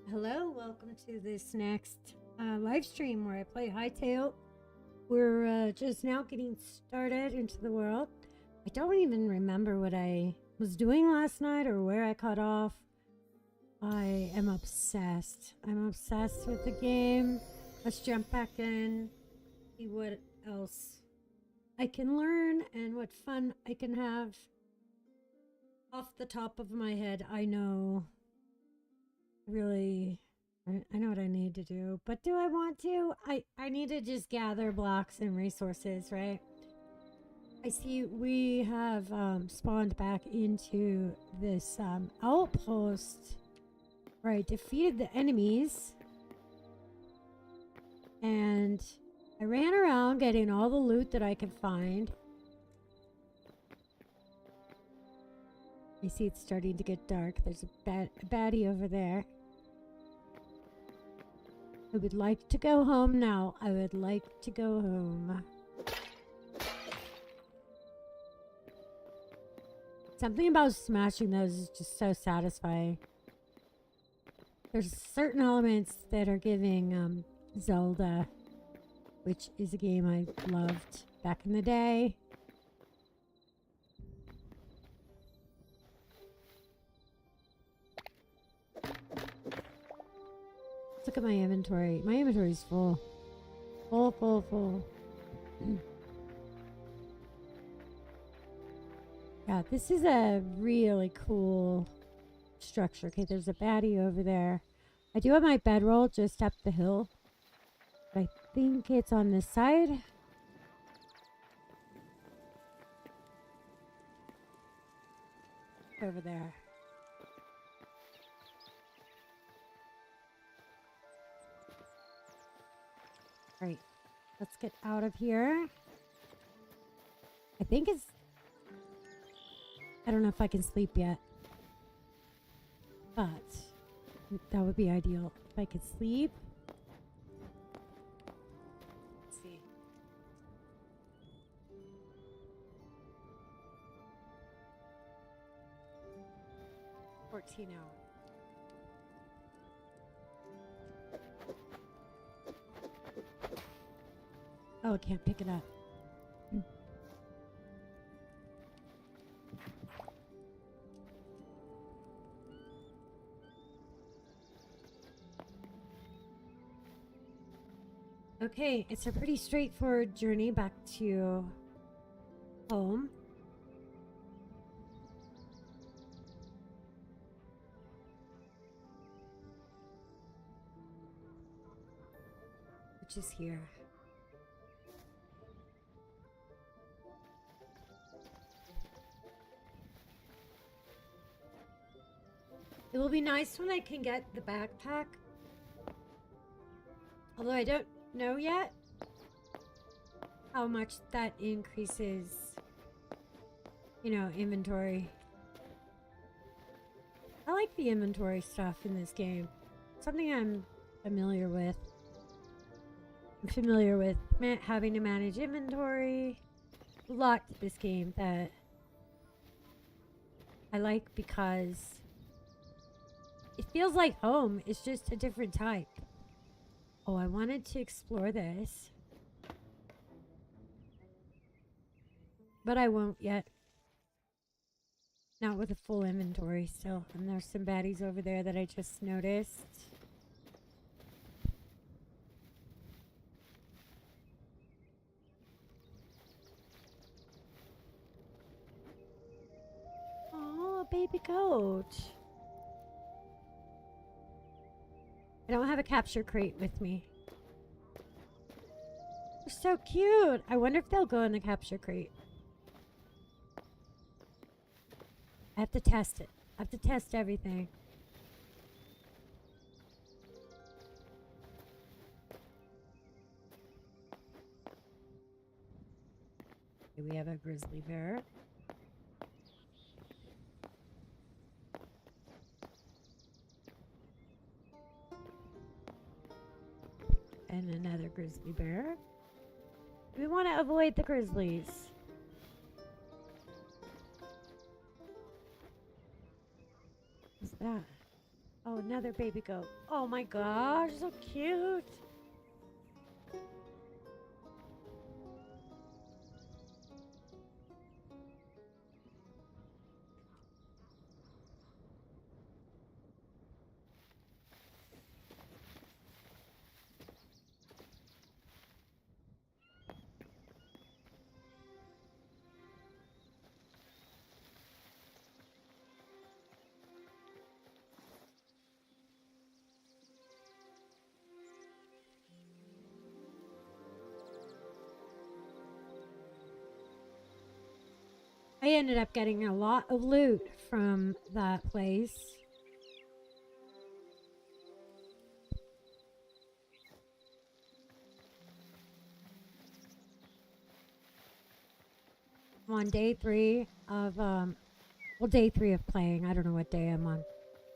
Hello, welcome to this next live stream where I play Hytale. We're just now getting started into the world. I don't even remember what I was doing last night or where I cut off. I am obsessed. I'm obsessed with the game. Let's jump back in, see what else I can learn and what fun I can have. Off the top of my head, I know really I know what I need to do, but do I want to? I need to just gather blocks and resources, right? I see we have spawned back into this outpost where I defeated the enemies, and I ran around getting all the loot that I could find. I see it's starting to get dark. There's a baddie over there. I would like to go home now. I would like to go home. Something about smashing those is just so satisfying. There's certain elements that are giving Zelda, which is a game I loved back in the day. Look at my inventory. My inventory's full. Full. Yeah, this is a really cool structure. Okay, there's a baddie over there. I do have my bedroll just up the hill, but I think it's on this side. Over there. Right, let's get out of here. I think it's... I don't know if I can sleep yet, but that would be ideal if I could sleep. Let's see. $14 hours. Oh, I can't pick it up. Okay, it's a pretty straightforward journey back to home. Which is here. It will be nice when I can get the backpack. Although I don't know yet how much that increases, you know, inventory. I like the inventory stuff in this game. Something I'm familiar with. I'm familiar with having to manage inventory. A lot to this game that I like because it feels like home. It's just a different type. Oh, I wanted to explore this, but I won't yet. Not with a full inventory still. And there's some baddies over there that I just noticed. Oh, a baby goat. I don't have a capture crate with me. They're so cute. I wonder if they'll go in the capture crate. I have to test it. I have to test everything. Okay, we have a grizzly bear. And another grizzly bear. We want to avoid the grizzlies. What's that? Oh, another baby goat. Oh my gosh, so cute. I ended up getting a lot of loot from that place. I'm on day 3 of day 3 of playing. I don't know what day I'm on.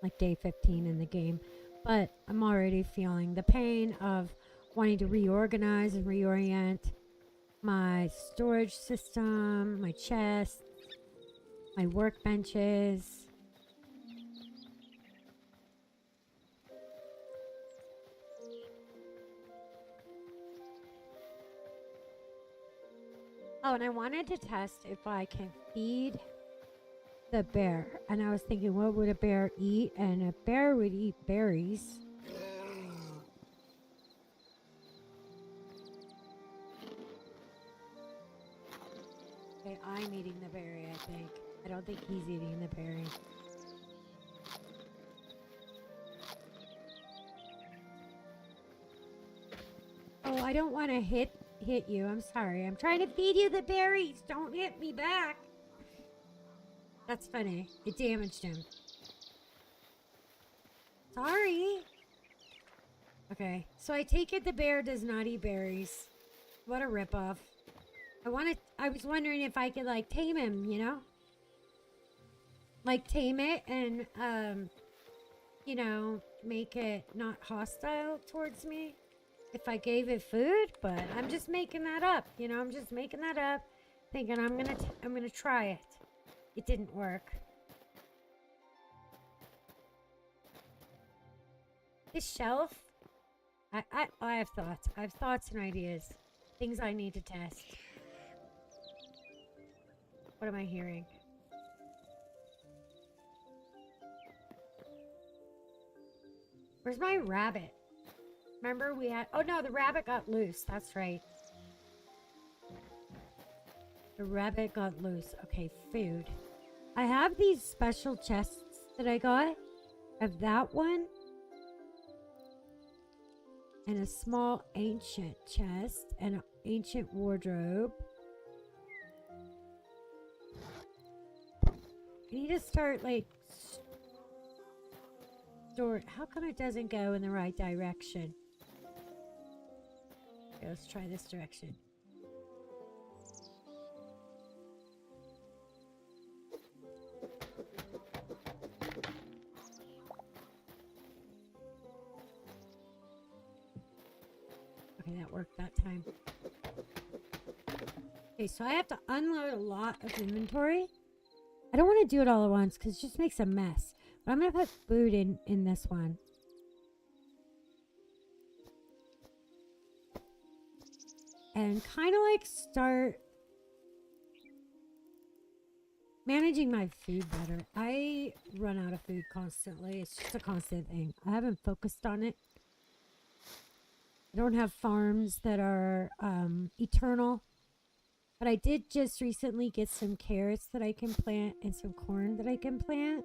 Like day 15 in the game. But I'm already feeling the pain of wanting to reorganize and reorient my storage system, my chest, my workbenches. Oh, and I wanted to test if I can feed the bear. And I was thinking, what would a bear eat? And a bear would eat berries. Okay, I'm eating the berry, I think. I don't think he's eating the berry. Oh, I don't want to hit you. I'm sorry. I'm trying to feed you the berries. Don't hit me back. That's funny. It damaged him. Sorry. Okay, so I take it the bear does not eat berries. What a ripoff. I was wondering if I could, like, tame him, you know? Like, tame it and, you know, make it not hostile towards me if I gave it food, but I'm just making that up, you know? I'm just making that up, thinking I'm gonna try it. It didn't work. This shelf, I have thoughts. I have thoughts and ideas. Things I need to test. What am I hearing? Where's my rabbit? Remember we had... Oh no, the rabbit got loose. That's right. The rabbit got loose. Okay, food. I have these special chests that I got. I have that one. And a small ancient chest. And an ancient wardrobe. I need to start, like... How come it doesn't go in the right direction? Okay, let's try this direction. Okay, that worked that time. Okay, so I have to unload a lot of inventory. I don't want to do it all at once because it just makes a mess. But I'm going to put food in this one. And kind of like start managing my food better. I run out of food constantly. It's just a constant thing. I haven't focused on it. I don't have farms that are eternal. But I did just recently get some carrots that I can plant and some corn that I can plant.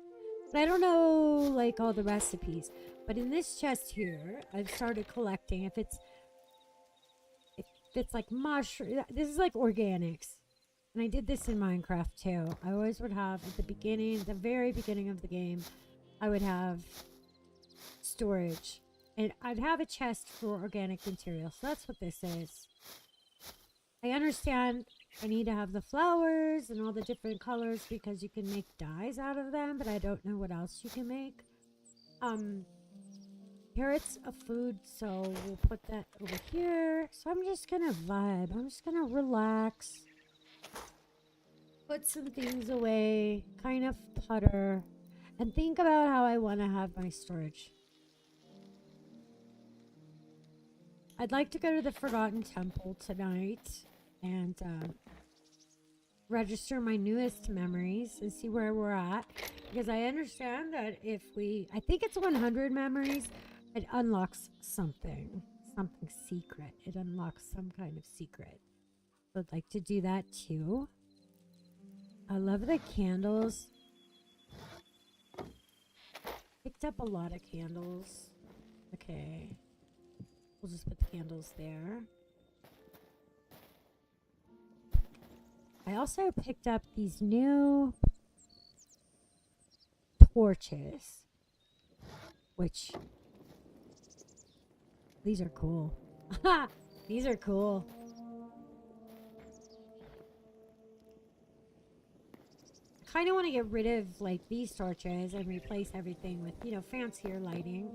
But I don't know, like, all the recipes. But in this chest here, I've started collecting. If it's like mushroom, this is like organics. And I did this in Minecraft too. I always would have at the beginning, the very beginning of the game, I would have storage. And I'd have a chest for organic material. So that's what this is. I understand I need to have the flowers and all the different colors because you can make dyes out of them, but I don't know what else you can make. Carrots of food, so we'll put that over here. So I'm just gonna vibe. I'm just gonna relax. Put some things away, kind of putter. and think about how I want to have my storage. I'd like to go to the Forgotten Temple tonight and register my newest memories and see where we're at. Because I understand that if I think it's 100 memories, it unlocks something secret. It unlocks some kind of secret. So I'd like to do that too. I love the candles. Picked up a lot of candles. Okay. We'll just put the candles there. I also picked up these new torches, which these are cool. These are cool. I kind of want to get rid of like these torches and replace everything with, you know, fancier lighting.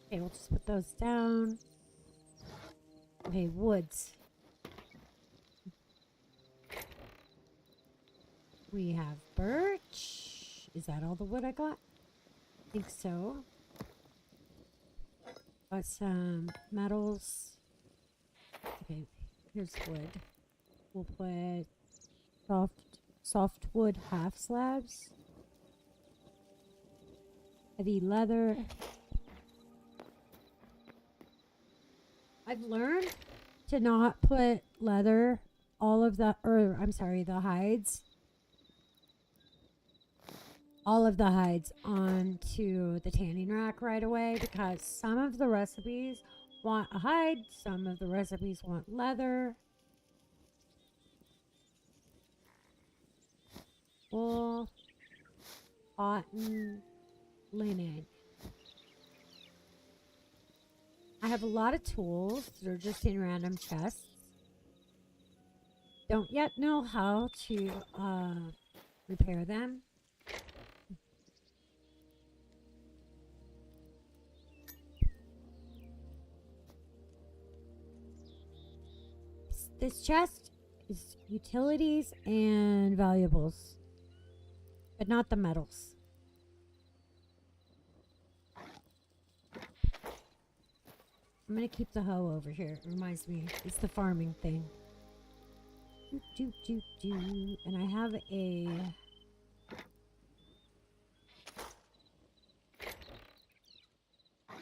Okay, we'll just put those down. Okay, woods. We have birch. Is that all the wood I got? I think so. Got some metals. Okay, here's wood. We'll put softwood half slabs. Heavy leather. I've learned to not put leather, the hides. All of the hides onto the tanning rack right away because some of the recipes want a hide, some of the recipes want leather. Wool, cotton, linen. I have a lot of tools that are just in random chests. Don't yet know how to repair them. This chest is utilities and valuables, but not the metals. I'm gonna keep the hoe over here. It reminds me, it's the farming thing. And I have a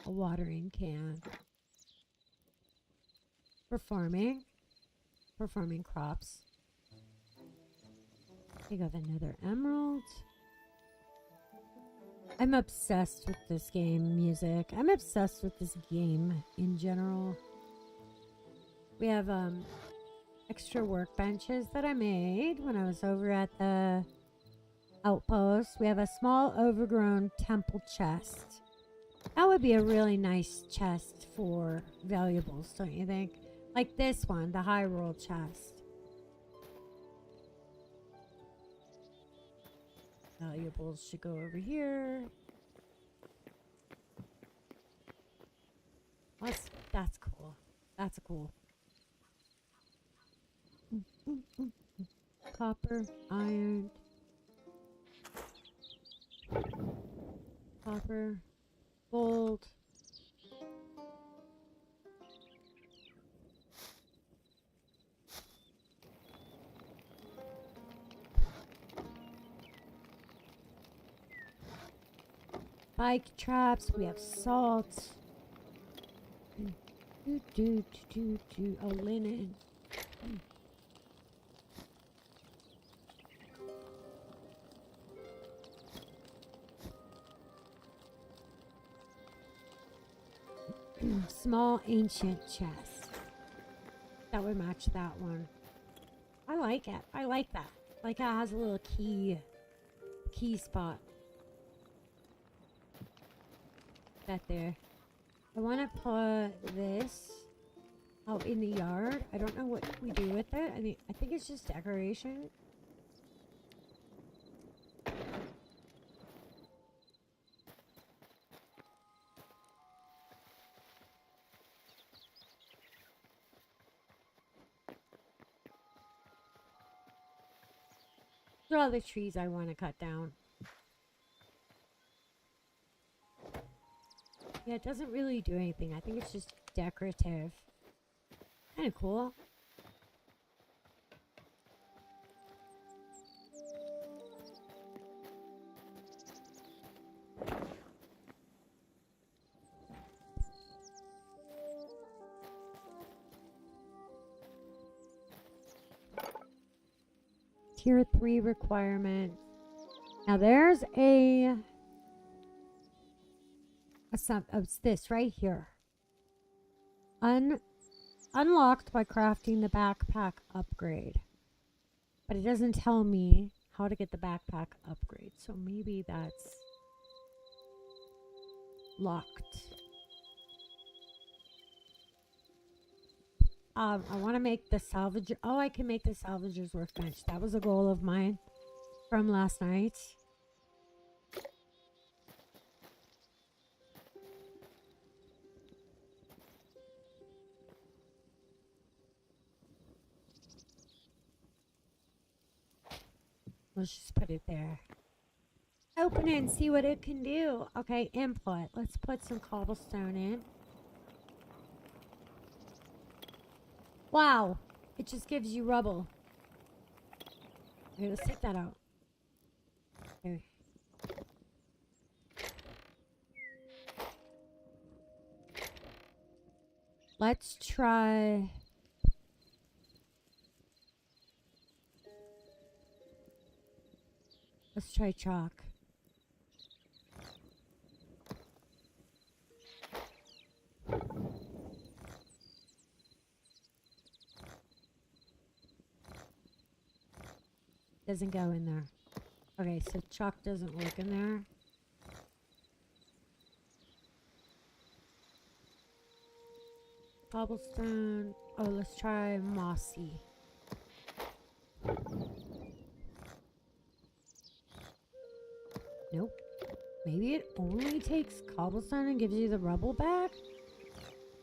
watering can for farming crops. I got another emerald. I'm obsessed with this game music. I'm obsessed with this game in general. We have extra workbenches that I made when I was over at the outpost. We have a small overgrown temple chest. That would be a really nice chest for valuables, don't you think? Like this one, the high roll chest. Valuables should go over here. That's cool. That's cool. Copper, iron. Copper, gold. Bike traps, we have salt. Oh, linen. Small ancient chest. That would match that one. I like it. I like that. Like it has a little key spot. That there. I want to put this out in the yard. I don't know what we do with it. I think it's just decoration. These are all the trees I want to cut down. Yeah, it doesn't really do anything. I think it's just decorative. Kind of cool. Tier 3 requirement. Now there's it's this right here. Unlocked by crafting the backpack upgrade. But it doesn't tell me how to get the backpack upgrade. So maybe that's locked. I want to make the salvager. Oh, I can make the salvager's workbench. That was a goal of mine from last night. Let's just put it there. Open it and see what it can do. Okay, input. Let's put some cobblestone in. Wow, it just gives you rubble. Okay, let's take that out. Okay. Let's try... Let's try chalk. Doesn't go in there. Okay, so chalk doesn't work in there. Cobblestone. Oh, let's try mossy. Nope. Maybe it only takes cobblestone and gives you the rubble back?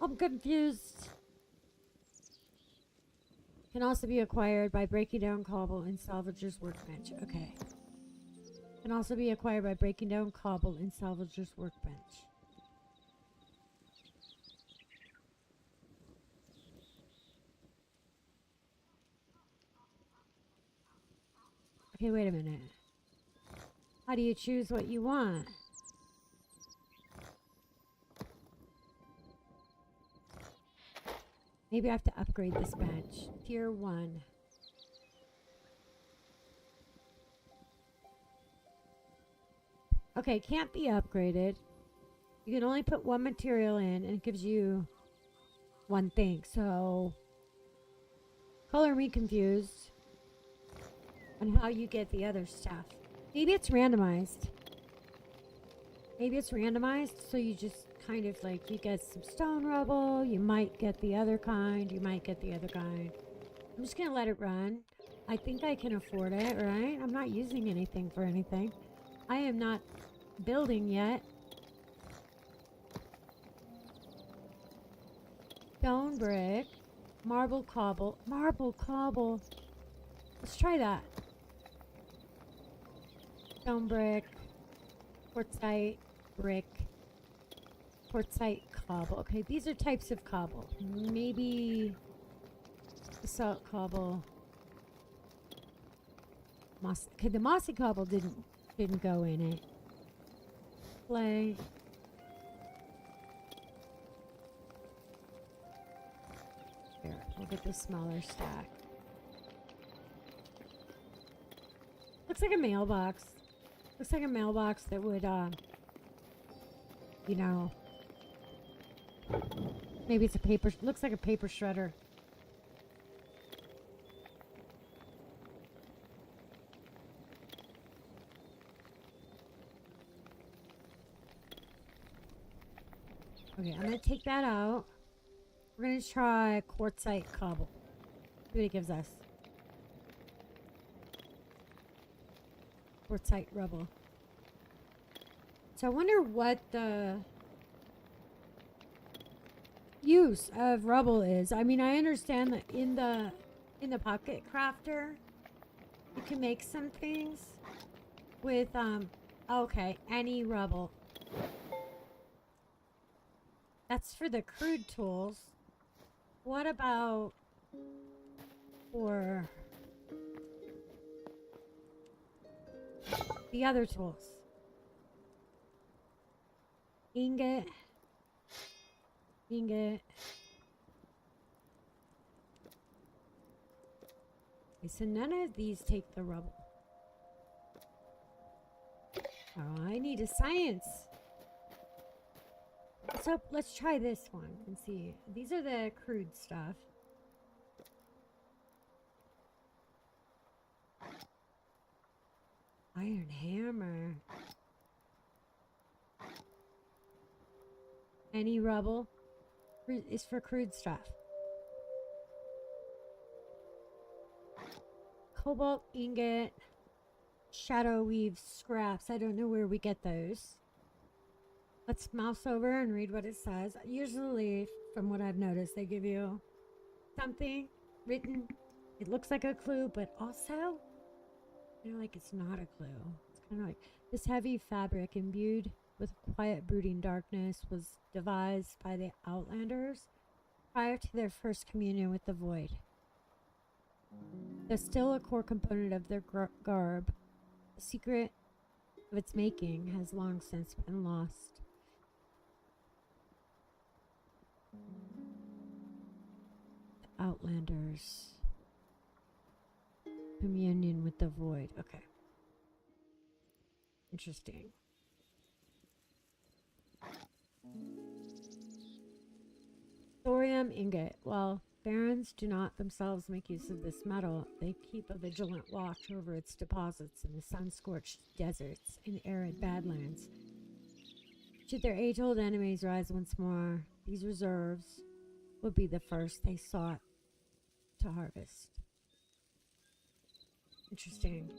I'm confused. Can also be acquired by breaking down cobble in salvager's workbench. Okay. Can also be acquired by breaking down cobble in salvager's workbench. Okay, wait a minute. How do you choose what you want? Maybe I have to upgrade this bench. Tier 1. Okay, can't be upgraded. You can only put one material in and it gives you one thing. So, color me confused on how you get the other stuff. Maybe it's randomized. Maybe it's randomized, so you just kind of like, you get some stone rubble, you might get the other kind, you might get the other kind. I'm just gonna let it run. I think I can afford it, right? I'm not using anything for anything. I am not building yet. Stone brick, marble cobble, marble cobble. Let's try that. Stone brick, quartzite brick, quartzite cobble. Okay, these are types of cobble. Maybe basalt cobble. Moss. Okay, the mossy cobble didn't go in it. Clay. Here, we'll get the smaller stack. Looks like a mailbox. Looks like a mailbox that would, you know, maybe it's a paper, looks like a paper shredder. Okay, I'm gonna take that out. We're gonna try quartzite cobble. See what it gives us. Quartzite rubble. So I wonder what the use of rubble is. I mean, I understand that in the pocket crafter, You can make some things with, okay, any rubble. That's for the crude tools. What about for the other tools? Ingot. Okay, so none of these take the rubble. Oh, I need a science. So let's try this one and see. These are the crude stuff. Iron hammer. Any rubble is for crude stuff. Cobalt ingot. Shadow weave scraps. I don't know where we get those. Let's mouse over and read what it says. Usually, from what I've noticed, they give you something written. It looks like a clue, but also, you know, like it's not a clue. It's kind of like this heavy fabric imbued with quiet brooding darkness was devised by the Outlanders prior to their first communion with the Void. Though still a core component of their garb, the secret of its making has long since been lost. The Outlanders. Communion with the Void. Okay. Interesting. Thorium ingot. Well, barons do not themselves make use of this metal. They keep a vigilant watch over its deposits in the sun-scorched deserts and arid badlands. Should their age-old enemies rise once more, these reserves would be the first they sought to harvest. Interesting.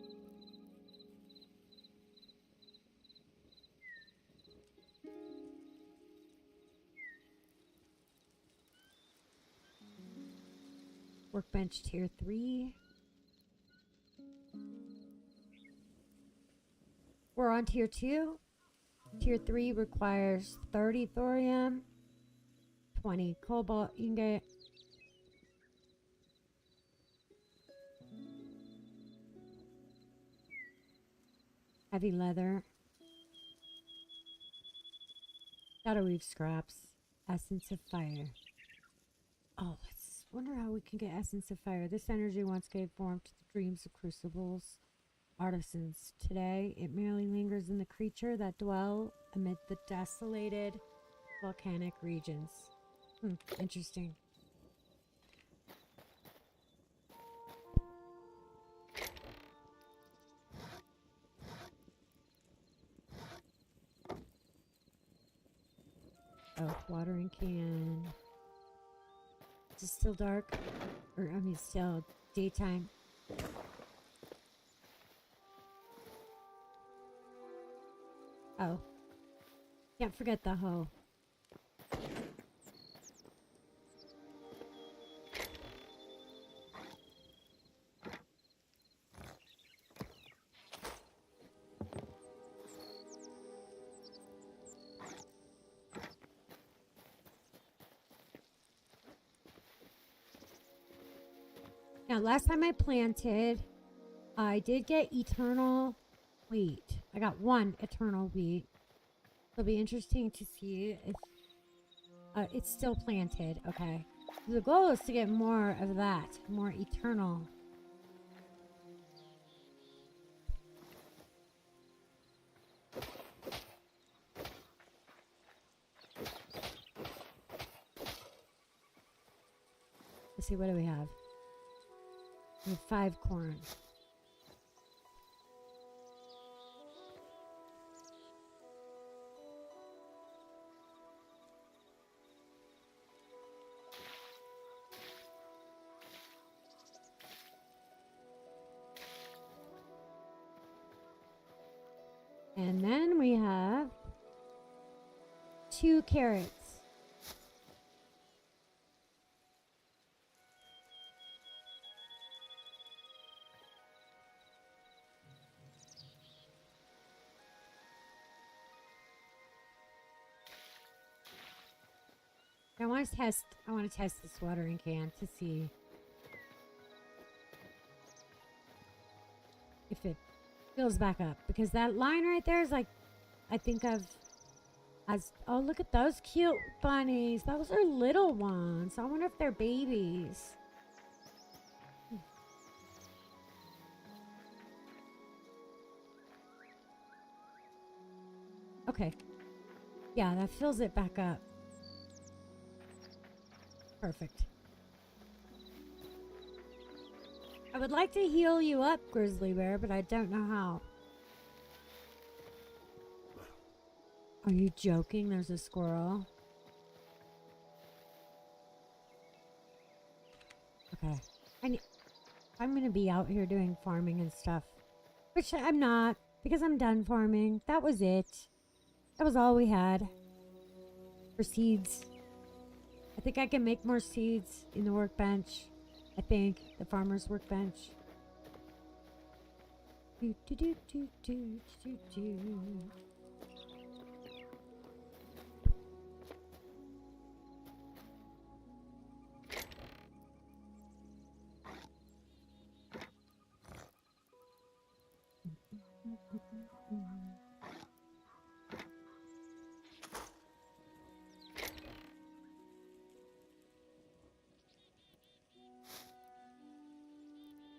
Workbench tier 3. We're on tier 2. Tier 3 requires 30 thorium, 20 cobalt ingot, heavy leather, shadow weave scraps, essence of fire. Oh, let's wonder how we can get essence of fire. This energy once gave form to the dreams of crucibles artisans. Today, it merely lingers in the creature that dwell amid the desolated volcanic regions. Interesting. Oh, watering can. Is it still dark? Or, I mean, still daytime. Oh. Can't forget the hoe. Now, last time I planted, I did get eternal wheat. I got 1 eternal wheat. It'll be interesting to see if it's still planted. Okay. The goal is to get more of that, more eternal. Let's see, what do we have? We have 5 corn. And then we have 2 carrots. I want to test. I want to test this watering can to see if it fills back up, because that line right there is like, I think of as, oh, look at those cute bunnies. Those are little ones. I wonder if they're babies. Okay. Yeah, that fills it back up. Perfect. I would like to heal you up, Grizzly Bear, but I don't know how. Are you joking? There's a squirrel. Okay. I'm gonna be out here doing farming and stuff. Which I'm not, because I'm done farming. That was it. That was all we had. For seeds. I think I can make more seeds in the workbench. I think. The farmer's workbench. Do, do, do, do, do, do, do.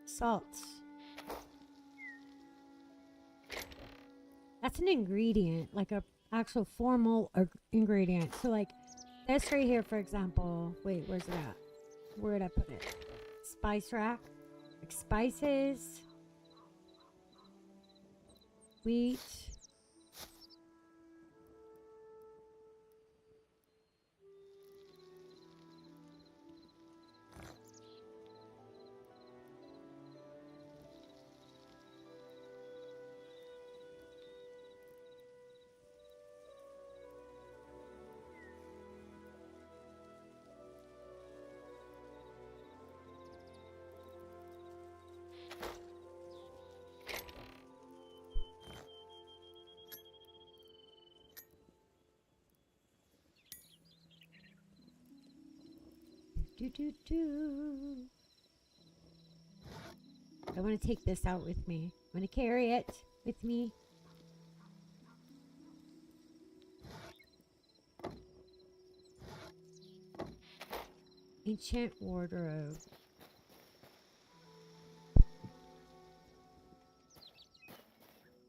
Salt. That's an ingredient, like a actual formal ingredient. So like this right here, for example. Wait, where's it at? Where did I put it? Spice rack. Like spices. Wheat. Do, do, do. I want to take this out with me. I'm going to carry it with me. Ancient wardrobe.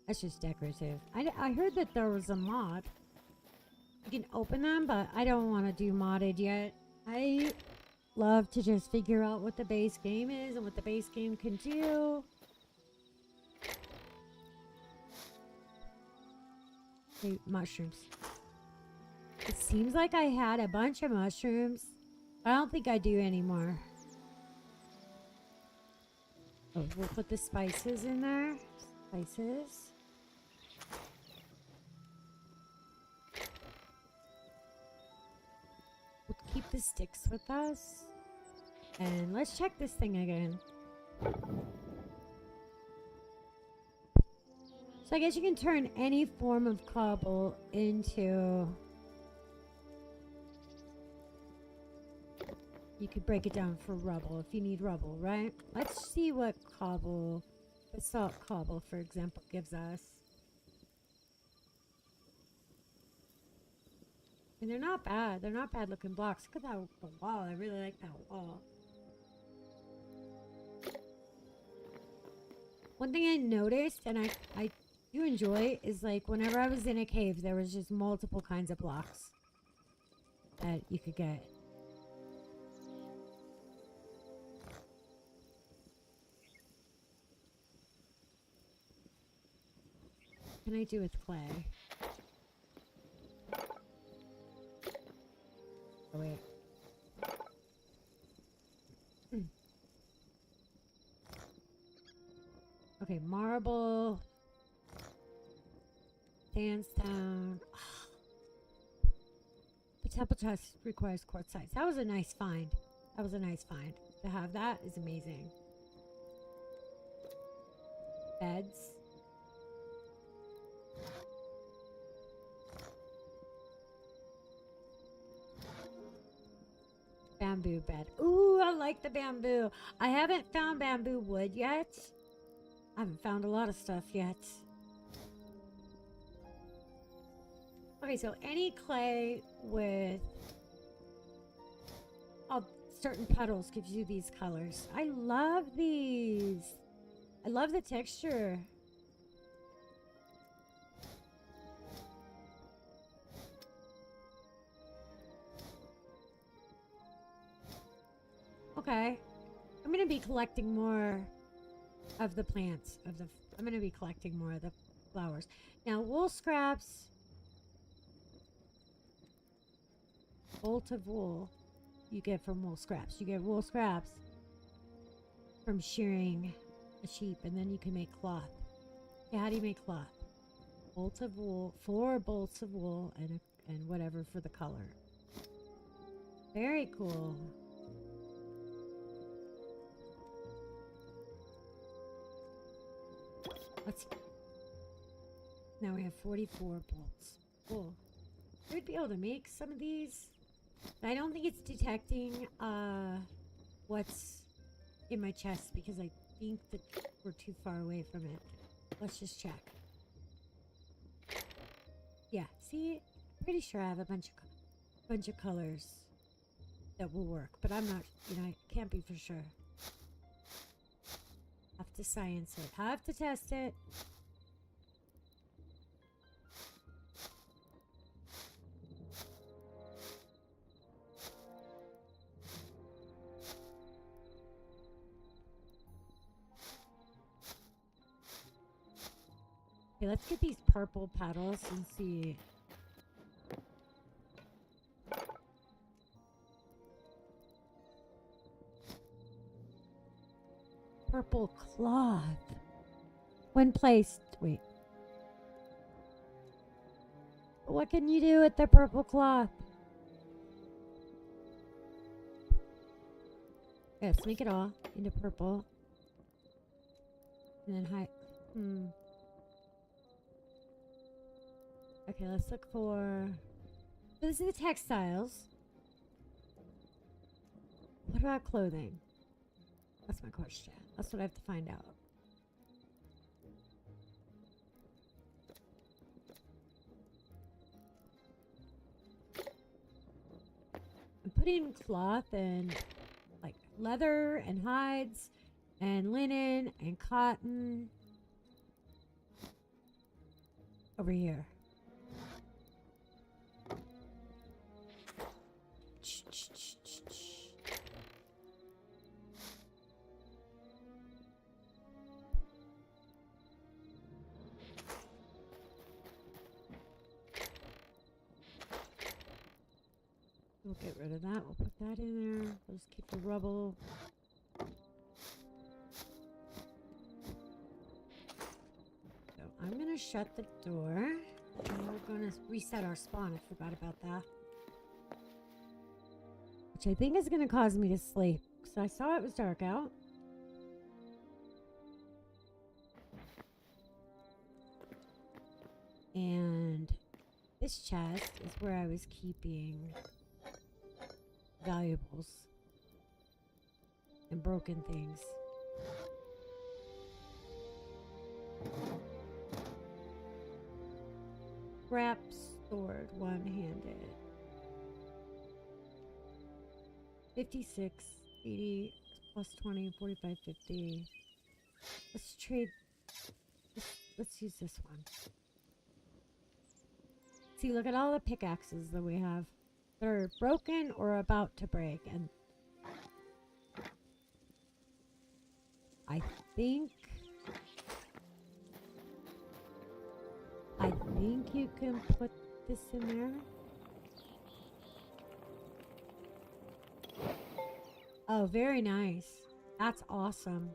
That's just decorative. I heard that there was a mod. You can open them, but I don't want to do modded yet. I love to just figure out what the base game is and what the base game can do. Hey, mushrooms. It seems like I had a bunch of mushrooms. I don't think I do anymore. Oh, we'll put the spices in there. Spices. We'll keep the sticks with us. And let's check this thing again. So I guess you can turn any form of cobble into... You could break it down for rubble if you need rubble, right? Let's see what cobble, basalt cobble, for example, gives us. And they're not bad. They're not bad looking blocks. Look at that wall. I really like that wall. One thing I noticed, and I do enjoy, is like whenever I was in a cave, there was just multiple kinds of blocks that you could get. What can I do with clay? Oh, wait. Okay, marble. Sandstone. The temple chest requires quartzite. That was a nice find. That was a nice find. To have that is amazing. Beds. Bamboo bed. Ooh, I like the bamboo. I haven't found bamboo wood yet. I haven't found a lot of stuff yet. Okay, so any clay with certain petals gives you these colors. I love these. I love the texture. Okay. I'm going to be collecting more of the plants. I'm going to be collecting more of the flowers. Now, wool scraps. Bolt of wool you get from wool scraps. You get wool scraps from shearing a sheep, and then you can make cloth. Okay, how do you make cloth? Bolt of wool, 4 bolts of wool, and whatever for the color. Very cool. Now we have 44 bolts. Cool. I would be able to make some of these. I don't think it's detecting what's in my chest because I think that we're too far away from it. Let's just check. Yeah, see, pretty sure I have a bunch of colors that will work, but I'm not. I can't be for sure. Have to science it. Have to test it. Okay, let's get these purple petals and see. Purple cloth. When placed, wait. What can you do with the purple cloth? Okay, let's make it all into purple. And then Okay, let's look for... So this is the textiles. What about clothing? That's my question. That's what I have to find out. I'm putting cloth and like leather and hides and linen and cotton over here. We'll get rid of that. We'll put that in there. We'll just keep the rubble. So I'm going to shut the door. And we're going to reset our spawn. I forgot about that. Which I think is going to cause me to sleep. So I saw it was dark out. And this chest is where I was keeping valuables and broken things. Scraps stored one-handed. 56, 80, plus 20, 45, 50. Let's trade. Let's use this one. See, look at all the pickaxes that we have. They're broken or about to break, and I think you can put this in there. Oh, very nice. That's awesome.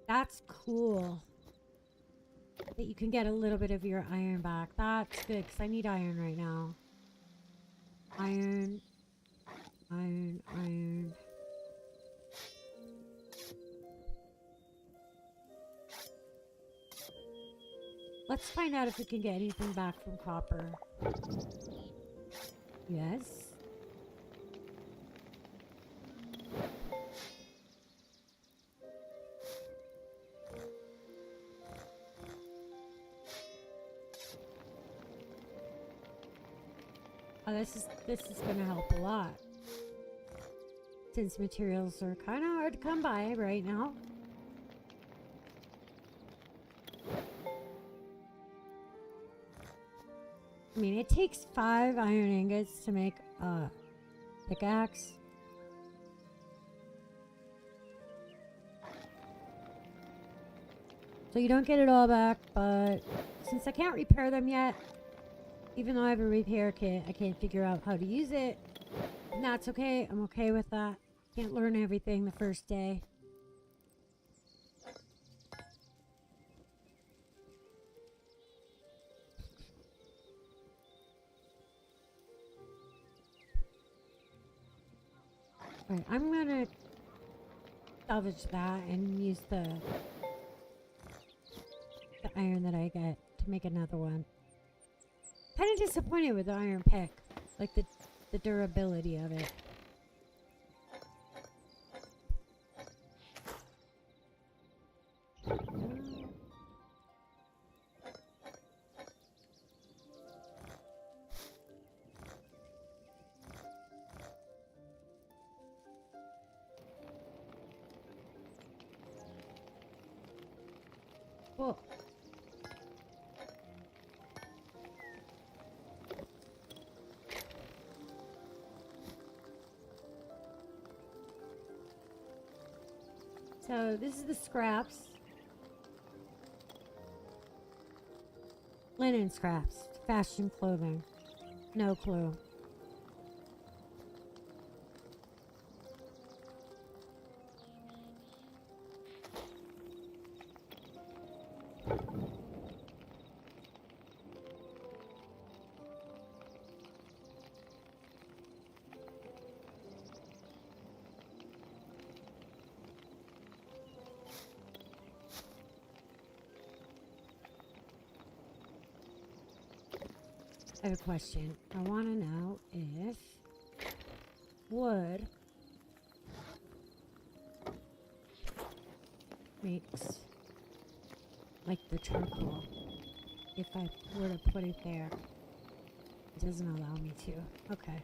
That's cool. That you can get a little bit of your iron back. That's good, because I need iron right now. Iron. Iron. Iron. Let's find out if we can get anything back from copper. Yes. Oh, this is gonna help a lot. Since materials are kind of hard to come by right now. I mean, it takes 5 iron ingots to make a pickaxe. So you don't get it all back, but since I can't repair them yet, even though I have a repair kit, I can't figure out how to use it. And that's okay. I'm okay with that. Can't learn everything the first day. Alright, I'm gonna salvage that and use the iron that I get to make another one. Kind of disappointed with the iron pick, like the durability of it. Cool. So this is the scraps. Linen scraps. Fashion clothing. No clue. I have a question. I want to know if wood makes like the charcoal. If I were to put it there, it doesn't allow me to. Okay.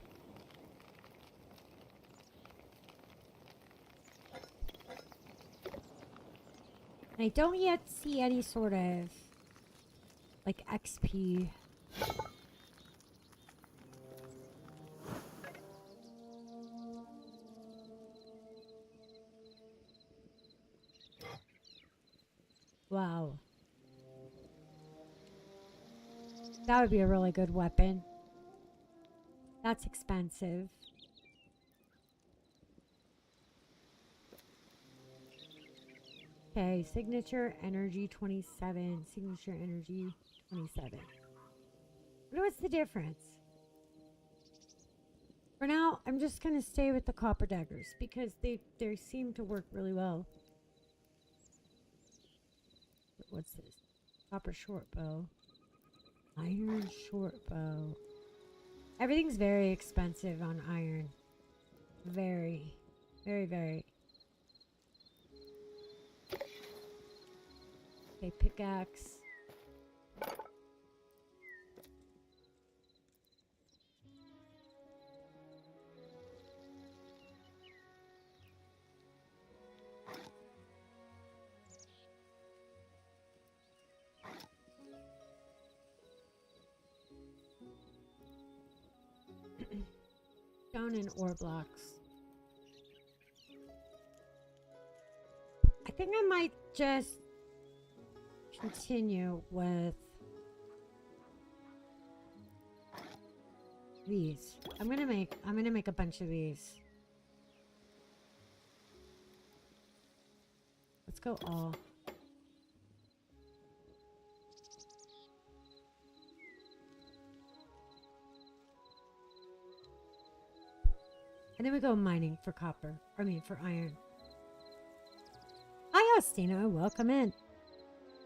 I don't yet see any sort of like XP. Wow. That would be a really good weapon. That's expensive. Okay, signature energy 27. Signature energy 27. What's the difference? For now, I'm just going to stay with the copper daggers because they seem to work really well. What's this? Copper short bow. Iron short bow. Everything's very expensive on iron. Very, very, very. Okay, pickaxe. Stone and ore blocks. I think I might just continue with these. I'm gonna make a bunch of these. Let's go all. And then we go mining for copper. I mean, for iron. Hi, Austina. Welcome in.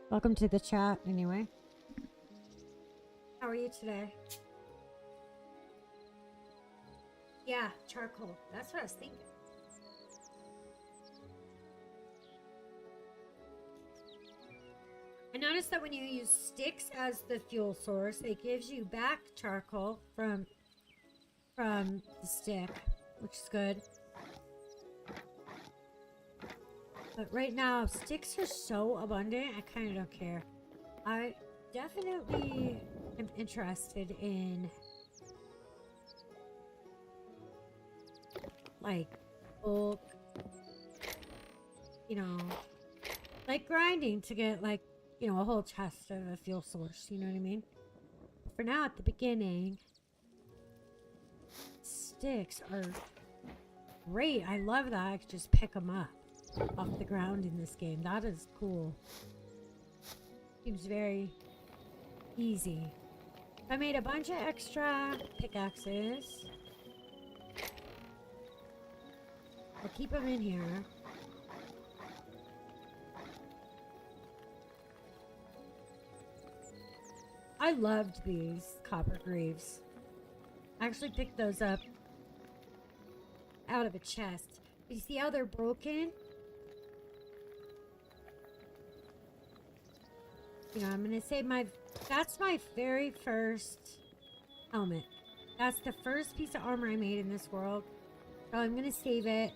Welcome to the chat, anyway. How are you today? Yeah, charcoal. That's what I was thinking. I noticed that when you use sticks as the fuel source, it gives you back charcoal from from the stick, which is good. But right now, sticks are so abundant, I kind of don't care. I definitely am interested in, like, bulk, you know, like grinding to get, like, you know, a whole chest of a fuel source, you know what I mean? For now, at the beginning, sticks are great. I love that I could just pick them up off the ground in this game. That is cool. Seems very easy. I made a bunch of extra pickaxes. I'll keep them in here. I loved these copper greaves. I actually picked those up out of a chest. You see how they're broken? You know, I'm gonna say that's my very first helmet. That's the first piece of armor I made in this world. So I'm gonna save it.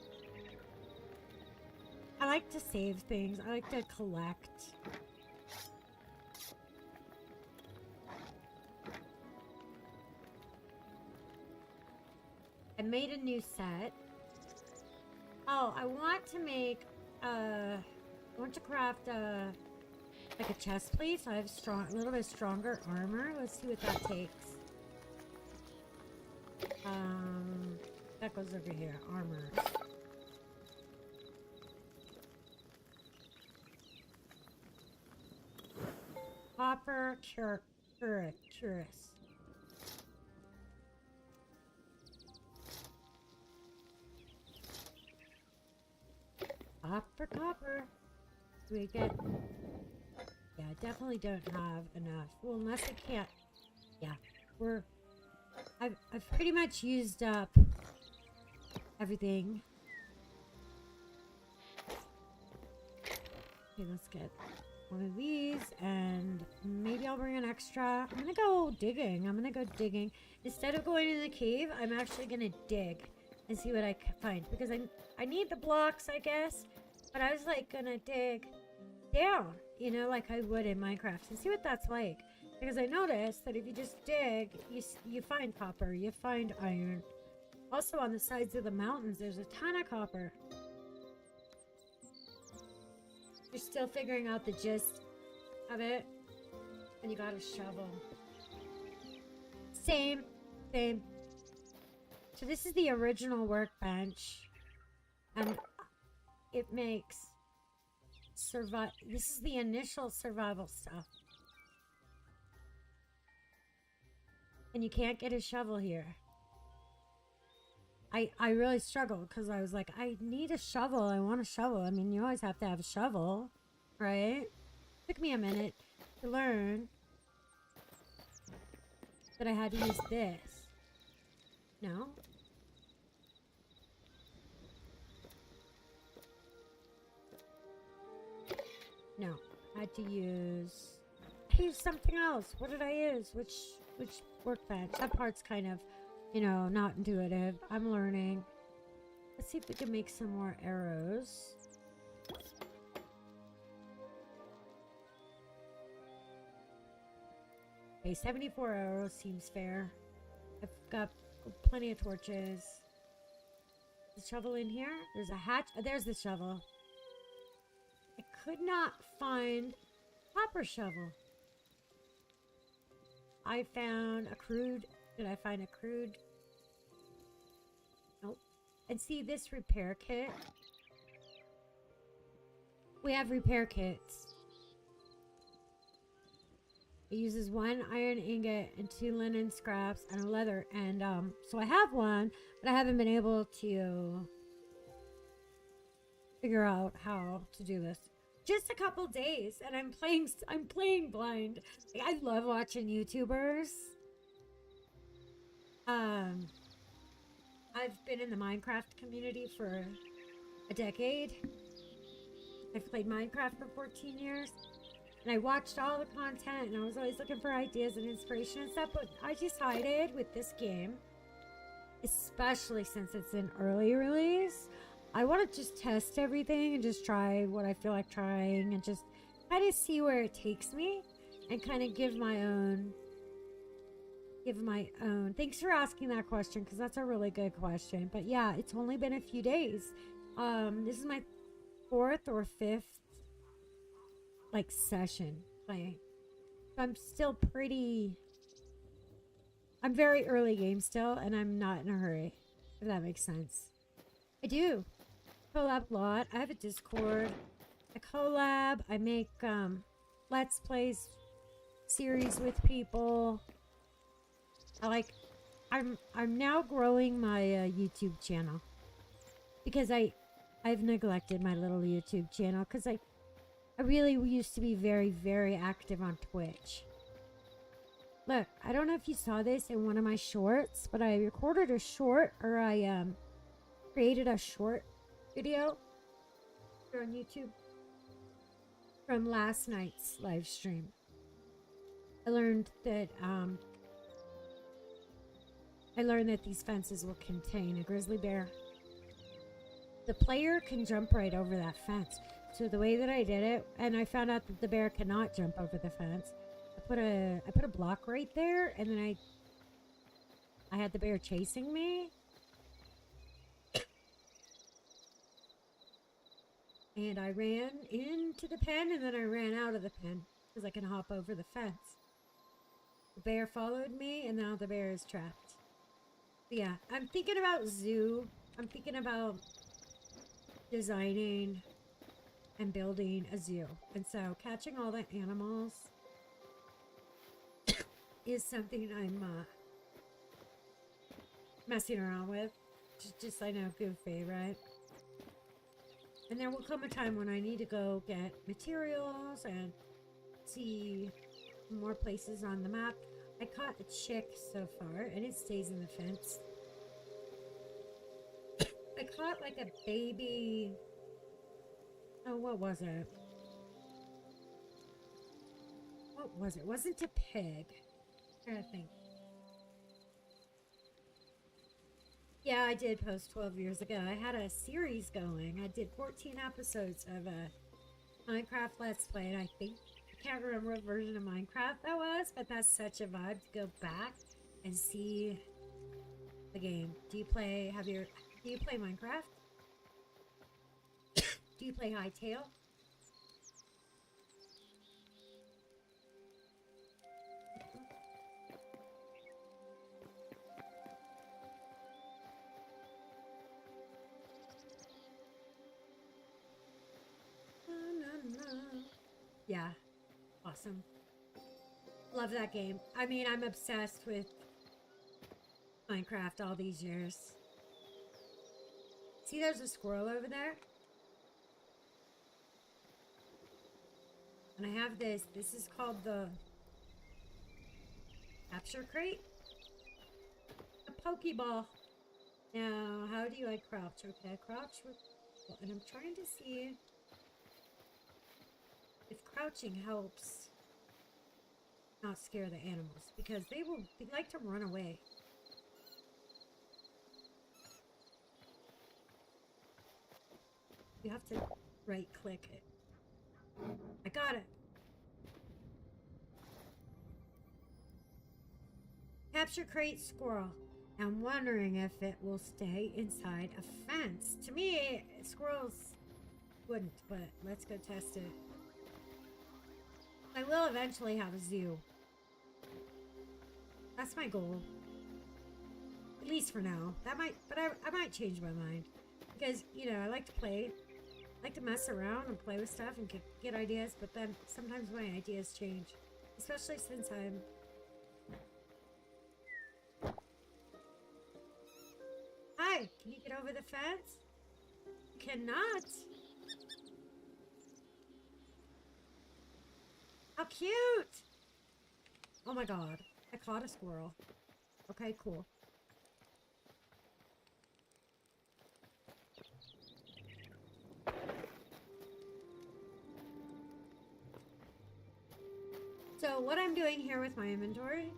I like to save things. I like to collect. I made a new set. Oh, I want to make I want to craft like a chest plate, so I have a little bit stronger armor. Let's see what that takes. That goes over here. Armor. Copper Curus. Copper. Do we get... Yeah, I definitely don't have enough. Well, unless I can't... Yeah, I've pretty much used up everything. Okay, let's get one of these, and maybe I'll bring an extra. I'm gonna go digging. Instead of going in the cave, I'm actually gonna dig and see what I can find, because I need the blocks, I guess, but I was like gonna dig down, you know, like I would in Minecraft, and see what that's like, because I noticed that if you just dig, you find copper, you find iron. Also on the sides of the mountains, there's a ton of copper. You're still figuring out the gist of it, and you got a shovel. Same. So this is the original workbench, and it makes this is the initial survival stuff. And you can't get a shovel here. I really struggled because I was like, I need a shovel. I want a shovel. I mean, you always have to have a shovel, right? Took me a minute to learn that I had to use this. No? No. I had to use... I used something else. What did I use? Which workbench? That part's kind of... you know, not intuitive. I'm learning. Let's see if we can make some more arrows. Okay, 74 arrows seems fair. I've got plenty of torches. The shovel in here? There's a hatch. Oh, there's the shovel. I could not find copper shovel. I found a crude... Did I find a crude? Nope. And see this repair kit? We have repair kits. It uses 1 iron ingot and 2 linen scraps and a leather. And so I have one, but I haven't been able to figure out how to do this. Just a couple days, and I'm playing blind. Like, I love watching YouTubers. I've been in the Minecraft community for a decade. I've played Minecraft for 14 years, and I watched all the content, and I was always looking for ideas and inspiration and stuff, but I decided with this game especially since it's an early release. I want to just test everything and just try what I feel like trying and just kind of see where it takes me and kind of give my own. Thanks for asking that question, because that's a really good question. But yeah, it's only been a few days. This is my 4th or 5th like session playing. So I'm very early game still, and I'm not in a hurry, if that makes sense. I do collab a lot. I have a Discord. I collab. I make Let's Plays series with people. I'm now growing my YouTube channel, because I've neglected my little YouTube channel, because I really used to be very, very active on Twitch. Look, I don't know if you saw this in one of my shorts, but I recorded a short, or I created a short video here on YouTube from last night's live stream. I learned that these fences will contain a grizzly bear. The player can jump right over that fence. So the way that I did it, and I found out that the bear cannot jump over the fence. I put a block right there, and then I had the bear chasing me. And I ran into the pen, and then I ran out of the pen because I can hop over the fence. The bear followed me, and now the bear is trapped. But yeah, I'm thinking about zoo. I'm thinking about designing and building a zoo. And so catching all the animals is something I'm messing around with. Just I know, goofy, right? And there will come a time when I need to go get materials and see more places on the map. I caught a chick so far, and it stays in the fence. I caught like a baby. Oh, what was it? What was it? It wasn't a pig. I'm trying to think. Yeah, I did post 12 years ago. I had a series going. I did 14 episodes of a Minecraft Let's Play, and I can't remember what version of Minecraft that was, but that's such a vibe to go back and see the game. Do you play Minecraft? Do you play Hytale? Yeah. Awesome. Love that game. I mean, I'm obsessed with Minecraft all these years. See, there's a squirrel over there. And I have this. This is called the capture crate. A Pokeball. Now, how do I crouch? Okay, I crouch with... And I'm trying to see if crouching helps not scare the animals, because they like to run away. You have to right click it. I got it. Capture crate squirrel. I'm wondering if it will stay inside a fence. To me, squirrels wouldn't, but let's go test it. I will eventually have a zoo. That's my goal. At least for now. But I might change my mind. Because, you know, I like to play. I like to mess around and play with stuff and get ideas, but then sometimes my ideas change. Especially since I'm... Hi, can you get over the fence? You cannot. How cute! Oh my god. I caught a squirrel. Okay, cool. So what I'm doing here with my inventory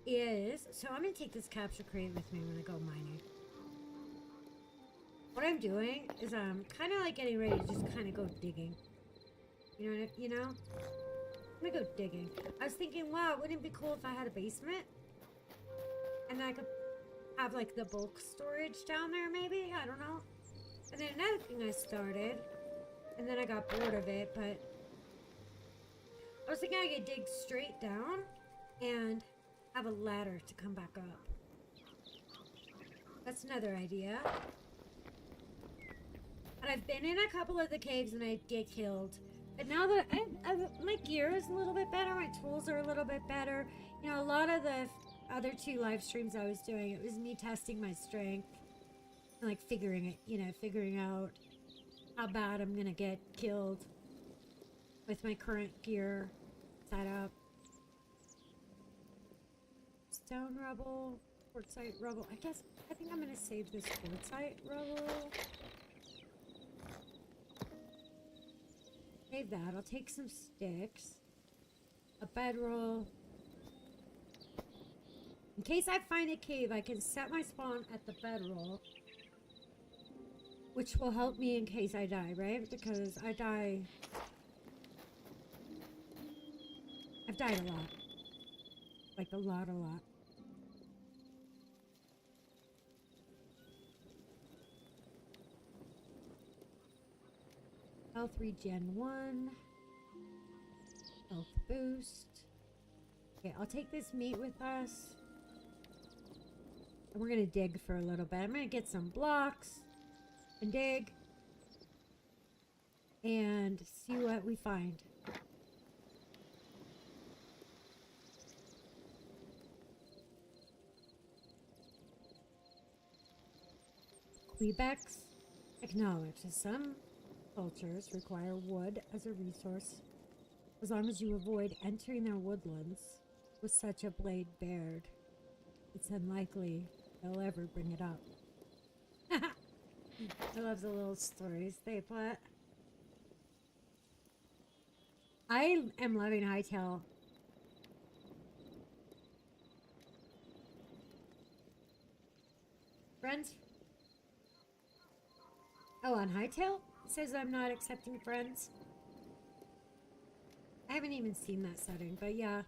is, so I'm gonna take this capture crate with me when I go mining. What I'm doing is I'm kind of like getting ready to just kind of go digging. You know what you know? I'm gonna go digging. I was thinking, wow, wouldn't it be cool if I had a basement? And then I could have like the bulk storage down there maybe? I don't know. And then another thing I started, and then I got bored of it, but I was thinking I could dig straight down and have a ladder to come back up. That's another idea. And I've been in a couple of the caves and I get killed. But now that my gear is a little bit better, my tools are a little bit better. You know, a lot of the other 2 live streams I was doing, it was me testing my strength. And like figuring it, you know, figuring out how bad I'm gonna get killed with my current gear setup. Stone rubble, quartzite rubble. I think I'm gonna save this quartzite rubble. Save that. I'll take some sticks, a bedroll. In case I find a cave, I can set my spawn at the bedroll, which will help me in case I die, right? Because I've died a lot. Like a lot. Health regen 1. Health boost. Okay, I'll take this meat with us. And we're gonna dig for a little bit. I'm gonna get some blocks and dig and see what we find. Quebecs acknowledge that some cultures require wood as a resource as long as you avoid entering their woodlands with such a blade bared. It's unlikely they'll ever bring it up. I love the little stories they put. I am loving Hytale. Friends? Oh, on Hytale? It says I'm not accepting friends. I haven't even seen that setting, but yeah,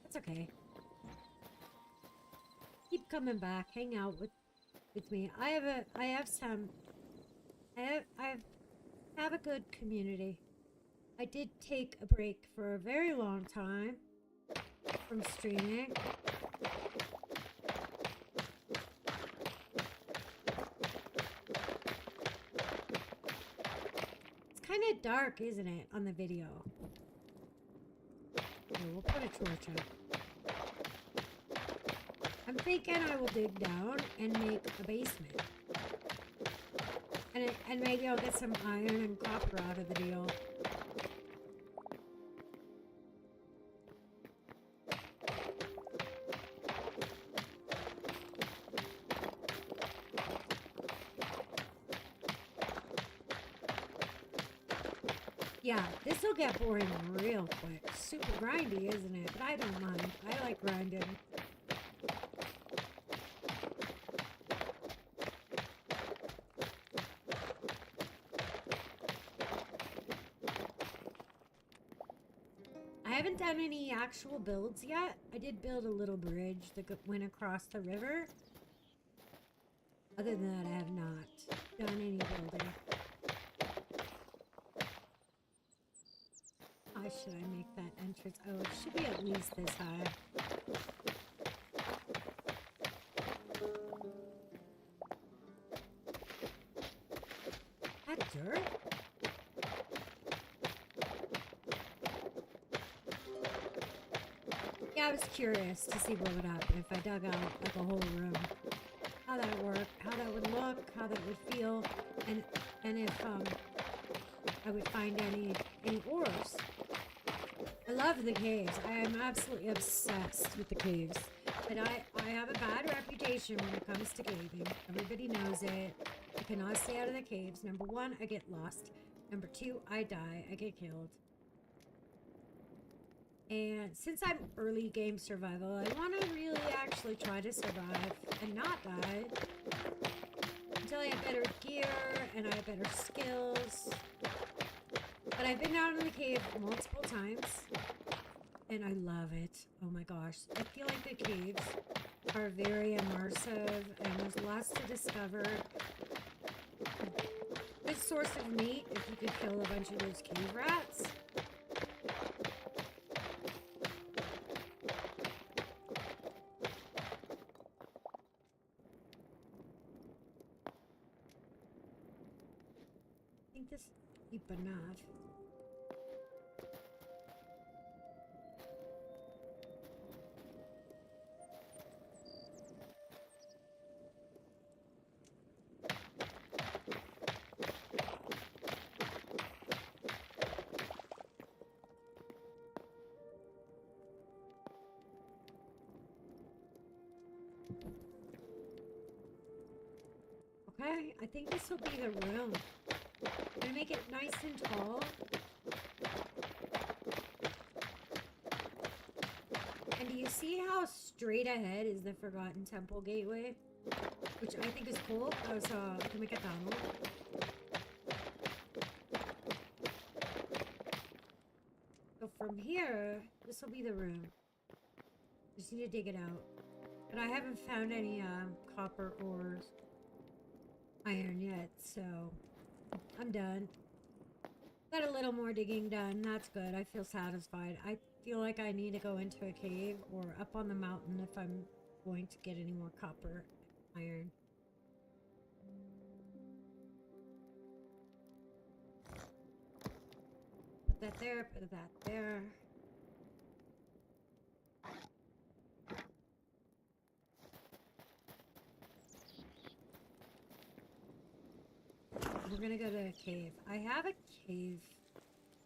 that's okay. Keep coming back, hang out with me. I have a good community. I did take a break for a very long time from streaming. It's kind of dark, isn't it, on the video? Okay, we'll put a torch up. I'm thinking I will dig down and make a basement. And maybe I'll get some iron and copper out of the deal. Yeah, this will get boring real quick. Super grindy, isn't it? But I don't mind. I like grinding. I haven't done any actual builds yet. I did build a little bridge that went across the river. Other than that, I have not done any building. How should I make that entrance? Oh, it should be at least this high. That dirt? Yeah, I was curious to see what would happen if I dug out like a whole room. How that would work, how that would look, how that would feel, and if I would find any ores. I love the caves. I am absolutely obsessed with the caves. But I have a bad reputation when it comes to caving. Everybody knows it. I cannot stay out of the caves. Number 1, I get lost. Number 2, I die. I get killed. And since I'm early game survival, I want to really actually try to survive and not die until I have better gear and I have better skills. But I've been down in the cave multiple times and I love it. Oh my gosh. I feel like the caves are very immersive and there's lots to discover. Good source of meat if you could kill a bunch of those cave rats. I think this is deep enough. Okay, I think this will be the room. I'm gonna make it nice and tall. And do you see how straight ahead is the Forgotten Temple Gateway? Which I think is cool. Oh, so I can make a tunnel. So from here, this will be the room. Just need to dig it out. But I haven't found any copper ores. Iron yet, so I'm done. Got a little more digging done. That's good. I feel satisfied. I feel like I need to go into a cave or up on the mountain if I'm going to get any more copper iron. Put that there, put that there. We're gonna go to a cave. I have a cave.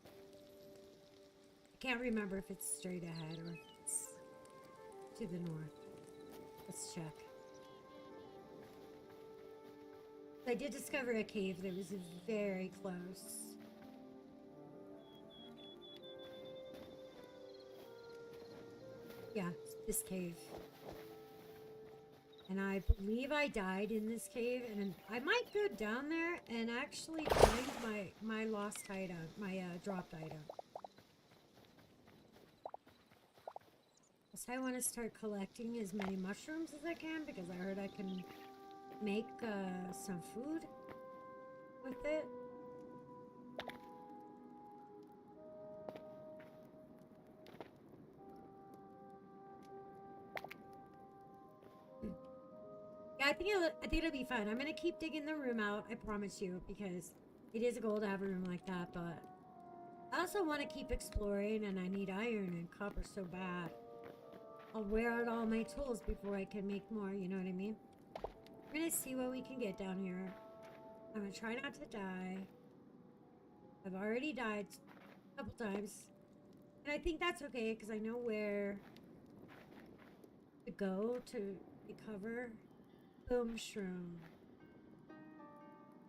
I can't remember if it's straight ahead or if it's to the north. Let's check. I did discover a cave that was very close. Yeah, this cave. And I believe I died in this cave, and I might go down there and actually find my lost item, my dropped item. So I want to start collecting as many mushrooms as I can because I heard I can make some food with it. Yeah, I think it'll be fun. I'm gonna keep digging the room out, I promise you, because it is a goal to have a room like that, but I also want to keep exploring and I need iron and copper so bad. I'll wear out all my tools before I can make more, you know what I mean? We're gonna see what we can get down here. I'm gonna try not to die. I've already died a couple times. And I think that's okay, because I know where to go to recover. Boom shroom.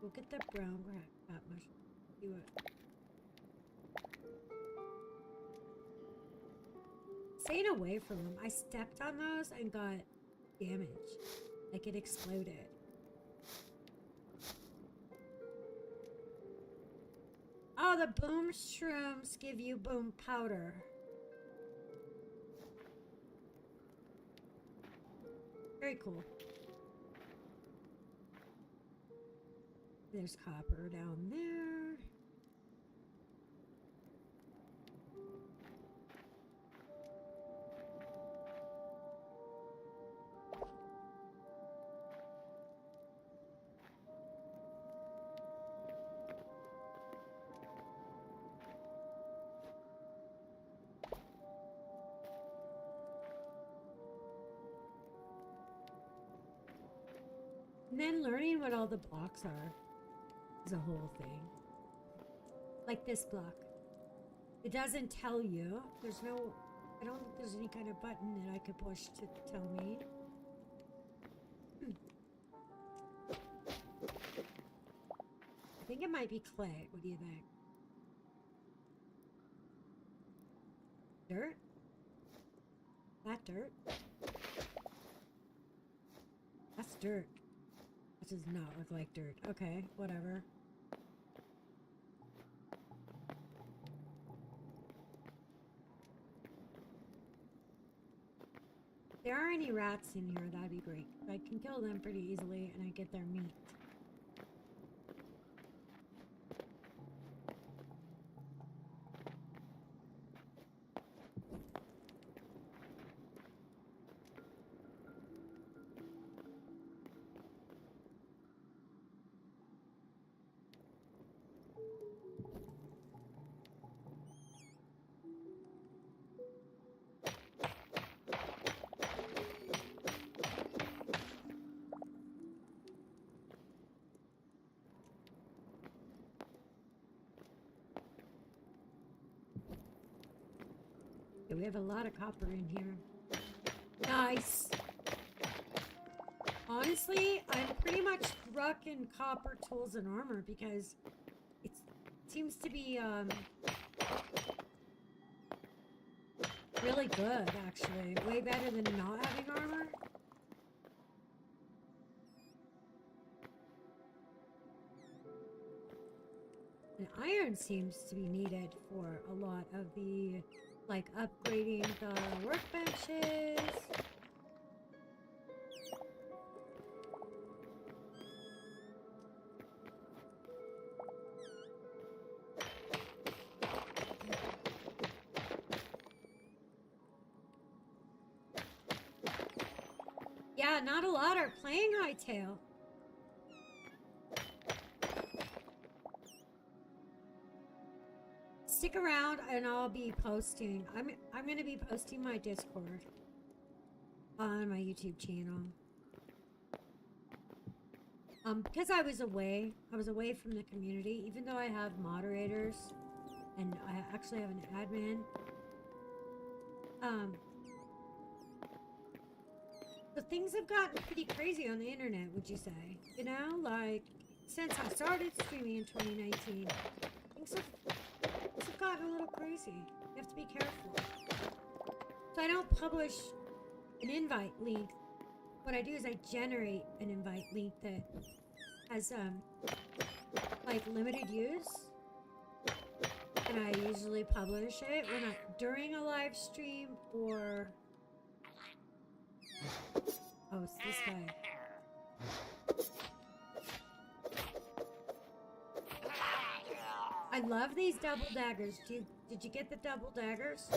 We'll get the brown crap mushroom. See what. Staying away from them. I stepped on those and got damaged. Like it exploded. Oh, the boom shrooms give you boom powder. Very cool. There's copper down there. And then learning what all the blocks are is a whole thing. Like this block. It doesn't tell you. There's no... I don't think there's any kind of button that I could push to tell me. I think it might be clay. What do you think? Dirt? dirt? That's dirt. That does not look like dirt. Okay, whatever. If there are any rats in here, that'd be great. I can kill them pretty easily and I get their meat. We have a lot of copper in here. Nice. Honestly, I'm pretty much struck in copper tools and armor because it seems to be really good, actually. Way better than not having armor. And iron seems to be needed for a lot of the, like, upgrading the workbenches. Yeah, not a lot are playing Hytale. Stick around and I'll be posting. I'm gonna be posting my Discord on my YouTube channel. Because I was away from the community, even though I have moderators and I actually have an admin. So things have gotten pretty crazy on the internet, would you say? You know, like, since I started streaming in 2019, things have gotten a little crazy. You have to be careful. So I don't publish an invite link. What I do is I generate an invite link that has, like, limited use. And I usually publish it during a live stream or... Oh, it's this guy. I love these double daggers. Did you get the double daggers?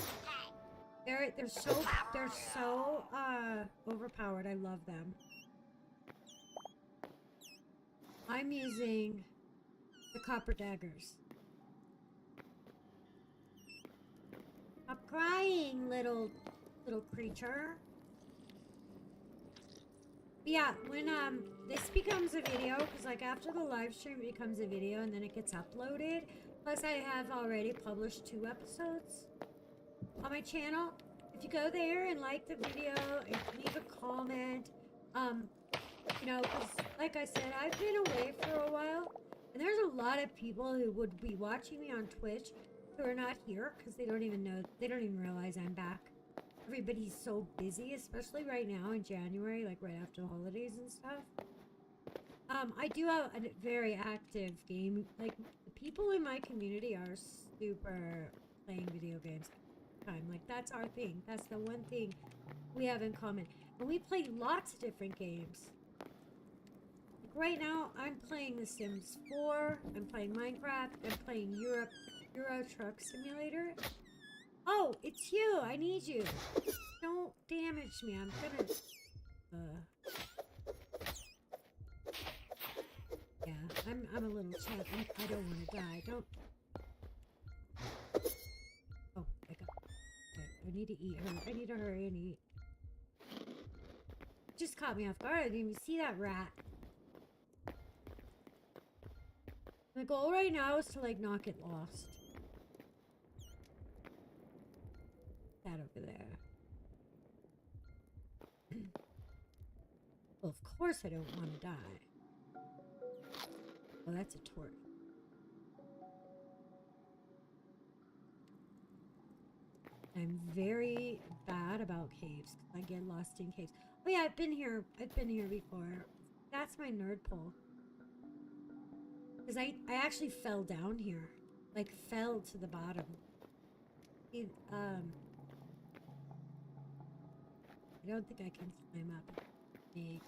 They're so overpowered. I love them. I'm using the copper daggers. Stop crying, little creature. Yeah, when this becomes a video, because like after the live stream it becomes a video and then it gets uploaded. Plus I have already published 2 episodes on my channel. If you go there and like the video and leave a comment, you know, because like I said, I've been away for a while and there's a lot of people who would be watching me on Twitch who are not here because they don't even realize I'm back. Everybody's so busy, especially right now in January, like right after the holidays and stuff. I do have a very active game. Like, the people in my community are super playing video games all the time. Like, that's our thing. That's the one thing we have in common. And we play lots of different games. Like right now, I'm playing The Sims 4. I'm playing Minecraft. I'm playing Euro Truck Simulator. Oh, it's you. I need you. Don't damage me. I'm gonna... Yeah, I'm a little champ. I don't want to die. Don't... Oh, I got... Okay, I need to eat her. I need to hurry and eat. Just caught me off guard. I didn't even see that rat. My goal right now is to, like, not get lost. That over there. Well, of course I don't want to die. Oh, that's a torch. I'm very bad about caves. I get lost in caves. Oh yeah, I've been here. I've been here before. That's my nerd pole. Because I actually fell down here. Like, fell to the bottom. I don't think I can climb up and make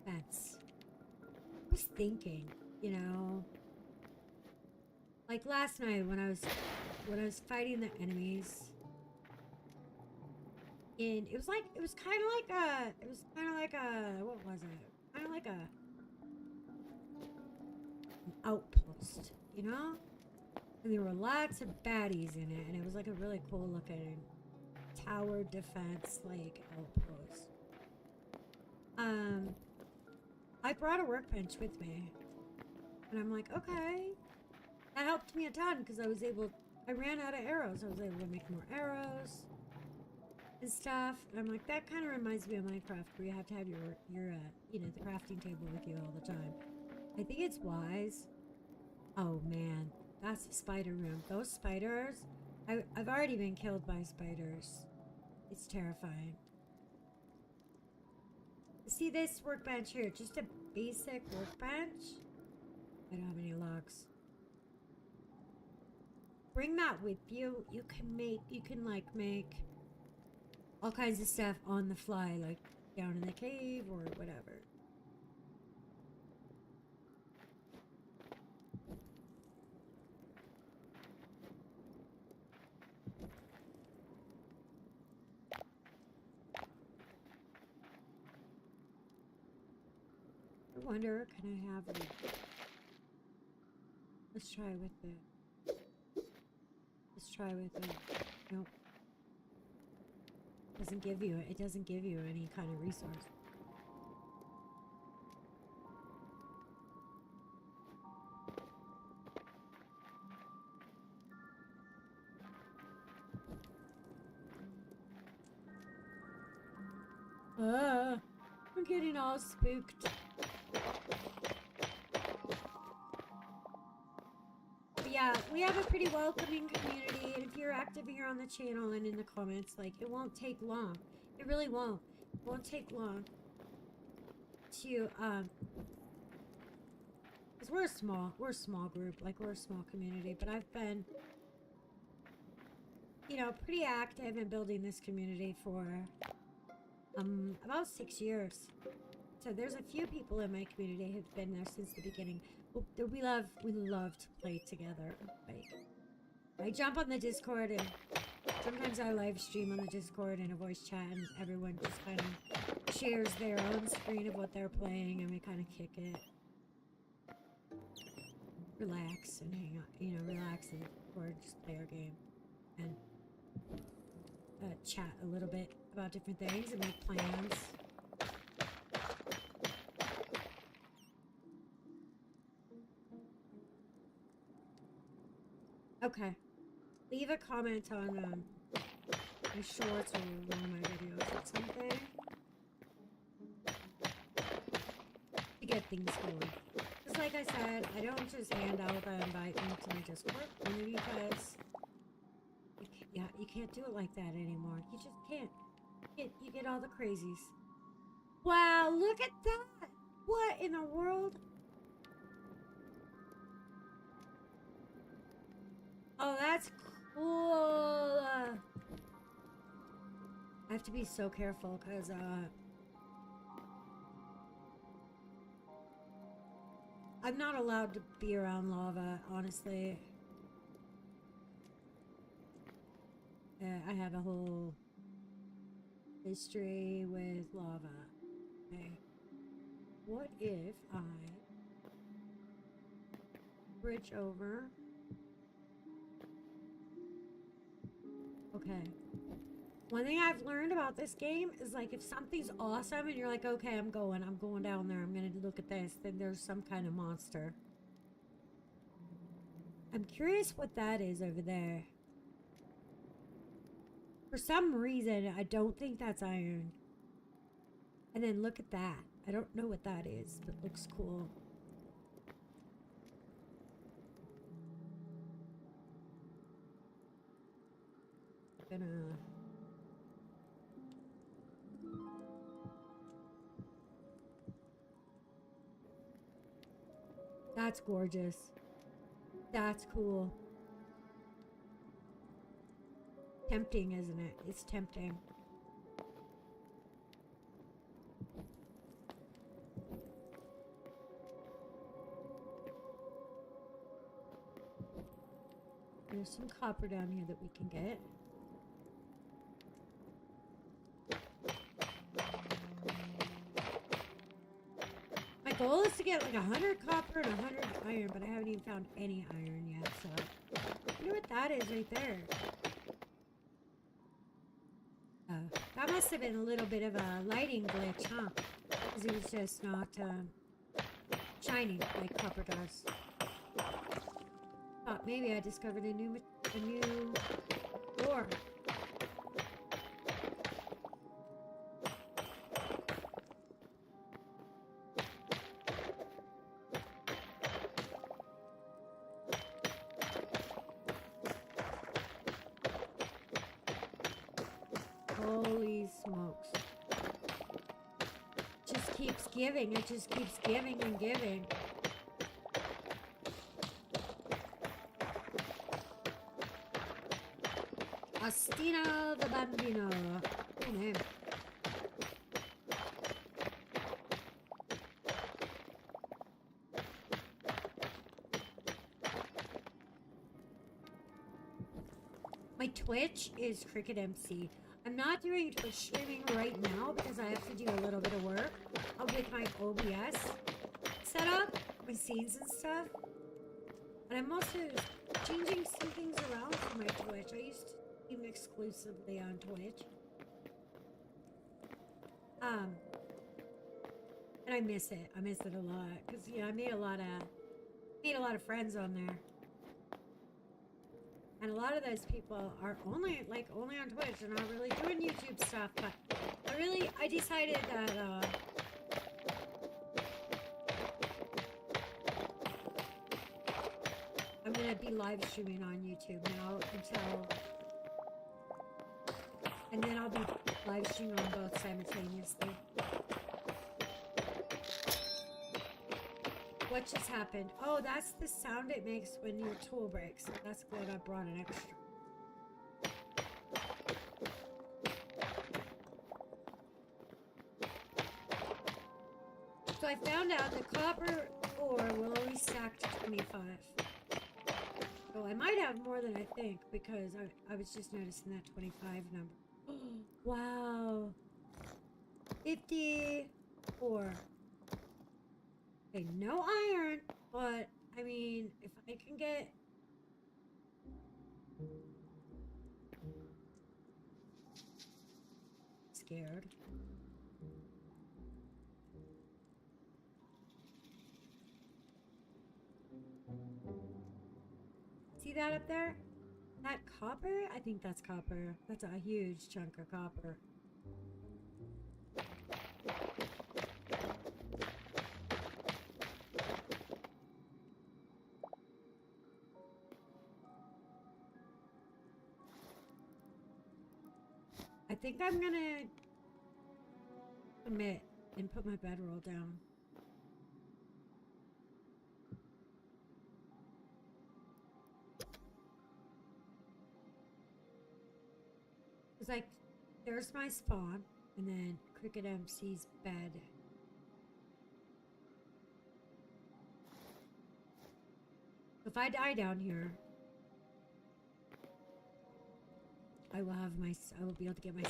fence. I was thinking, you know, like last night when I was fighting the enemies, and it was kind of like a what was it? Kind of like an outpost, you know? And there were lots of baddies in it, and it was like a really cool looking tower defense like outpost. I brought a workbench with me, and I'm like, okay, that helped me a ton because I ran out of arrows. I was able to make more arrows and stuff. And I'm like, that kind of reminds me of Minecraft, where you have to have your you know, the crafting table with you all the time. I think it's wise. Oh man, that's a spider room. Those spiders, I've already been killed by spiders. It's terrifying. See this workbench here, just a basic workbench. I don't have any logs. Bring that with you. You can like make all kinds of stuff on the fly, like down in the cave or whatever. I wonder, can I have it? Let's try with it. Let's try with it. Nope. Doesn't give you it. It doesn't give you any kind of resource. I'm getting all spooked. But yeah, we have a pretty welcoming community, and if you're active here on the channel and in the comments, like, it won't take long. It really won't. It won't take long to, because we're a small group, like, we're a small community, but I've been, you know, pretty active in building this community for, about 6 years. So there's a few people in my community who've been there since the beginning. We love to play together. Like, I jump on the Discord, and sometimes I live stream on the Discord in a voice chat, and everyone just kind of shares their own screen of what they're playing, and we kind of kick it, relax and hang out, you know, relax and or just play our game and chat a little bit about different things and make plans. Okay. Leave a comment on my shorts or one of my videos or something to get things going. Just like I said, I don't just hand out the invite link to my Discord only because you can't do it like that anymore. You just can't. You get all the crazies. Wow, look at that! What in the world? Oh, that's cool. I have to be so careful because I'm not allowed to be around lava, honestly. I have a whole history with lava. Okay. What if I bridge over? Okay. One thing I've learned about this game is, like, if something's awesome and you're like, okay, I'm going down there, I'm gonna look at this, then there's some kind of monster. I'm curious what that is over there. For some reason, I don't think that's iron. And then look at that. I don't know what that is, but it looks cool. Gonna... That's gorgeous. That's cool. Tempting, isn't it? It's tempting. There's some copper down here that we can get. My goal is to get like 100 copper and 100 iron, but I haven't even found any iron yet, so... I wonder what that is right there. That must have been a little bit of a lighting glitch, huh? Because it was just not shining like copper does. Thought maybe I discovered a new ore. Holy smokes. Just keeps giving. It just keeps giving and giving. Astina the Bambino. Oh, man. My Twitch is Cricket MC. I'm not doing Twitch streaming right now because I have to do a little bit of work with my OBS setup, my scenes and stuff. And I'm also changing some things around for my Twitch. I used to stream exclusively on Twitch. And I miss it. I miss it a lot because yeah, I made a lot of friends on there. And a lot of those people are only on Twitch. They're not really doing YouTube stuff, but I decided that, I'm gonna be live streaming on YouTube now and then I'll be live streaming on both simultaneously. What just happened? Oh, that's the sound it makes when your tool breaks. That's good. I brought an extra. So I found out the copper ore will only stack to 25. So I might have more than I think because I was just noticing that 25 number. Wow. 54. Okay, no iron, but I mean, if I can get scared. See that up there? That copper? I think that's copper. That's a huge chunk of copper. I think I'm gonna commit and put my bedroll down. It's like, there's my spawn, and then Cricket MC's bed. If I die down here, I will be able to get my...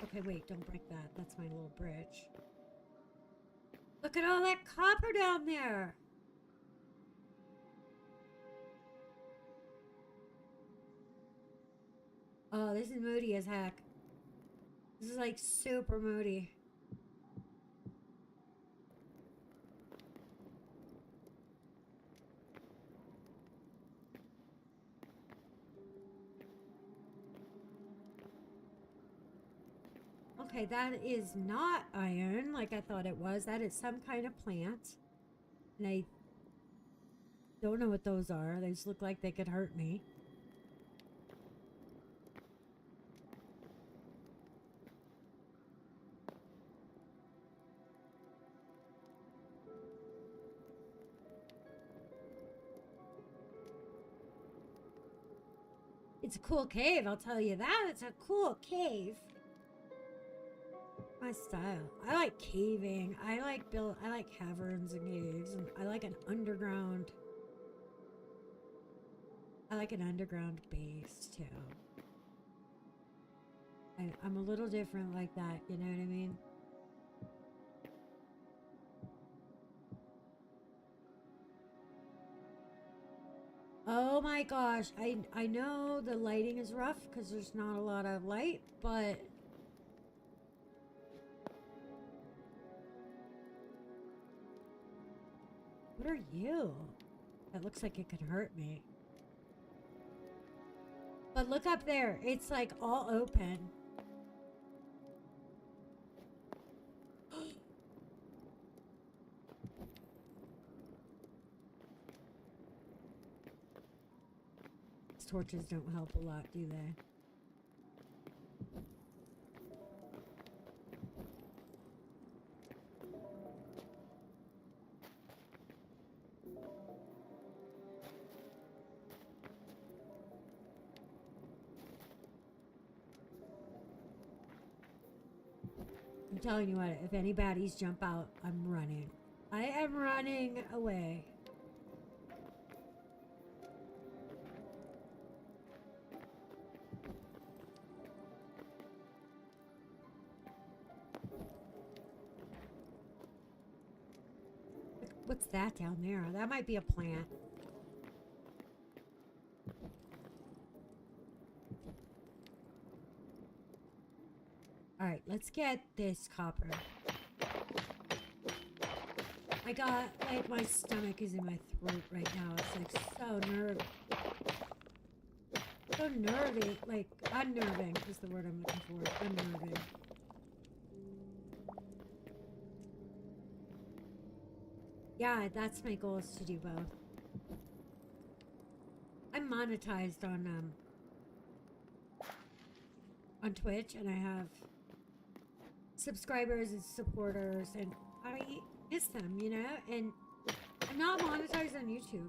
Okay, wait, don't break that. That's my little bridge. Look at all that copper down there! Oh, this is moody as heck. This is like super moody. Okay, that is not iron like I thought it was. That is some kind of plant. And I don't know what those are. They just look like they could hurt me. It's a cool cave, I'll tell you that. It's a cool cave. My style. I like caving. I like caverns and caves, and I like an underground. I like an underground base too. I'm a little different like that, you know what I mean? Oh my gosh, I know the lighting is rough because there's not a lot of light, but what are you? That looks like it could hurt me. But look up there, it's like all open. Torches don't help a lot, do they? I'm telling you what, if any baddies jump out, I'm running. I am running away. What's that down there? That might be a plant. Alright, let's get this copper. I got, like, my stomach is in my throat right now. It's, like, so so nervy. Like, unnerving is the word I'm looking for. Unnerving. Yeah, that's my goal, is to do both. I'm monetized on Twitch, and I have subscribers and supporters, and I miss them, you know? And I'm not monetized on YouTube,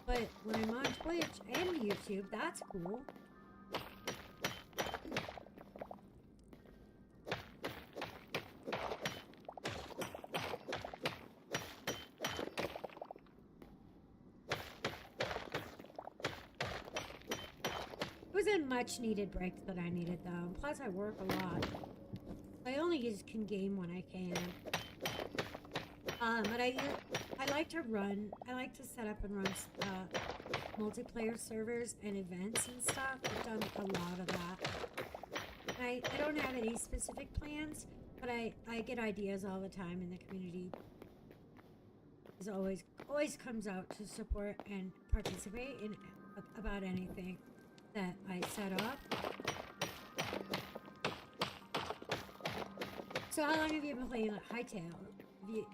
but when I'm on Twitch and YouTube, that's cool. A much needed break that I needed, though. Plus I work a lot. I only can game when I can. But I like to run. I like to set up and run multiplayer servers and events and stuff. I've done a lot of that. I don't have any specific plans, but I get ideas all the time, and the community is always comes out to support and participate in about anything that I set up. So how long have you been playing Hytale?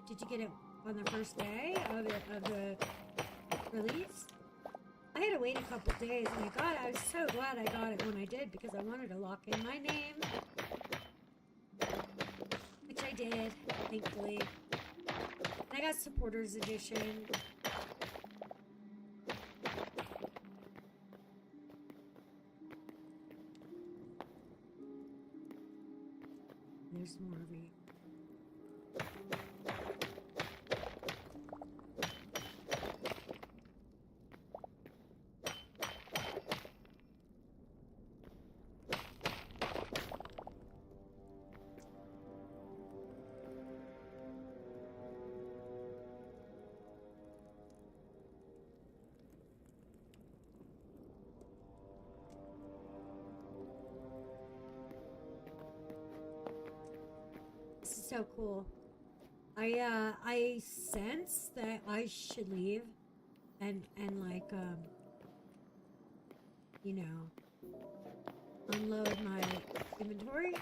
Did you get it on the first day of the release? I had to wait a couple days, and I was so glad I got it when I did, because I wanted to lock in my name, which I did, thankfully. And I got Supporters Edition. There's more of it. So cool. I sense that I should leave and like you know, unload my inventory.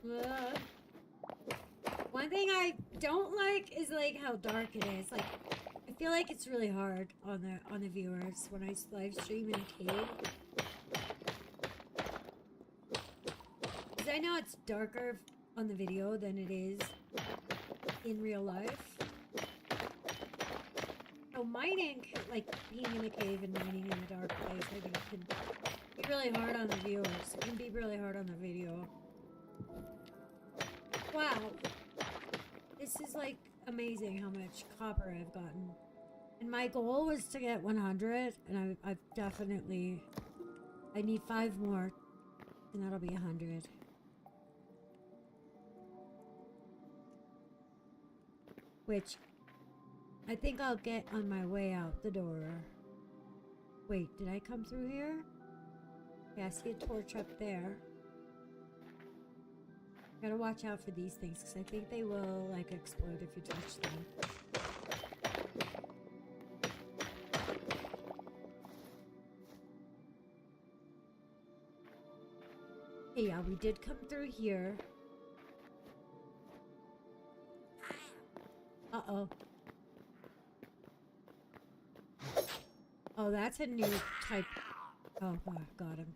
Ugh. One thing I don't like is like how dark it is. Like, I feel like it's really hard on the viewers when I live stream in a cave. Because I know it's darker on the video than it is in real life. So mining, like being in a cave and mining in a dark place, I think can be really hard on the viewers. It can be really hard on the video. Wow. This is like amazing how much copper I've gotten. And my goal was to get 100, and I've definitely... I need 5 more, and that'll be 100. Which I think I'll get on my way out the door. Wait, did I come through here? Yeah, I see a torch up there. Gotta watch out for these things, because I think they will, like, explode if you touch them. Hey, yeah, we did come through here. Uh-oh. Oh, that's a new type. Oh, got him.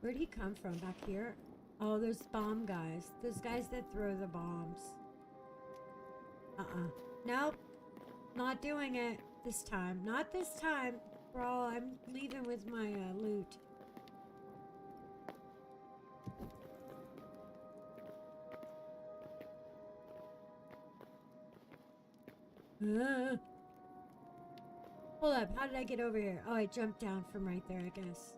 Where'd he come from? Back here? Oh, there's bomb guys. Those guys that throw the bombs. Nope. Not doing it this time. Not this time. Bro, I'm leaving with my loot. Hold up. How did I get over here? Oh, I jumped down from right there, I guess.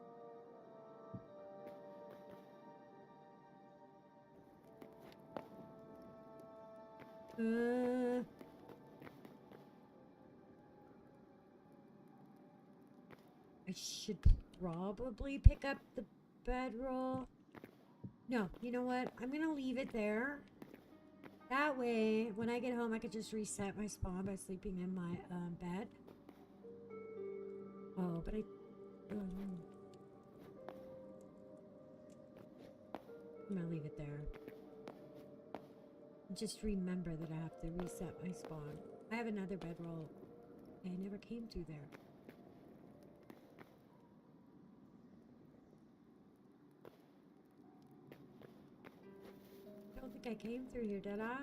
I should probably pick up the bedroll. No, you know what? I'm gonna leave it there. That way, when I get home, I could just reset my spawn by sleeping in my bed. Oh, but I'm gonna leave it there. Just remember that I have to reset my spawn. I have another bedroll. I never came through there. I don't think I came through here, did I?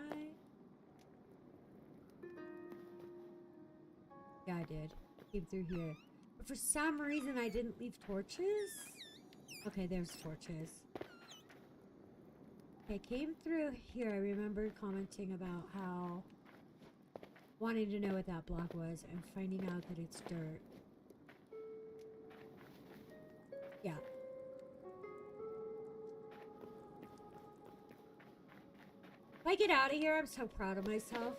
Yeah, I did. Came through here. But for some reason, I didn't leave torches. Okay, there's torches. I came through here. I remember commenting about how wanting to know what that block was and finding out that it's dirt. Yeah. If I get out of here, I'm so proud of myself.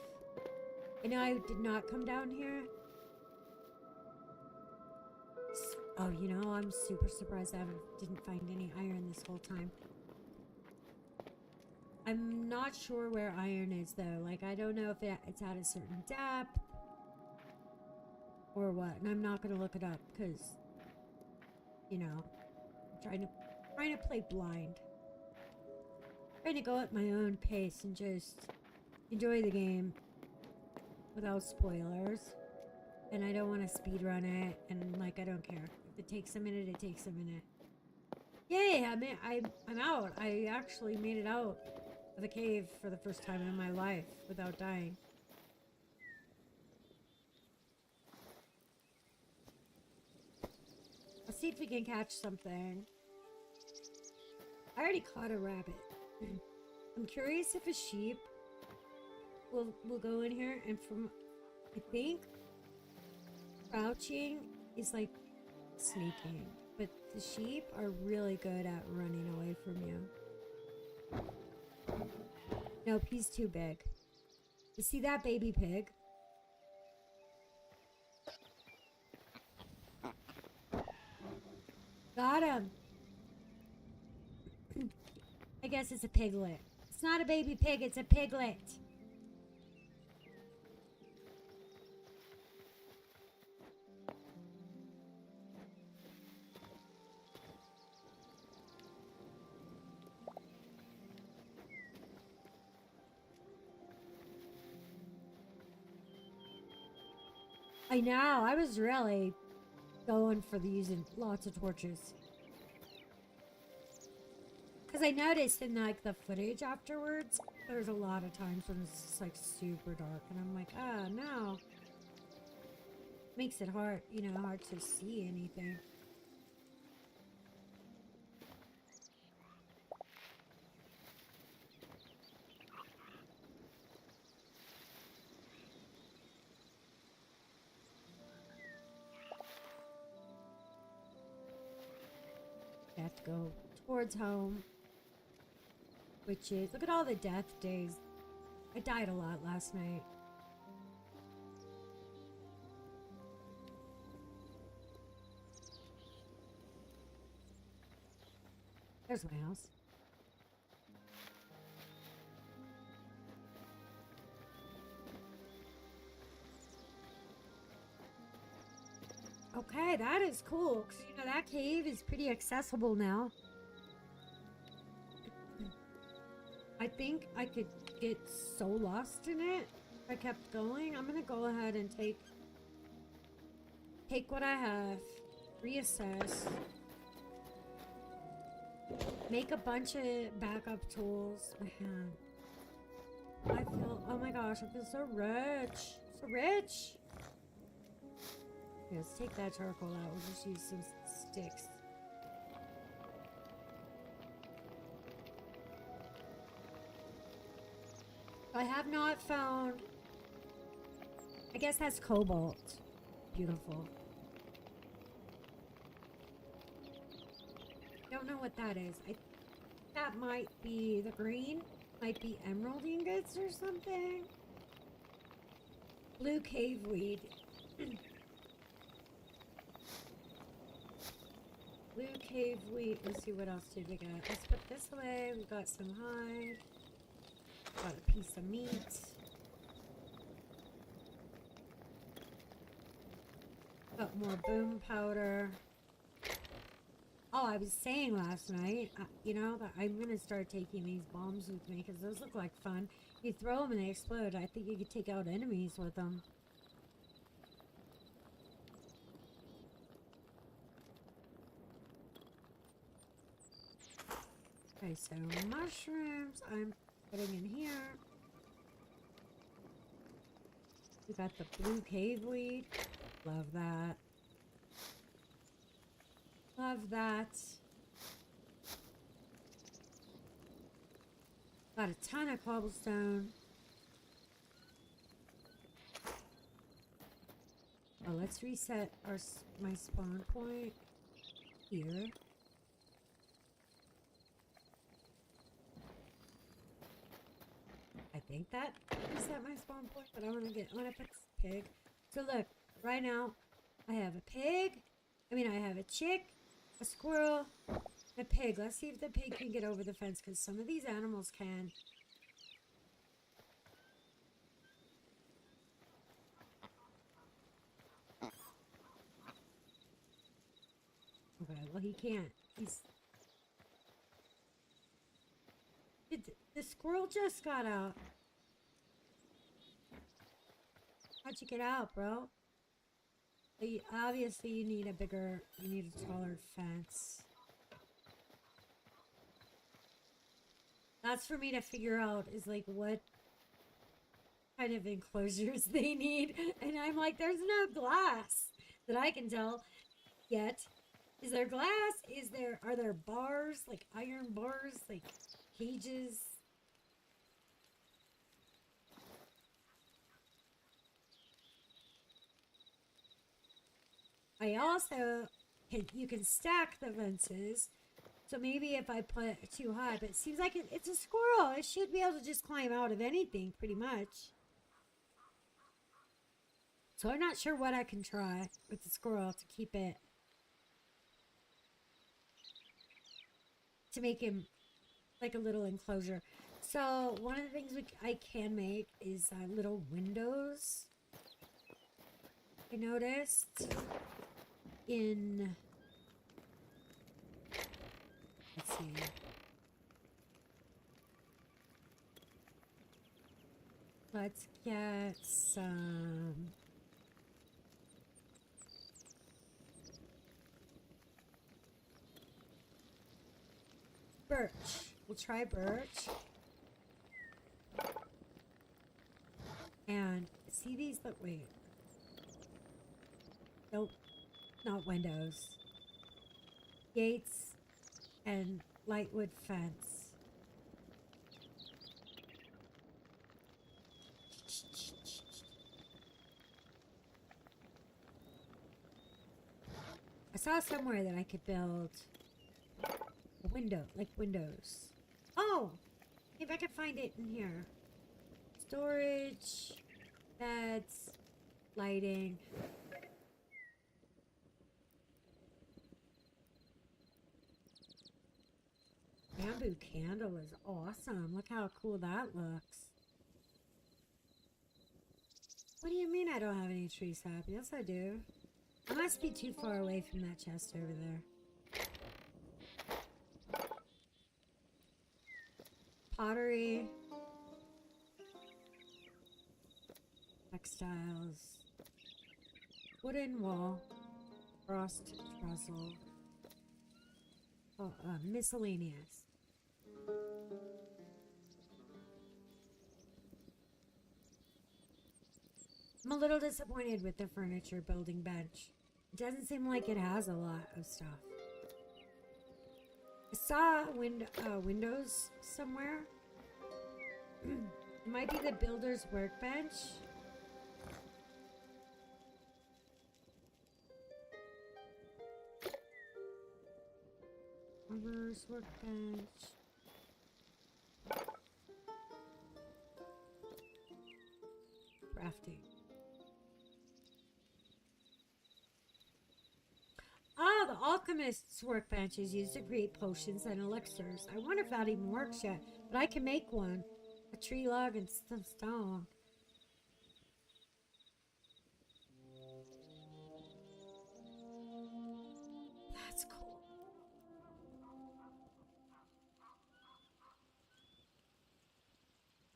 I know I did not come down here. Oh, you know, I'm super surprised I didn't find any iron this whole time. I'm not sure where iron is, though. Like, I don't know if it's at a certain depth or what. And I'm not going to look it up because, you know, I'm trying to play blind. Trying to go at my own pace and just enjoy the game without spoilers. And I don't want to speedrun it. And, like, I don't care. If it takes a minute, it takes a minute. Yay! I'm out. I actually made it out of a cave for the first time in my life without dying. Let's see if we can catch something. I already caught a rabbit. I'm curious if a sheep will go in here, and from I think crouching is like sneaking, but the sheep are really good at running away from you. Nope, he's too big. You see that baby pig? Got him. I guess it's a piglet. It's not a baby pig, it's a piglet. I know, I was really going for using lots of torches. Because I noticed in like the footage afterwards, there's a lot of times when it's just like super dark, and I'm like, ah, no. Makes it hard, you know, hard to see anything. I have to go towards home, which is, look at all the death days. I died a lot last night. There's my house. Okay, that is cool, because, you know, that cave is pretty accessible now. I think I could get so lost in it if I kept going. I'm gonna go ahead and take what I have, reassess, make a bunch of backup tools. Man, I feel, oh my gosh, I feel so rich. So rich. Okay, let's take that charcoal out. We'll just use some sticks. I have not found, I guess that's cobalt. Beautiful. Don't know what that is. That might be the green. Might be emerald ingots or something. Blue cave weed. Blue cave weed. Let's see what else did we got. Let's put this away. We got some hide. Got a piece of meat. Got more boom powder. Oh, I was saying last night, you know, that I'm going to start taking these bombs with me because those look like fun. You throw them and they explode. I think you could take out enemies with them. Okay, so mushrooms I'm putting in here. We got the blue cave weed. Love that. Love that. Got a ton of cobblestone. Oh, let's reset my spawn point here. I think that reset my spawn point, but I want to put this pig. So look, right now I have a pig. I have a chick, a squirrel, a pig. Let's see if the pig can get over the fence, because some of these animals can. Okay, well, he can't. The squirrel just got out. How'd you get out, bro? Obviously, you need a taller fence. That's for me to figure out, is like what kind of enclosures they need. And I'm like, there's no glass that I can tell yet. Is there glass? Are there bars, like iron bars, like cages? I also you can stack the fences. So maybe if I put it too high, but it seems like it's a squirrel. It should be able to just climb out of anything, pretty much. So I'm not sure what I can try with the squirrel to keep it, to make him like a little enclosure. So one of the things I can make is little windows. I noticed in, let's see. Let's get some Birch. We'll try birch. And see these, but wait. Nope. Not windows. Gates and lightwood fence. I saw somewhere that I could build a window, like windows. Oh! If I could find it in here. Storage, beds, lighting. Bamboo candle is awesome. Look how cool that looks. What do you mean I don't have any trees up? Yes, I do. I must be too far away from that chest over there. Pottery. Textiles. Wooden wall. Frost trestle. Oh, miscellaneous. I'm a little disappointed with the furniture building bench. It doesn't seem like it has a lot of stuff. I saw windows somewhere. It might be the builder's workbench. Farmer's workbench. Crafting. Ah, the alchemist's workbench is used to create potions and elixirs. I wonder if that even works yet, but I can make one. A tree log and some stone. That's cool.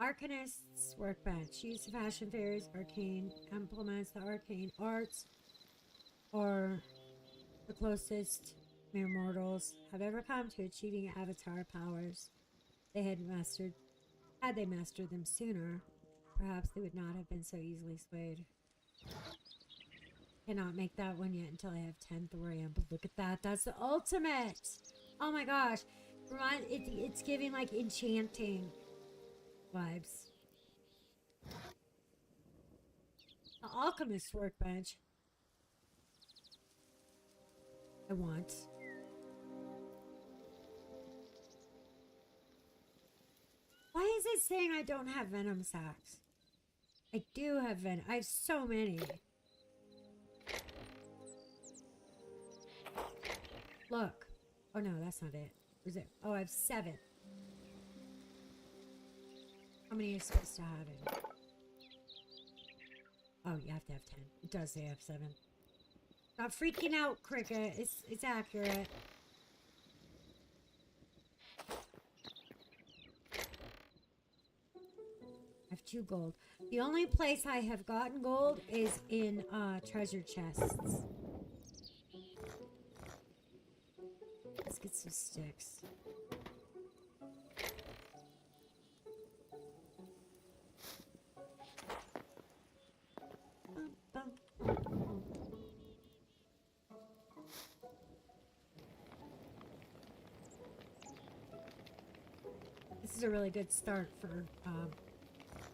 Arcanist's workbench. Used to fashion fairies, arcane implements, the arcane arts, or the closest mere mortals have ever come to achieving avatar powers. Had they mastered them sooner, perhaps they would not have been so easily swayed. Cannot make that one yet until I have 10 thorium, but look at that. That's the ultimate! Oh my gosh. It's giving like enchanting vibes. The alchemist workbench. I want. Why is it saying I don't have venom sacks? I do have venom. I have so many. Look. Oh no, that's not it. Where's it? Oh, I have 7. How many are you supposed to have in? Oh, you have to have 10. It does say I have 7. Stop freaking out, Cricket. It's accurate. I have 2 gold. The only place I have gotten gold is in treasure chests. Let's get some sticks. This is a really good start for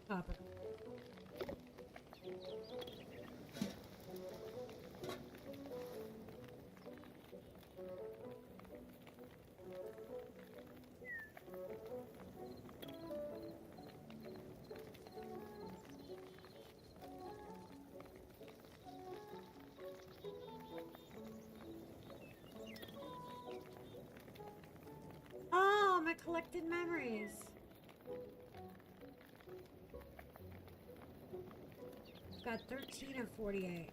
copper. Oh, my collected memories. Got 13 of 48.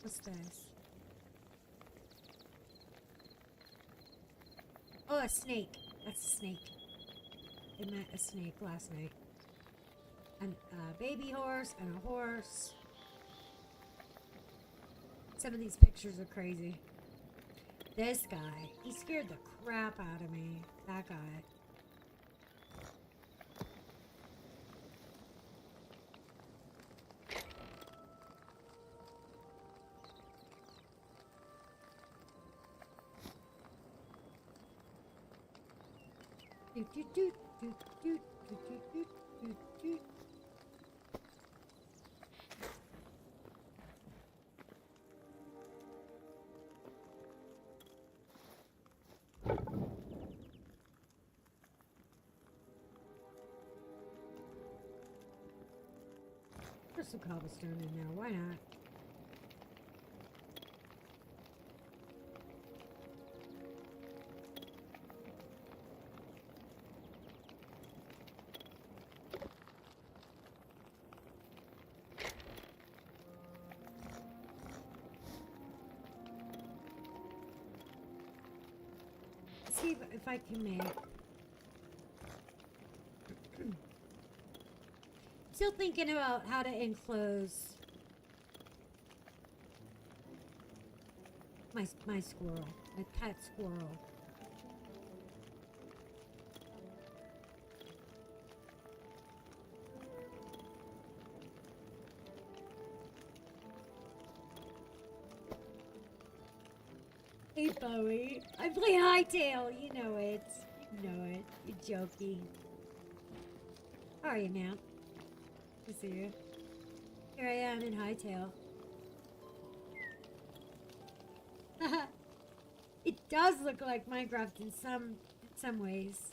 What's this? Oh, a snake. That's a snake. I met a snake last night. And a baby horse and a horse. Some of these pictures are crazy. This guy, he scared the crap out of me. That guy. Do, do, do, do, do, do, do, do, do. There's some cobblestone in there, why not? Let's see if I can make... Still thinking about how to enclose my squirrel, my pet squirrel. Hey Bowie, I play Hytale, you know it. You know it. You're joking. How are you now? I see you. Here I am in Hytale. It does look like Minecraft in some ways.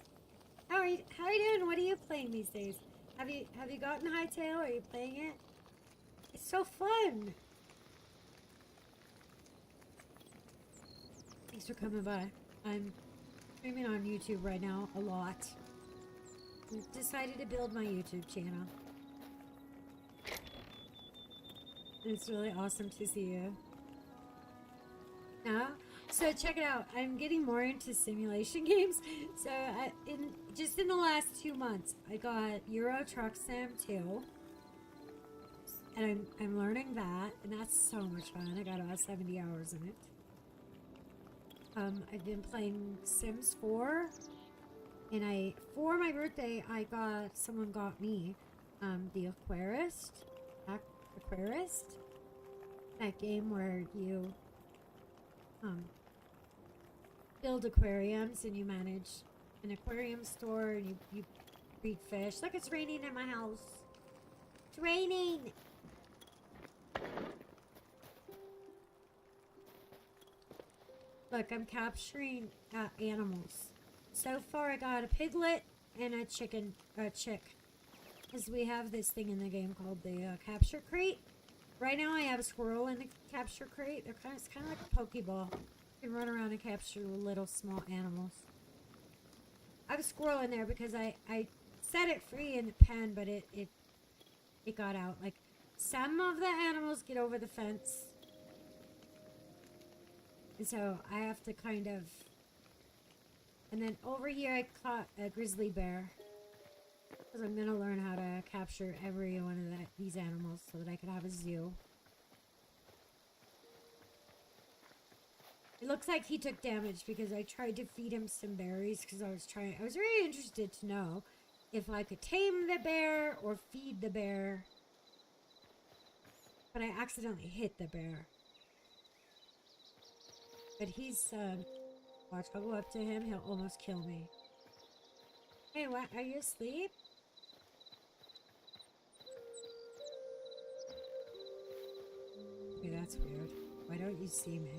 How are you doing? What are you playing these days? Have you gotten Hytale? Are you playing it? It's so fun. Thanks for coming by. I'm streaming on YouTube right now a lot. I've decided to build my YouTube channel. It's really awesome to see you. Yeah? So check it out. I'm getting more into simulation games. So just in the last 2 months, I got Euro Truck Sim 2. And I'm learning that, and that's so much fun. I got about 70 hours in it. I've been playing Sims 4. And for my birthday, someone got me the Aquarist. Aquarist? That game where you build aquariums and you manage an aquarium store and you breed fish. Look, it's raining in my house. It's raining! Look, I'm capturing animals. So far I got a piglet and a chick. Because we have this thing in the game called the capture crate. Right now I have a squirrel in the capture crate. It's kind of like a Pokeball. You can run around and capture little small animals. I have a squirrel in there because I set it free in the pen, but it got out. Like, some of the animals get over the fence. And so I have to kind of... And then over here I caught a grizzly bear. Because I'm going to learn how to capture every one of these animals so that I can have a zoo. It looks like he took damage because I tried to feed him some berries because I was really interested to know if I could tame the bear or feed the bear. But I accidentally hit the bear. But he's, watch, I'll go up to him, he'll almost kill me. Hey, what, are you asleep? Okay, that's weird. Why don't you see me?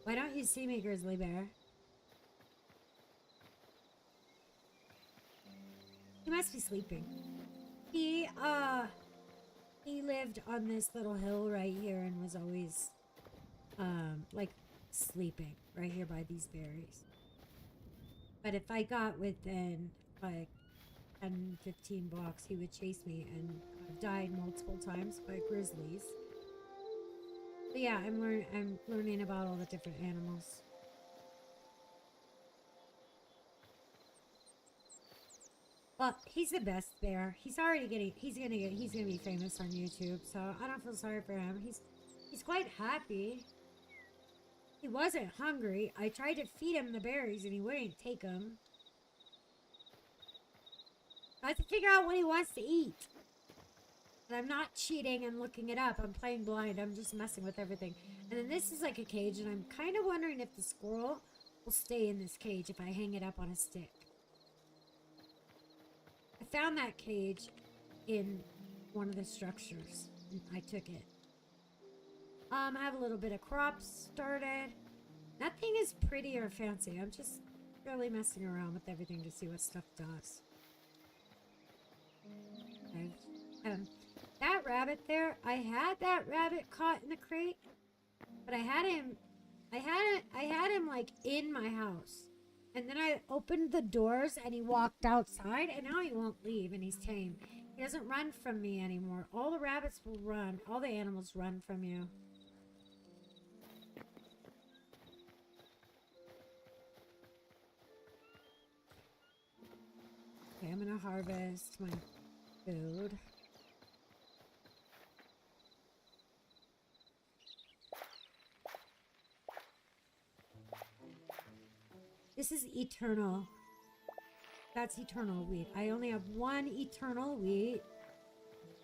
Why don't you see me, grizzly bear? He must be sleeping. He lived on this little hill right here and was always, like, sleeping right here by these berries. But if I got within, like, 10, 15 blocks, he would chase me, and I've died multiple times by grizzlies. But yeah, I'm learning about all the different animals. Well, he's the best bear. He's gonna be famous on YouTube, so I don't feel sorry for him. He's quite happy. He wasn't hungry. I tried to feed him the berries and he wouldn't take them. I have to figure out what he wants to eat. And I'm not cheating and looking it up. I'm playing blind. I'm just messing with everything. And then this is like a cage, and I'm kind of wondering if the squirrel will stay in this cage if I hang it up on a stick. I found that cage in one of the structures. I took it. I have a little bit of crops started. Nothing is pretty or fancy. I'm just really messing around with everything to see what stuff does. Okay. That rabbit there, I had that rabbit caught in the crate, but I had him like in my house. And then I opened the doors and he walked outside, and now he won't leave, and he's tame. He doesn't run from me anymore. All the rabbits will run. All the animals run from you. Okay, I'm gonna harvest my food. This is eternal. That's eternal wheat. I only have one eternal wheat,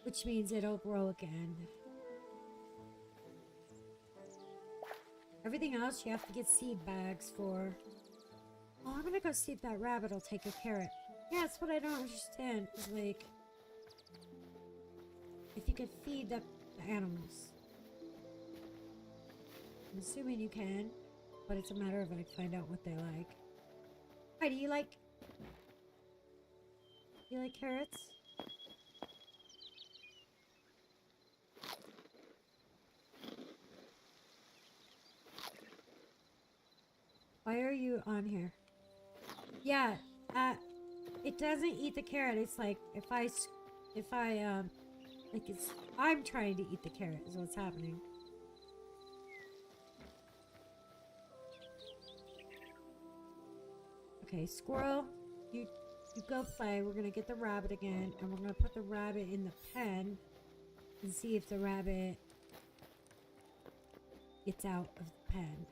which means it'll grow again. Everything else you have to get seed bags for. Oh, I'm gonna go see if that rabbit will take a carrot. Yeah, that's what I don't understand. Is like, if you could feed the animals. I'm assuming you can, but it's a matter of like find out what they like. Hi, do you like carrots? Why are you on here? Yeah, it doesn't eat the carrot. It's like I'm trying to eat the carrot is what's happening. Okay, squirrel, you go play. We're gonna get the rabbit again, and we're gonna put the rabbit in the pen and see if the rabbit gets out of the pen.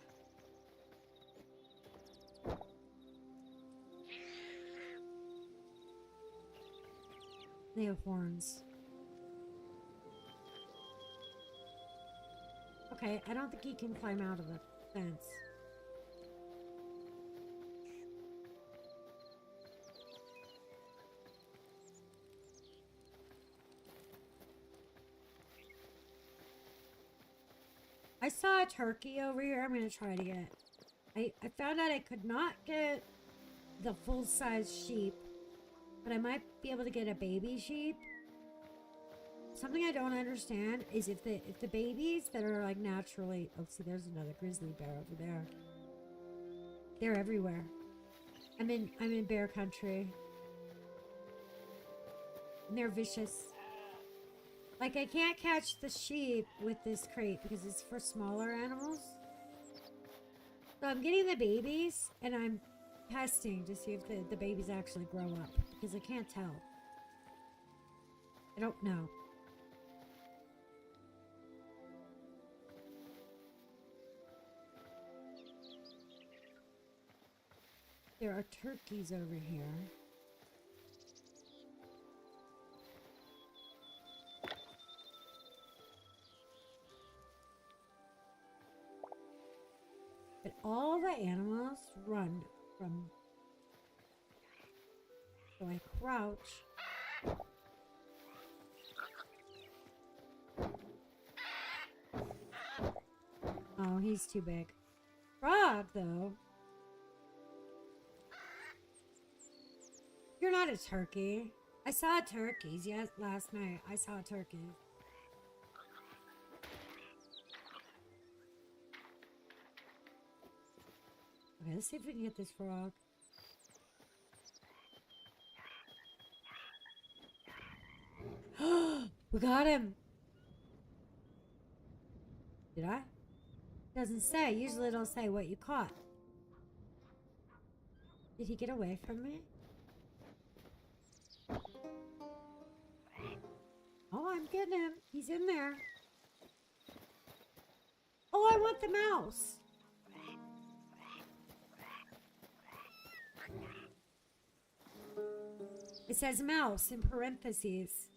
They have horns. Okay, I don't think he can climb out of the fence. I saw a turkey over here. I'm going to try to get. I found out I could not get the full-size sheep, but I might be able to get a baby sheep. Something I don't understand is if the babies that are like naturally. Oh, see, there's another grizzly bear over there. They're everywhere. I'm in bear country, and they're vicious. Like, I can't catch the sheep with this crate because it's for smaller animals. So I'm getting the babies, and I'm testing to see if the babies actually grow up. Because I can't tell. I don't know. There are turkeys over here. But all the animals run from. So I crouch. Oh, he's too big. Frog, though. You're not a turkey. I saw turkeys. Yes, last night I saw a turkey. Okay, let's see if we can get this frog. We got him. Did I? Doesn't say. Usually it'll say what you caught. Did he get away from me? Oh, I'm getting him. He's in there. Oh, I want the mouse. It says mouse in parentheses.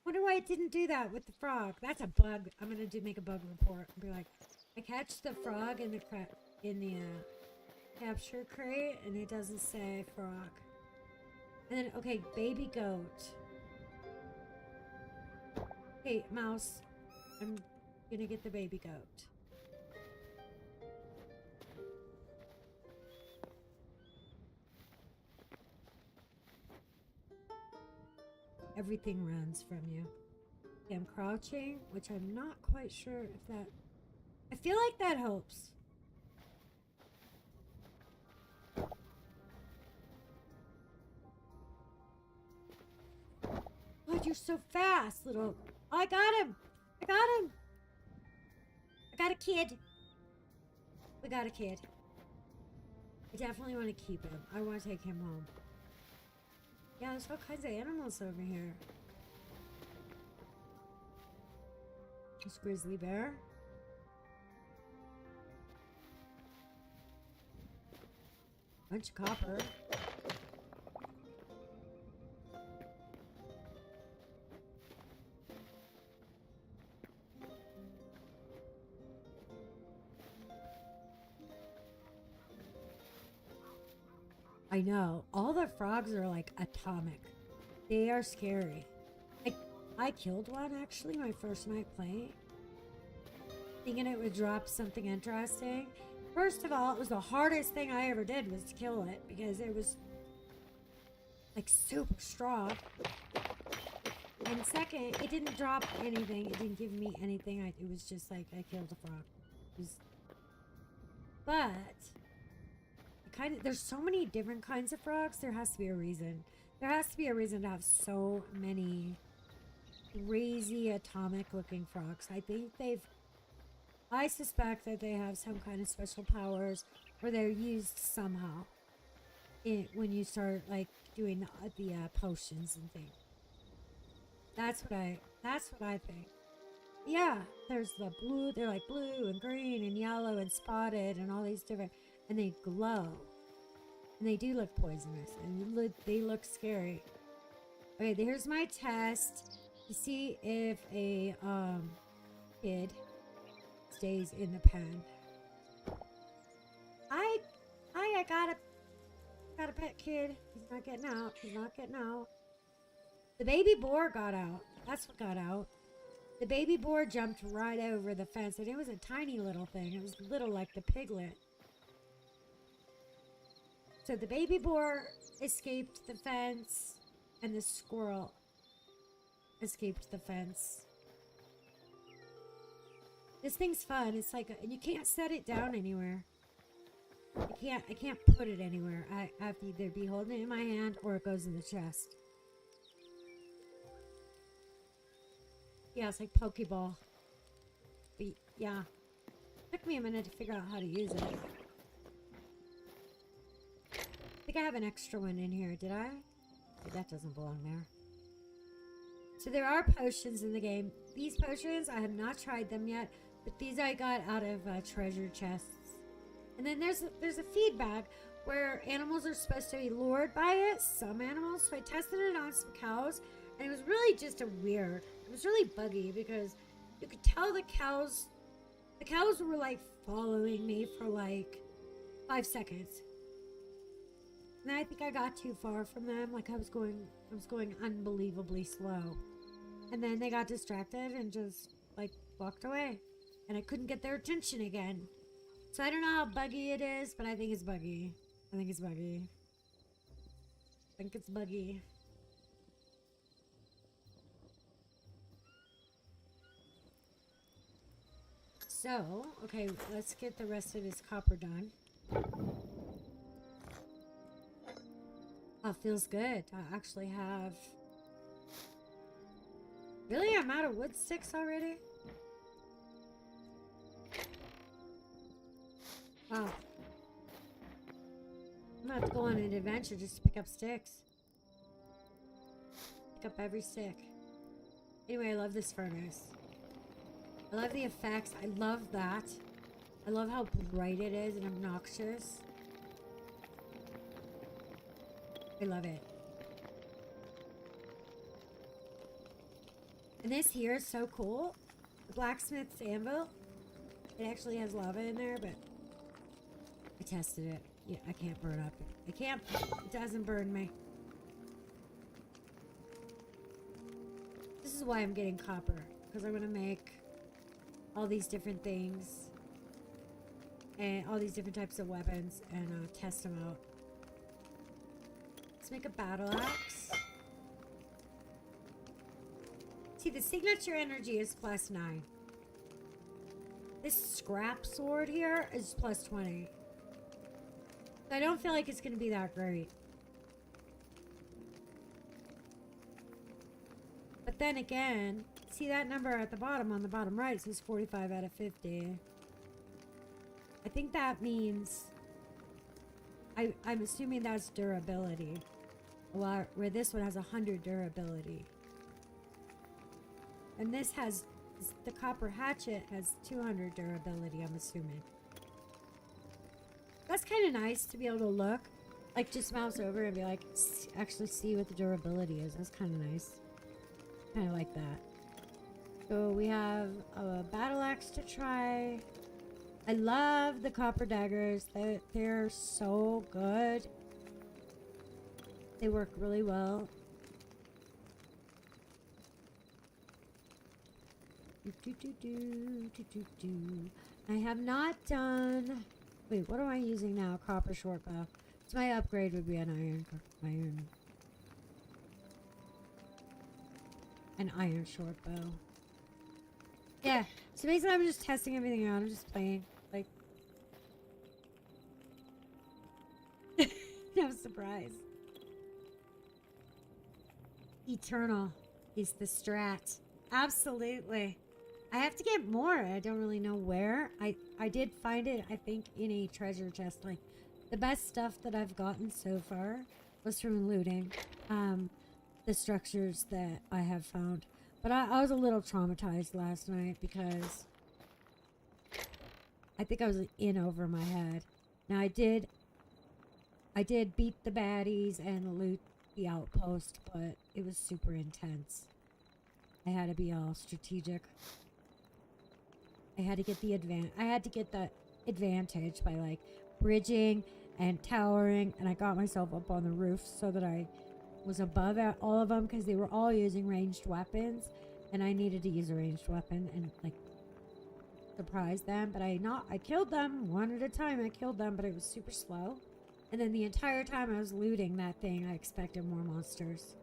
Wonder why it didn't do that with the frog. That's a bug. I'm gonna make a bug report and be like, I catch the frog in the capture crate, and it doesn't say frog. And then, okay, baby goat. Okay, mouse. I'm gonna get the baby goat. Everything runs from you. Okay, I'm crouching, which I'm not quite sure if that... I feel like that helps. God, you're so fast, little... Oh, I got him! I got him! I got a kid. We got a kid. I definitely want to keep him. I want to take him home. Yeah, there's all kinds of animals over here. There's grizzly bear. Bunch of copper. I know. All the frogs are like atomic. They are scary. I killed one actually my first night playing, thinking it would drop something interesting. First of all, it was the hardest thing I ever did was to kill it because it was like super strong. And second, it didn't drop anything. It didn't give me anything. It was just like I killed a frog. But there's so many different kinds of frogs. There has to be a reason. There has to be a reason to have so many crazy atomic looking frogs. I suspect that they have some kind of special powers, or they're used somehow when you start like doing the potions and things. That's what I think. Yeah, there's the blue. They're like blue and green and yellow and spotted and all these different, and they glow, and they do look poisonous, and they look scary. Okay, here's my test to see if a kid stays in the pen. I got a pet kid. He's not getting out. He's not getting out. The baby boar got out. That's what got out. The baby boar jumped right over the fence, and it was a tiny little thing. It was little like the piglet. So the baby boar escaped the fence, and the squirrel escaped the fence. This thing's fun. It's like, and you can't set it down anywhere. I can't put it anywhere. I have to either be holding it in my hand or it goes in the chest. Yeah, it's like Pokeball. But yeah. Took me a minute to figure out how to use it. I think I have an extra one in here. Did I? That doesn't belong there. So there are potions in the game. These potions, I have not tried them yet, but these I got out of treasure chests. And then there's a feedback where animals are supposed to be lured by it. Some animals. So I tested it on some cows, and it was really just it was really buggy because you could tell the cows were like following me for like 5 seconds. And I think I got too far from them. Like I was going unbelievably slow. And then they got distracted and just like walked away. And I couldn't get their attention again. So I don't know how buggy it is, but I think it's buggy. I think it's buggy. So, okay, let's get the rest of his copper done. Oh, feels good. I actually have... Really? I'm out of wood sticks already? Wow. I'm gonna have to go on an adventure just to pick up sticks. Pick up every stick. Anyway, I love this furnace. I love the effects. I love that. I love how bright it is and obnoxious. I love it. And this here is so cool. The blacksmith's anvil. It actually has lava in there, but I tested it. Yeah, I can't burn up. It can't. It doesn't burn me. This is why I'm getting copper, because I'm gonna make all these different things and all these different types of weapons and test them out. Let's make a battle axe. See, the signature energy is +9. This scrap sword here is +20. So I don't feel like it's going to be that great. But then again, see that number at the bottom, on the bottom right, it says 45 out of 50. I think that means... I'm assuming that's durability. Where this one has 100 durability. And this has... The copper hatchet has 200 durability, I'm assuming. That's kind of nice to be able to look. Like, just mouse over and be like, actually see what the durability is. That's kind of nice. Kind of like that. So we have a battle axe to try. I love the copper daggers. They're so good. They work really well. I have not done... Wait, what am I using now? Copper short bow. So my upgrade would be an iron short bow. Yeah, so basically I'm just testing everything out. I'm just playing. Like... No surprise. Eternal is the strat. Absolutely. I have to get more. I don't really know where. I did find it, I think, in a treasure chest. Like, the best stuff that I've gotten so far was from looting the structures that I have found. But I was a little traumatized last night because I think I was in over my head. Now, I did beat the baddies and loot the outpost, but it was super intense. I had to be all strategic. I had to get the advantage by like bridging and towering, and I got myself up on the roof so that I was above all of them because they were all using ranged weapons, and I needed to use a ranged weapon and like surprise them. But I killed them one at a time. I killed them, but it was super slow. And then the entire time I was looting that thing, I expected more monsters.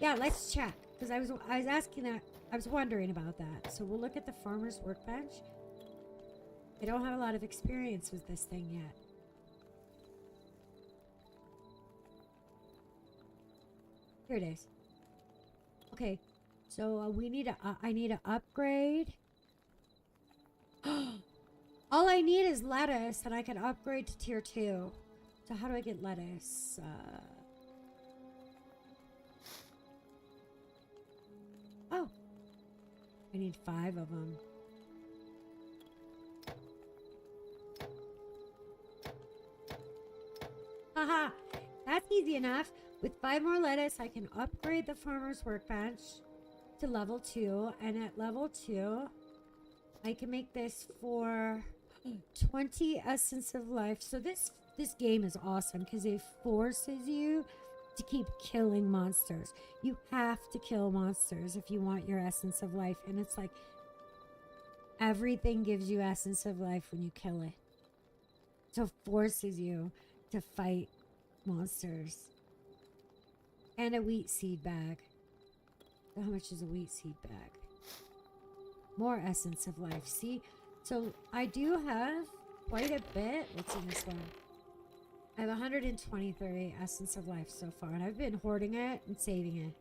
Yeah, let's check. Because I was asking that. I was wondering about that. So we'll look at the farmer's workbench. I don't have a lot of experience with this thing yet. Here it is. Okay, so we need a. I need to upgrade. All I need is lettuce, and I can upgrade to tier 2. So how do I get lettuce? Oh. I need 5 of them. Haha! That's easy enough. With 5 more lettuce, I can upgrade the farmer's workbench to level 2. And at level 2, I can make this for 20 essence of life. So this game is awesome because it forces you to keep killing monsters. You have to kill monsters if you want your essence of life. And it's like everything gives you essence of life when you kill it. So it forces you to fight monsters. And a wheat seed bag. So how much is a wheat seed bag? More essence of life. See? So I do have quite a bit. What's in this one? I have 123 essence of life so far, and I've been hoarding it and saving it.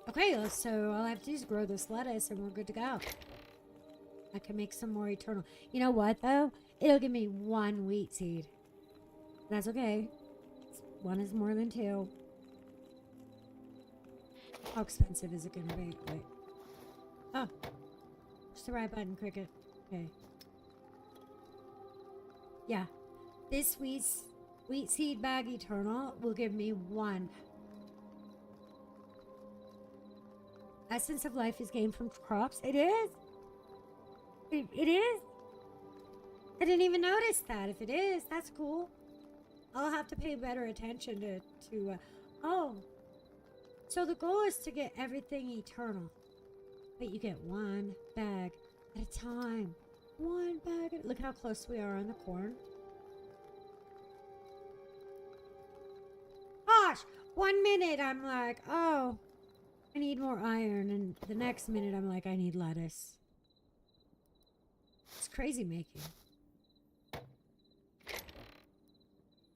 Okay, so all I have to do is grow this lettuce and we're good to go. I can make some more eternal. You know what, though? It'll give me 1 wheat seed. That's okay. 1 is more than 2. How expensive is it going to be? Wait. Oh. Push the right button, Cricket. Okay. Yeah. This Wheat seed bag eternal will give me 1. Essence of life is gained from crops. It is. It is. I didn't even notice that. If it is, that's cool. I'll have to pay better attention to oh. So the goal is to get everything eternal. But you get 1 bag at a time. 1 bag. Look how close we are on the corn. Gosh, 1 minute I'm like, oh, I need more iron. And the next minute I'm like, I need lettuce. It's crazy making.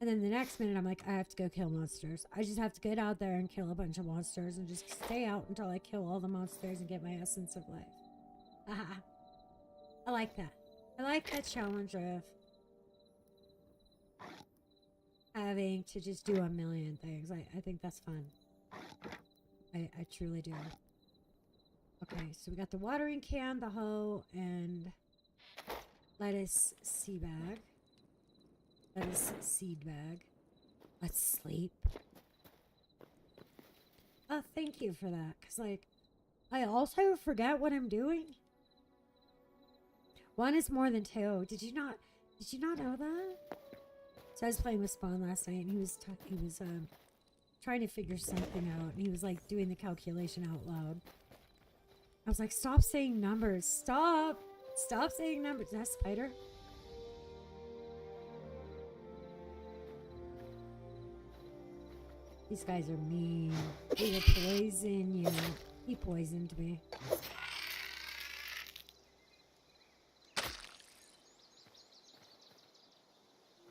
And then the next minute I'm like, I have to go kill monsters. I just have to get out there and kill a bunch of monsters and just stay out until I kill all the monsters and get my essence of life. Haha. I like that. I like that challenge of having to just do a million things. I think that's fun. I truly do. Okay, so we got the watering can, the hoe, and lettuce seed bag. Lettuce seed bag. Let's sleep. Oh, thank you for that. Because, like, I also forget what I'm doing. 1 is more than 2. Did you not know that? So I was playing with Spawn last night, and he was trying to figure something out, and he was like doing the calculation out loud. I was like, stop saying numbers. Stop saying numbers. Is that spider? These guys are mean. They will poison you. He poisoned me.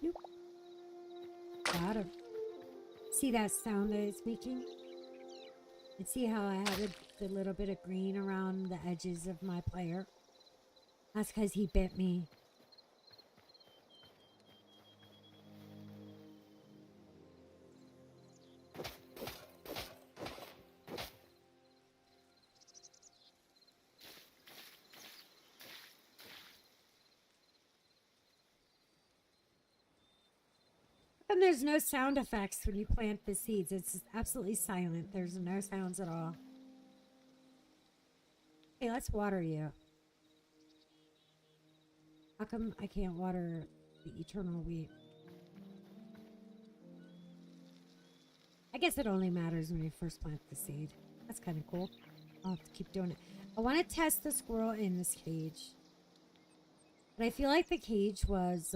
Nope. Got him. See that sound that it's making? And see how I have the little bit of green around the edges of my player? That's because he bit me. And there's no sound effects when you plant the seeds. It's absolutely silent. There's no sounds at all. Hey, let's water you. How come I can't water the eternal wheat? I guess it only matters when you first plant the seed. That's kind of cool. I'll have to keep doing it. I want to test the squirrel in this cage. But I feel like the cage was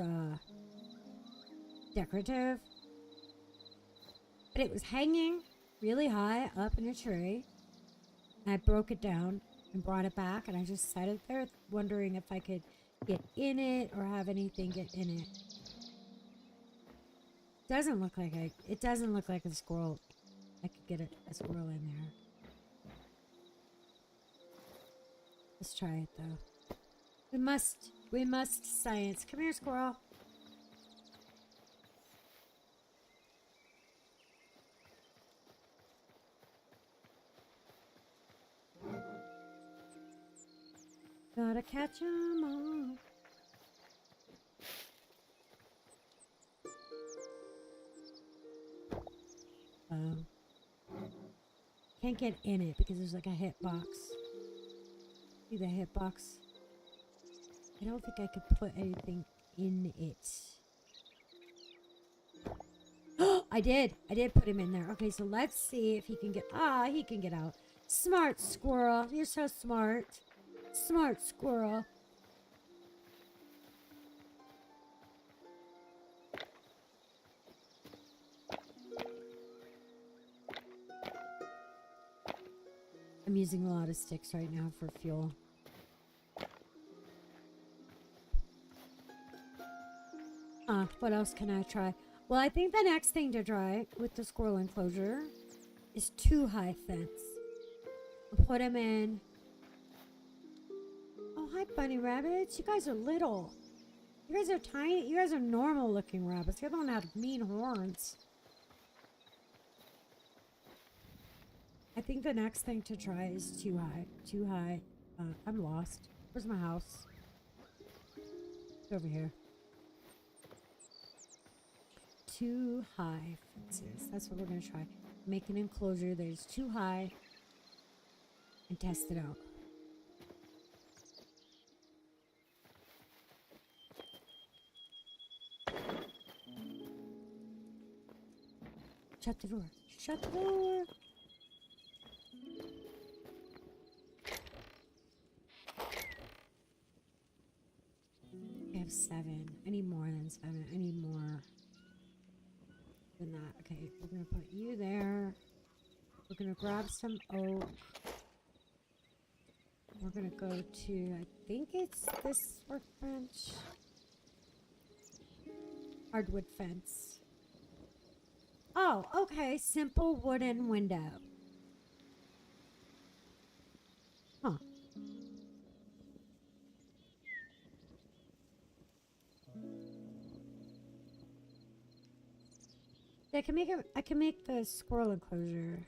decorative. But it was hanging really high up in a tree. And I broke it down and brought it back. And I just set it there wondering if I could get in it or have anything get in it. Doesn't look like it doesn't look like a squirrel. I could get a squirrel in there. Let's try it though. We must science. Come here, squirrel. Gotta catch 'em all. Can't get in it because there's like a hitbox. See the hitbox? I don't think I could put anything in it. I did put him in there. Okay, so let's see if he can get... Ah, he can get out. Smart squirrel. You're so smart. Smart squirrel. I'm using a lot of sticks right now for fuel. What else can I try? Well, I think the next thing to try with the squirrel enclosure is 2 high fence. I'll put him in. Oh, hi, bunny rabbits. You guys are little. You guys are tiny. You guys are normal looking rabbits. You don't have mean horns. I think the next thing to try is 2 high. 2 high. I'm lost. Where's my house? It's over here. too high fences. That's what we're going to try. Make an enclosure that is too high and test it out. Shut the door. Shut the door. I have 7. I need more than 7. I need more than that. Okay, we're gonna put you there. We're gonna grab some oak. We're gonna go to, I think it's this workbench. Hardwood fence. Oh, okay. Simple wooden window. Huh. I can make the squirrel enclosure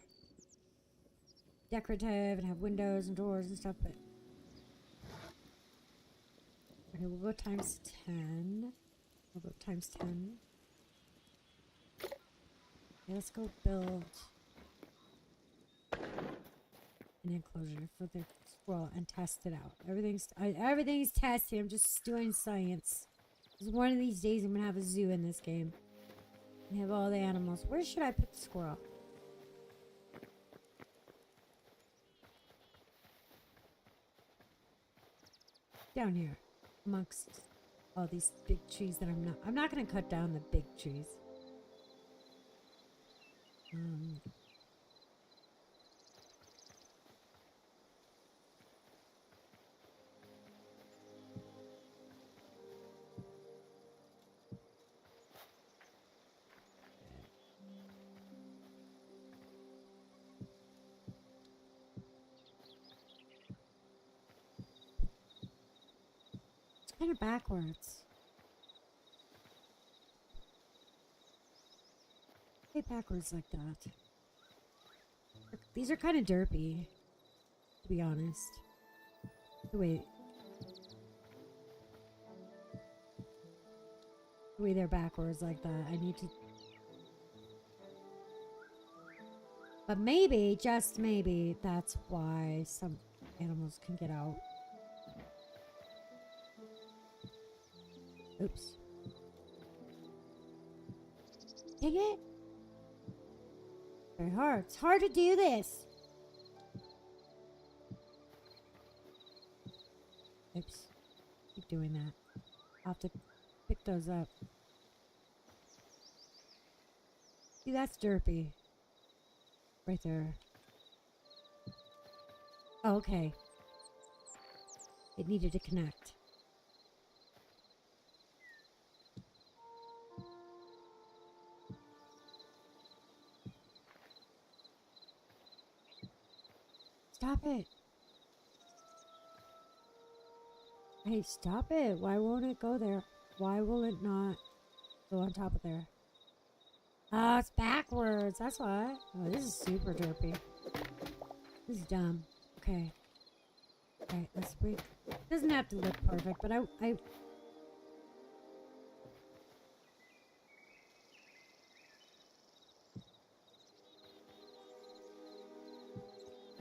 decorative and have windows and doors and stuff, but okay, we'll go times 10. We'll go times 10. Okay, let's go build an enclosure for the squirrel and test it out. Everything's tested. I'm just doing science. Because one of these days I'm gonna have a zoo in this game. And have all the animals. Where should I put the squirrel? Down here. Amongst all these big trees that I'm not gonna cut down the big trees. Kind of backwards. Hey, backwards like that. These are kind of derpy, to be honest. The way they're backwards like that. I need to. But maybe, just maybe, that's why some animals can get out. Oops. Dang it. Very hard. It's hard to do this. Oops. Keep doing that. I'll have to pick those up. See, that's derpy. Right there. Oh, okay. It needed to connect. Stop it. Hey, stop it. Why won't it go there? Why will it not go on top of there? Oh, it's backwards. That's why. Oh, this is super derpy. This is dumb. Okay. Alright, let's break. It doesn't have to look perfect, but I'm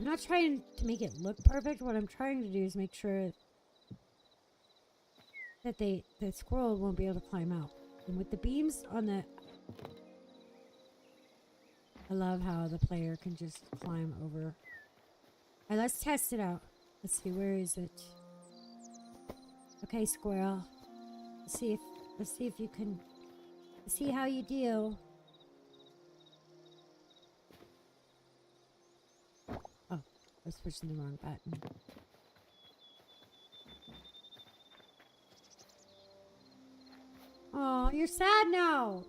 not trying to make it look perfect. What I'm trying to do is make sure that the squirrel won't be able to climb out. And with the beams on the... I love how the player can just climb over. Alright, let's test it out. Let's see, where is it? Okay, squirrel. Let's see if you can... Let's see how you do. Oh, I was pushing the wrong button. Oh, you're sad now.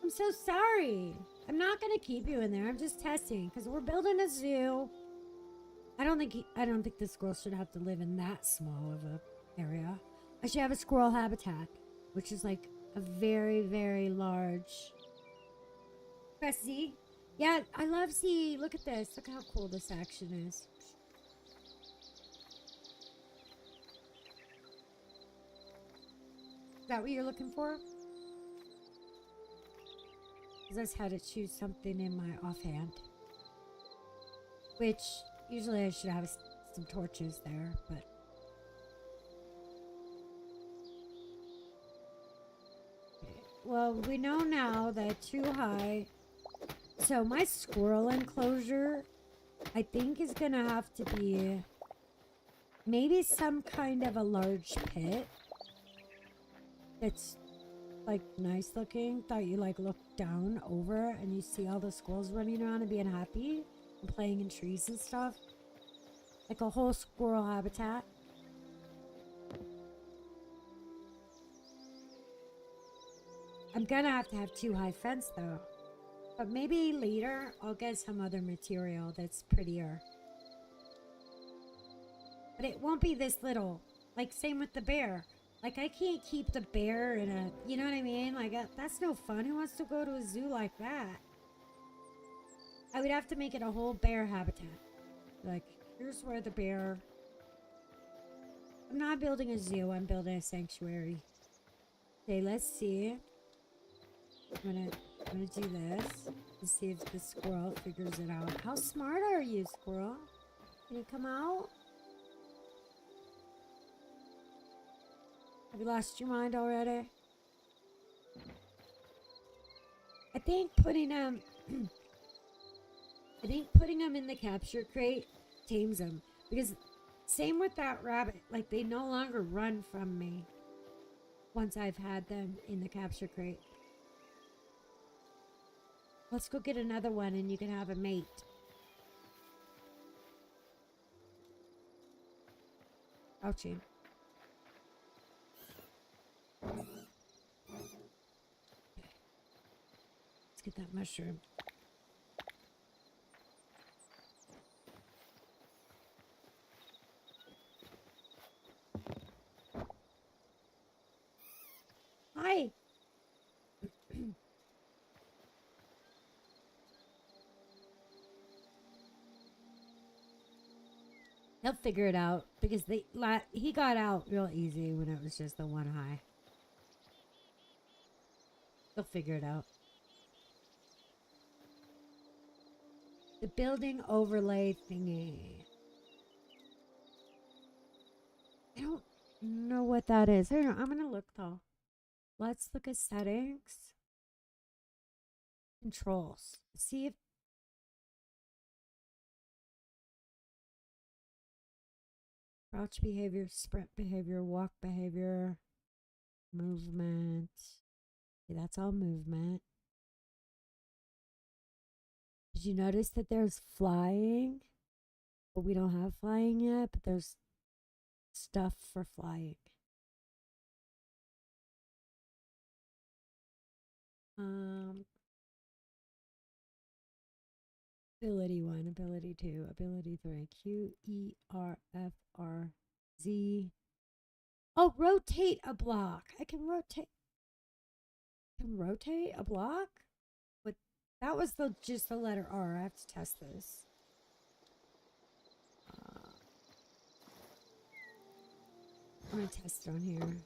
I'm so sorry. I'm not gonna keep you in there. I'm just testing because we're building a zoo. I don't think this squirrel should have to live in that small of a area. I should have a squirrel habitat, which is like a very, very large. Press Z. Yeah, I love Z. Look at this. Look how cool this action is. Is that what you're looking for? Because I just had to choose something in my offhand. Which, usually I should have some torches there, but... Well, we know now that too high... So my squirrel enclosure, I think is gonna have to be... Maybe some kind of a large pit. That's like nice looking. Thought you like look down over and you see all the squirrels running around and being happy and playing in trees and stuff. Like a whole squirrel habitat. I'm gonna have to have too high fence though. But maybe later I'll get some other material that's prettier. But it won't be this little. Like same with the bear. Like, I can't keep the bear in a... You know what I mean? Like, that's no fun. Who wants to go to a zoo like that? I would have to make it a whole bear habitat. Like, here's where the bear... I'm not building a zoo. I'm building a sanctuary. Okay, let's see. I'm gonna do this. Let's see if the squirrel figures it out. How smart are you, squirrel? Can you come out? Have you lost your mind already? I think putting them in the capture crate tames them. Because same with that rabbit. Like, they no longer run from me once I've had them in the capture crate. Let's go get another one and you can have a mate. Ouchie. Let's get that mushroom. Hi. He'll figure it out because he got out real easy when it was just the one high. He'll figure it out. The building overlay thingy. I don't know what that is. I don't know. I'm gonna look though. Let's look at settings. Controls. See if crouch behavior, sprint behavior, walk behavior, movement. Okay, that's all movement. Did you notice that there's flying? But we don't have flying yet, but there's stuff for flying. Ability 1, ability 2, ability 3, Q, E, R, F, R, Z. Oh, rotate a block. I can rotate a block? But that was just the letter R. I have to test this. I'm gonna test it on here.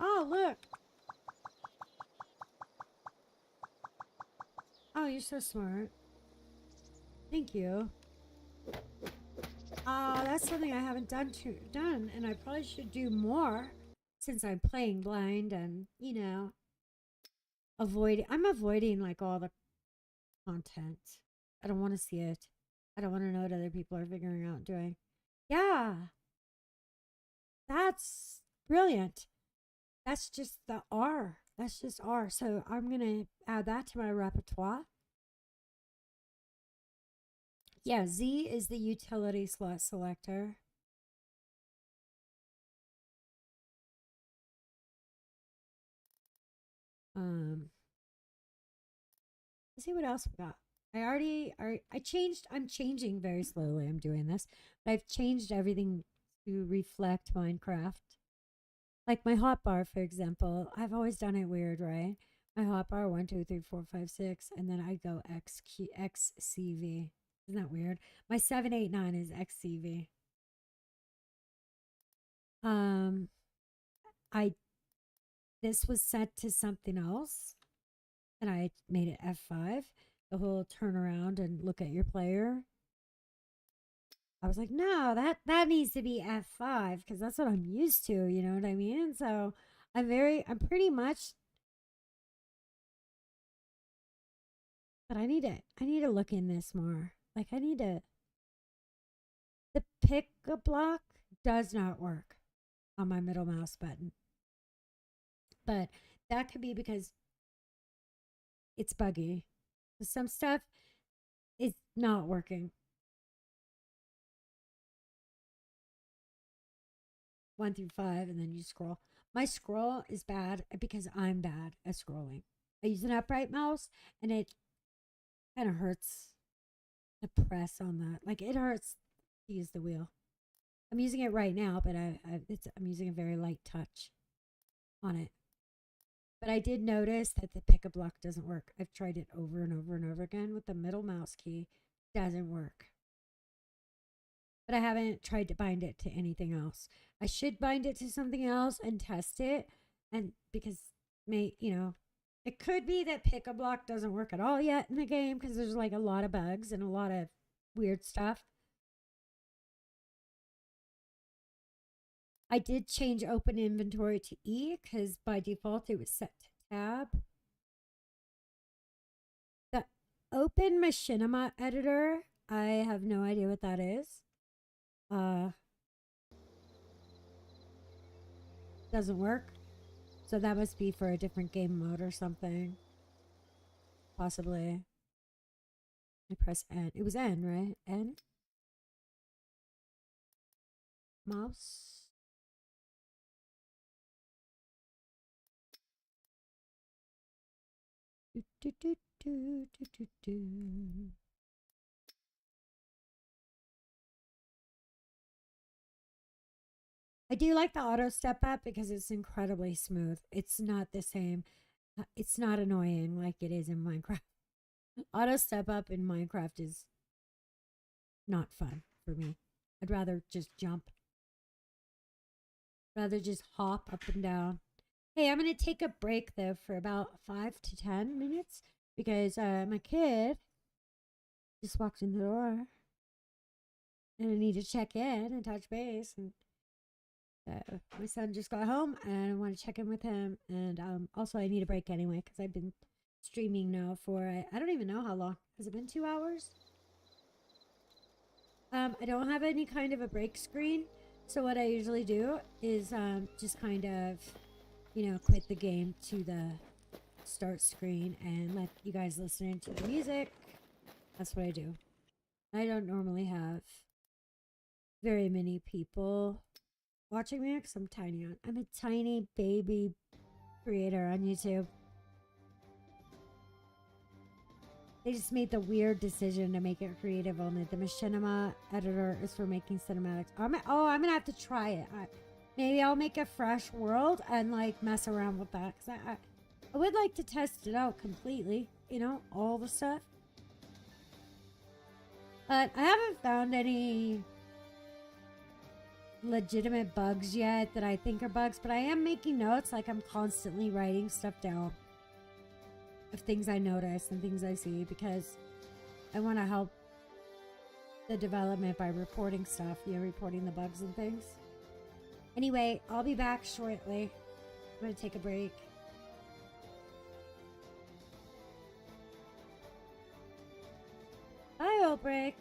Oh, look. Oh, you're so smart. Thank you. That's something I haven't done, and I probably should do more since I'm playing blind and, you know, I'm avoiding like all the content. I don't want to see it. I don't want to know what other people are figuring out doing. Yeah. That's brilliant. That's just the R. That's just R. So I'm going to add that to my repertoire. Yeah, Z is the utility slot selector. Let's see what else we got. I'm changing very slowly. I'm doing this, but I've changed everything to reflect Minecraft. Like my hotbar, for example, I've always done it weird, right? My hotbar 1, 2, 3, 4, 5, 6, and then I go XCV. Isn't that weird? My 7, 8, 9 is XCV. Um, I this was set to something else, and I made it F5. The whole turn around and look at your player. I was like, no, that needs to be F5 because that's what I'm used to. You know what I mean? So I'm pretty much, but I need to look in this more. Like I need to. The pick a block does not work on my middle mouse button, but that could be because it's buggy. Some stuff is not working. 1 through 5, and then you scroll. My scroll is bad because I'm bad at scrolling. I use an upright mouse, and it kind of hurts to press on that. Like it hurts to use the wheel. I'm using it right now, but I'm using a very light touch on it. But I did notice that the pick a block doesn't work. I've tried it over and over and over again with the middle mouse key. Doesn't work. But I haven't tried to bind it to anything else. I should bind it to something else and test it. And because it could be that pick a block doesn't work at all yet in the game because there's like a lot of bugs and a lot of weird stuff. I did change open inventory to E because by default it was set to tab. The open machinima editor, I have no idea what that is. Doesn't work. So that must be for a different game mode or something. Possibly. I press N. It was N, right? N? Mouse? Do, do, do, do, do, do, do. I do like the auto step up because it's incredibly smooth. It's not the same. It's not annoying like it is in Minecraft. Auto step up in Minecraft is not fun for me. I'd rather just jump. Rather just hop up and down. Hey, I'm going to take a break though for about 5 to 10 minutes because my kid just walked in the door and I need to check in and touch base. And my son just got home and I want to check in with him. And also, I need a break anyway because I've been streaming now for I don't even know how long. Has it been 2 hours? I don't have any kind of a break screen. So what I usually do is just kind of, quit the game to the start screen and let you guys listen to the music. That's what I do. I don't normally have very many people watching me because I'm tiny. I'm a tiny baby creator on YouTube. They just made the weird decision to make it creative only. The machinima editor is for making cinematics. I'm gonna have to try it. Maybe I'll make a fresh world and like mess around with that because I would like to test it out completely. All the stuff. But I haven't found any legitimate bugs yet that I think are bugs. But I am making notes. Like I'm constantly writing stuff down of things I notice and things I see because I want to help the development by reporting stuff, reporting the bugs and things. Anyway, I'll be back shortly. I'm going to take a break. Bye, old break.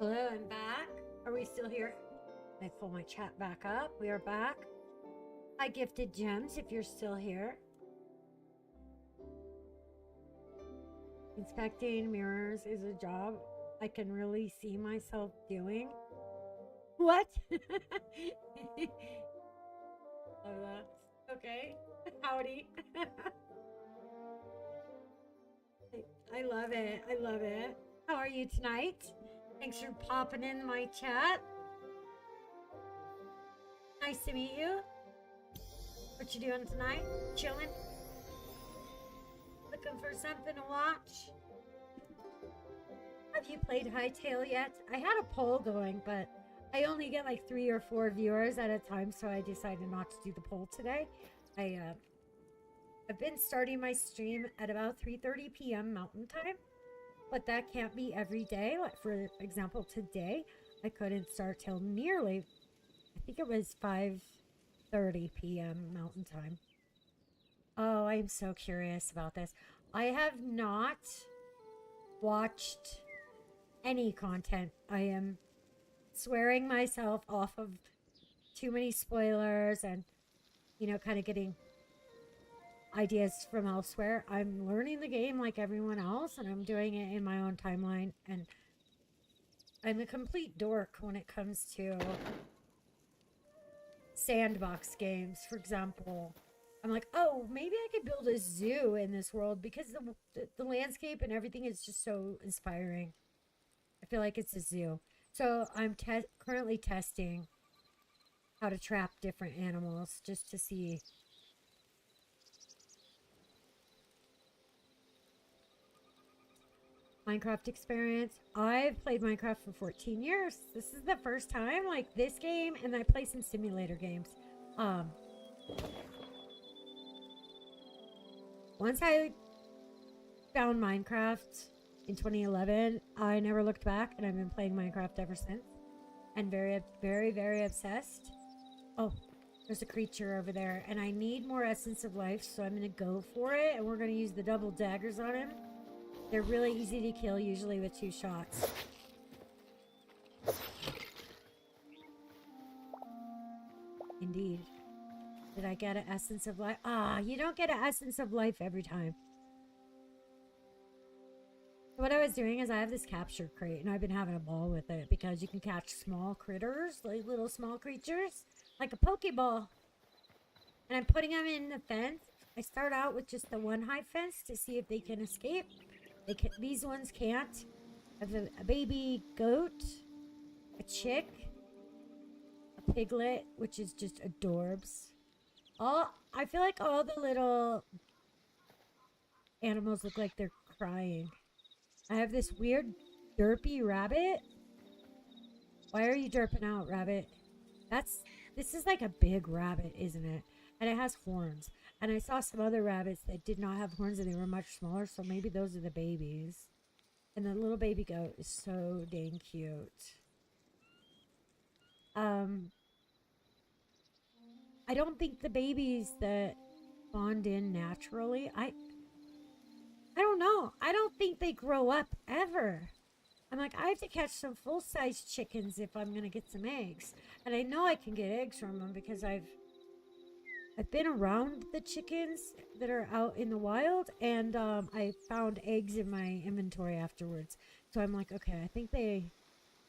Hello, I'm back. Are we still here? I pull my chat back up. We are back. Hi, Gifted Gems, if you're still here. Inspecting mirrors is a job I can really see myself doing. What? Oh, that's okay. Howdy. I love it. I love it. How are you tonight? Thanks for popping in my chat. Nice to meet you. What you doing tonight? Chilling? Looking for something to watch? Have you played Hytale yet? I had a poll going, but I only get like 3 or 4 viewers at a time, so I decided not to do the poll today. I've been starting my stream at about 3:30 p.m. Mountain Time, but that can't be every day. Like, for example, today I couldn't start till nearly, I think it was 5:30 p.m. Mountain Time. Oh, I'm so curious about this. I have not watched any content. I am swearing myself off of too many spoilers and, you know, kind of getting ideas from elsewhere. I'm learning the game like everyone else, and I'm doing it in my own timeline, and I'm a complete dork when it comes to sandbox games. For example, I'm like, oh, maybe I could build a zoo in this world because the landscape and everything is just so inspiring. I feel like it's a zoo. So I'm currently testing how to trap different animals just to see. Minecraft experience. I've played Minecraft for 14 years. This is the first time, like, this game, and I play some simulator games. Once I found Minecraft in 2011, I never looked back, and I've been playing Minecraft ever since. And very, very, very obsessed. Oh, there's a creature over there, and I need more Essence of Life, so I'm going to go for it, and we're going to use the double daggers on him. They're really easy to kill, usually with 2 shots. Indeed. Did I get an Essence of Life? Ah, you don't get an Essence of Life every time. What I was doing is I have this capture crate, and I've been having a ball with it because you can catch small critters, like little small creatures, like a Pokeball. And I'm putting them in the fence. I start out with just the 1 high fence to see if they can escape. These ones can't. I have a baby goat, a chick, a piglet, which is just adorbs. I feel like all the little animals look like they're crying. I have this weird derpy rabbit. Why are you derping out, rabbit? This is like a big rabbit, isn't it? And it has horns. And I saw some other rabbits that did not have horns and they were much smaller, so maybe those are the babies. And the little baby goat is so dang cute. I don't think the babies that spawned in naturally, I don't know. I don't think they grow up ever. I'm like, I have to catch some full-size chickens if I'm going to get some eggs. And I know I can get eggs from them because I've been around the chickens that are out in the wild, and I found eggs in my inventory afterwards. So I'm like, okay, I think they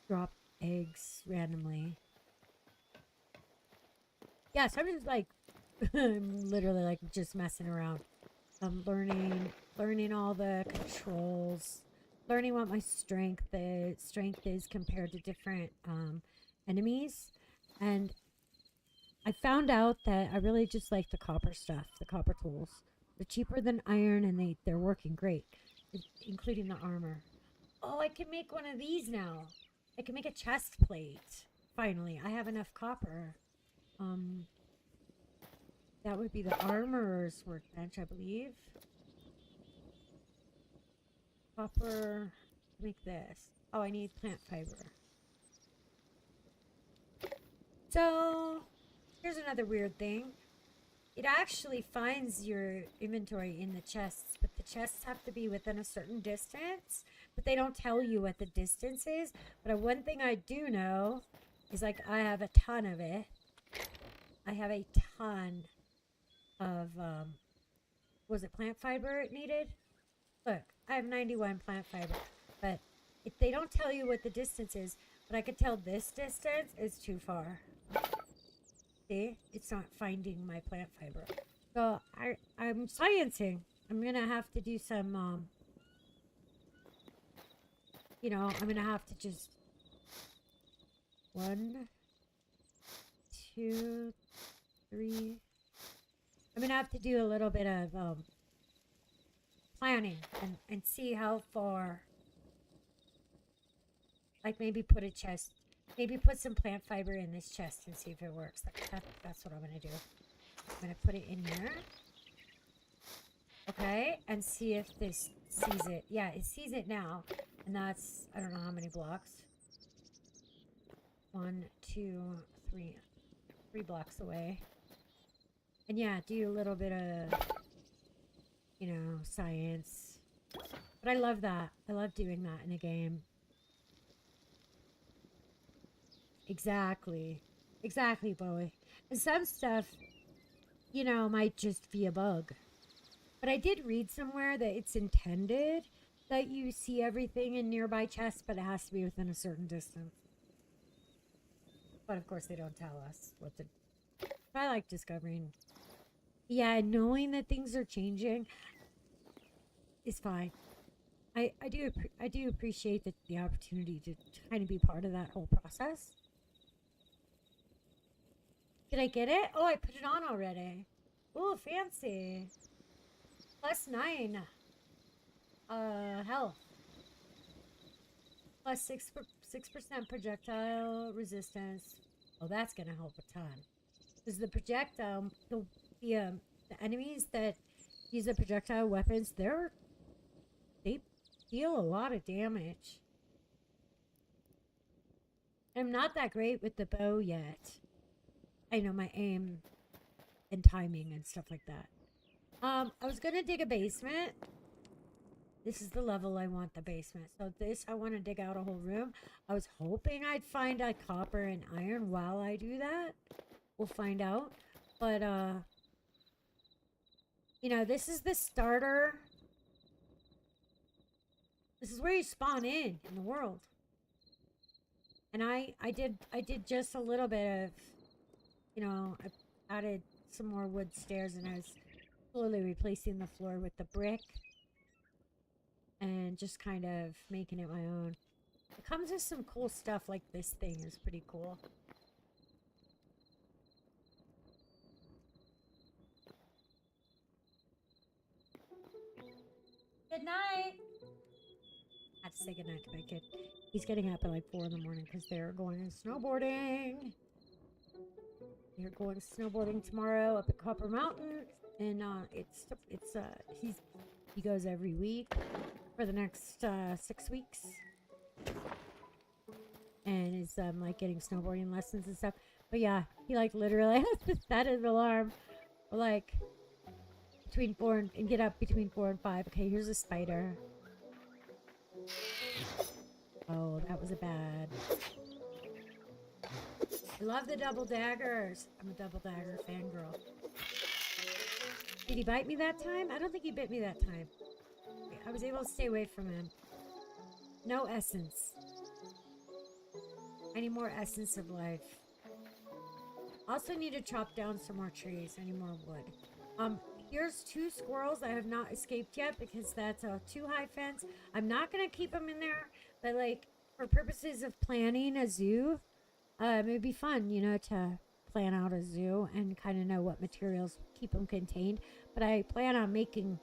drop eggs randomly. Yeah, so I'm just like, I'm literally like just messing around. I'm learning all the controls, learning what my strength is compared to different enemies, and I found out that I really just like the copper stuff, the copper tools. They're cheaper than iron, and they're working great, including the armor. Oh, I can make one of these now. I can make a chest plate. Finally, I have enough copper. That would be the armorer's workbench, I believe. Copper. Make this. Oh, I need plant fiber. So here's another weird thing. It actually finds your inventory in the chests, but the chests have to be within a certain distance but they don't tell you what the distance is. But one thing I do know is like I have a ton of it. I have a ton of was it plant fiber it needed? Look, I have 91 plant fiber, but if they don't tell you what the distance is, but I could tell this distance is too far. See, it's not finding my plant fiber. So I'm sciencing. I'm gonna have to do some you know, I'm gonna have to just 1, 2, 3. I'm gonna have to do a little bit of planning and see how far. Like maybe put a chest, maybe put some plant fiber in this chest and see if it works. That's what I'm gonna do. I'm gonna put it in here. Okay, and see if this sees it. Yeah, it sees it now. And that's, I don't know how many blocks. 1, 2, 3. 3 blocks away. And yeah, do a little bit of, you know, science. But I love that. I love doing that in a game. Exactly. Exactly, Bowie. And some stuff, you know, might just be a bug. But I did read somewhere that it's intended that you see everything in nearby chests, but it has to be within a certain distance. But of course they don't tell us what to... But I like discovering. Yeah, knowing that things are changing is fine. I do appreciate the opportunity to kind of be part of that whole process. Did I get it? Oh, I put it on already. Oh, fancy. +9 health. Plus 6% projectile resistance. Oh, that's gonna help a ton. Because the projectile, the enemies that use the projectile weapons, they deal a lot of damage. I'm not that great with the bow yet. I know my aim and timing and stuff like that. I was gonna dig a basement. This is the level I want the basement. So this, I want to dig out a whole room. I was hoping I'd find like copper and iron while I do that. We'll find out. But, you know, this is the starter. This is where you spawn in the world. And I did just a little bit of, you know, I added some more wood stairs and I was slowly replacing the floor with the brick. And just kind of making it my own. It comes with some cool stuff like this thing is pretty cool. Good night! I had to say goodnight to my kid. He's getting up at like 4 in the morning because they're going snowboarding. They're going snowboarding tomorrow up at Copper Mountain. And he goes every week for the next 6 weeks. And is like getting snowboarding lessons and stuff. But yeah, he like literally has to set his alarm like between 4 and get up between 4 and 5. Okay, here's a spider. Oh, that was a bad. I love the double daggers. I'm a double dagger fangirl. Did he bite me that time? I don't think he bit me that time. I was able to stay away from him. No essence. I need more essence of life. Also need to chop down some more trees. I need more wood. Here's 2 squirrels that have not escaped yet because that's a too high fence. I'm not going to keep them in there, but like for purposes of planning a zoo, it'd be fun, you know, to plan out a zoo and kind of know what materials keep them contained. But I plan on making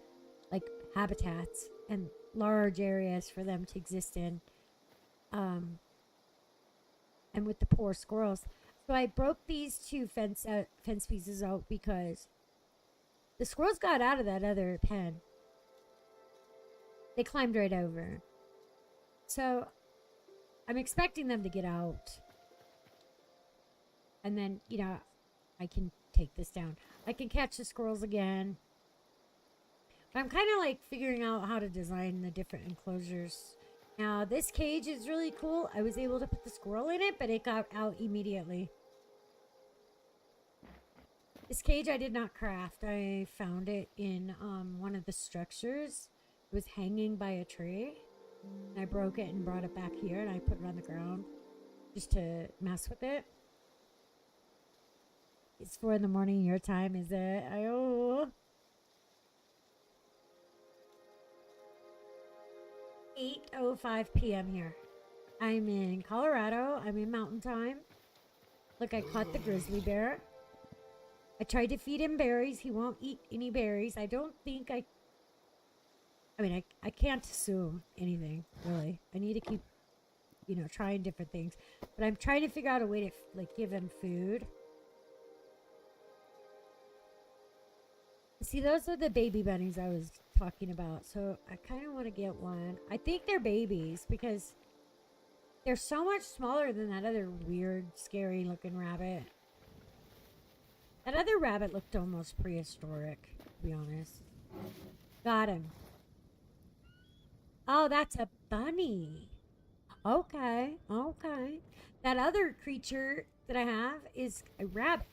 like habitats and large areas for them to exist in. And with the poor squirrels. So I broke these 2 fence pieces out because the squirrels got out of that other pen. They climbed right over. So I'm expecting them to get out. And then, you know, I can take this down. I can catch the squirrels again. But I'm kind of like figuring out how to design the different enclosures Now, this cage is really cool. I was able to put the squirrel in it, but it got out immediately. This cage I did not craft. I found it in one of the structures. It was hanging by a tree. And I broke it and brought it back here, and I put it on the ground just to mess with it. It's 4 in the morning your time, is it? 8:05 p.m. here. I'm in Colorado. I'm in mountain time. Look, I caught the grizzly bear. I tried to feed him berries. He won't eat any berries. I don't think I mean, I can't assume anything, really. I need to keep, trying different things. But I'm trying to figure out a way to, like, give him food. See, those are the baby bunnies I was talking about. So I kind of want to get one. I think they're babies because they're so much smaller than that other weird, scary looking rabbit. That other rabbit looked almost prehistoric, to be honest. Got him. Oh, that's a bunny. Okay, okay. That other creature that I have is a rabbit.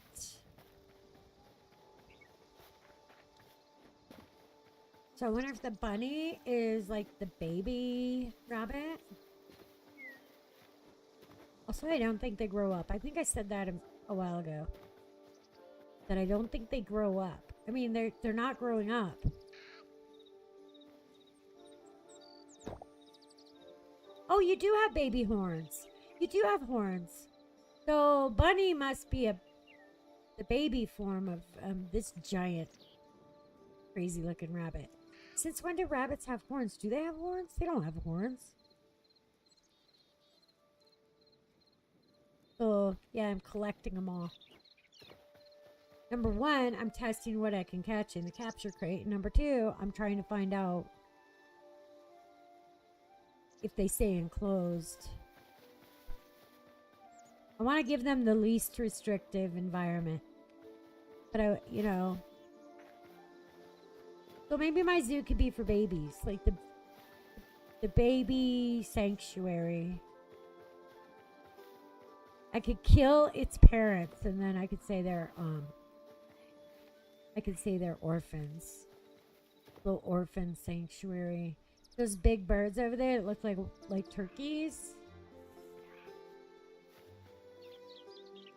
So I wonder if the bunny is like the baby rabbit. Also, I don't think they grow up. I think I said that a while ago. That I don't think they grow up. I mean, they're not growing up. Oh, you do have baby horns. You do have horns. So bunny must be the baby form of this giant, crazy looking rabbit. Since when do rabbits have horns? Do they have horns? They don't have horns. So, yeah, I'm collecting them all. Number 1, I'm testing what I can catch in the capture crate. Number 2, I'm trying to find out if they stay enclosed. I want to give them the least restrictive environment. But so maybe my zoo could be for babies, like the baby sanctuary. I could kill its parents, and then I could say they're orphans. Little orphan sanctuary. Those big birds over there that look like turkeys.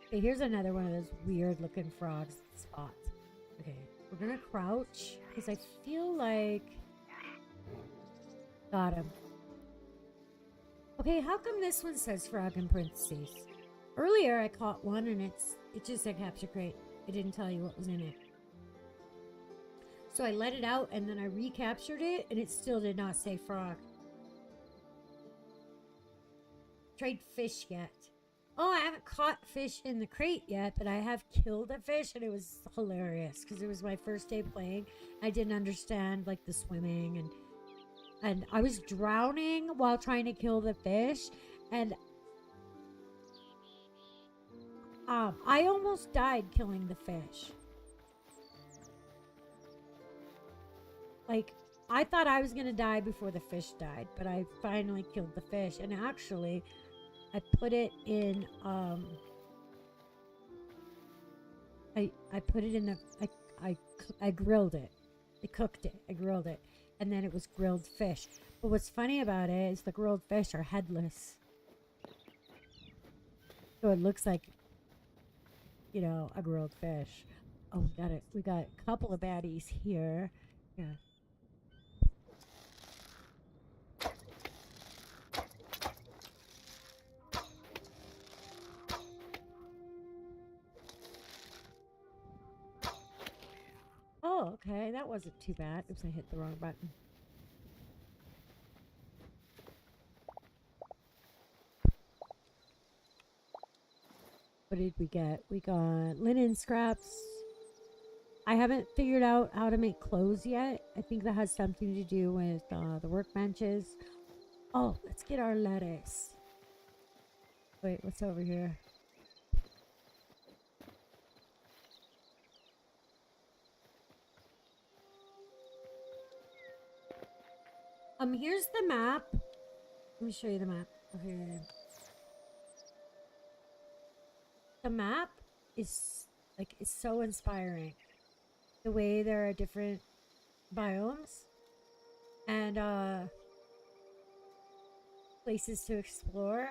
Okay, here's another one of those weird looking frogs spots. Okay, we're gonna crouch because I feel like got him. Okay, how come this one says frog in parentheses? Earlier I caught one and it just said capture crate. It didn't tell you what was in it. So I let it out and then I recaptured it and it still did not say frog. Tried fish yet. Oh, I haven't caught fish in the crate yet, but I have killed a fish and it was hilarious because it was my first day playing. I didn't understand like the swimming and I was drowning while trying to kill the fish, and I almost died killing the fish. Like, I thought I was gonna die before the fish died, but I finally killed the fish, and actually I put it in I put it in the I grilled it. I cooked it. I grilled it. And then it was grilled fish. But what's funny about it is the grilled fish are headless. So it looks like, a grilled fish. Oh, we got it. We got a couple of baddies here. Yeah. Oh, okay. That wasn't too bad. Oops, I hit the wrong button. What did we get? We got linen scraps. I haven't figured out how to make clothes yet. I think that has something to do with the workbenches. Oh, let's get our lettuce. Wait, what's over here? Here's the map Let me show you the map. Okay. The map is like is so inspiring. The way there are different biomes and places to explore.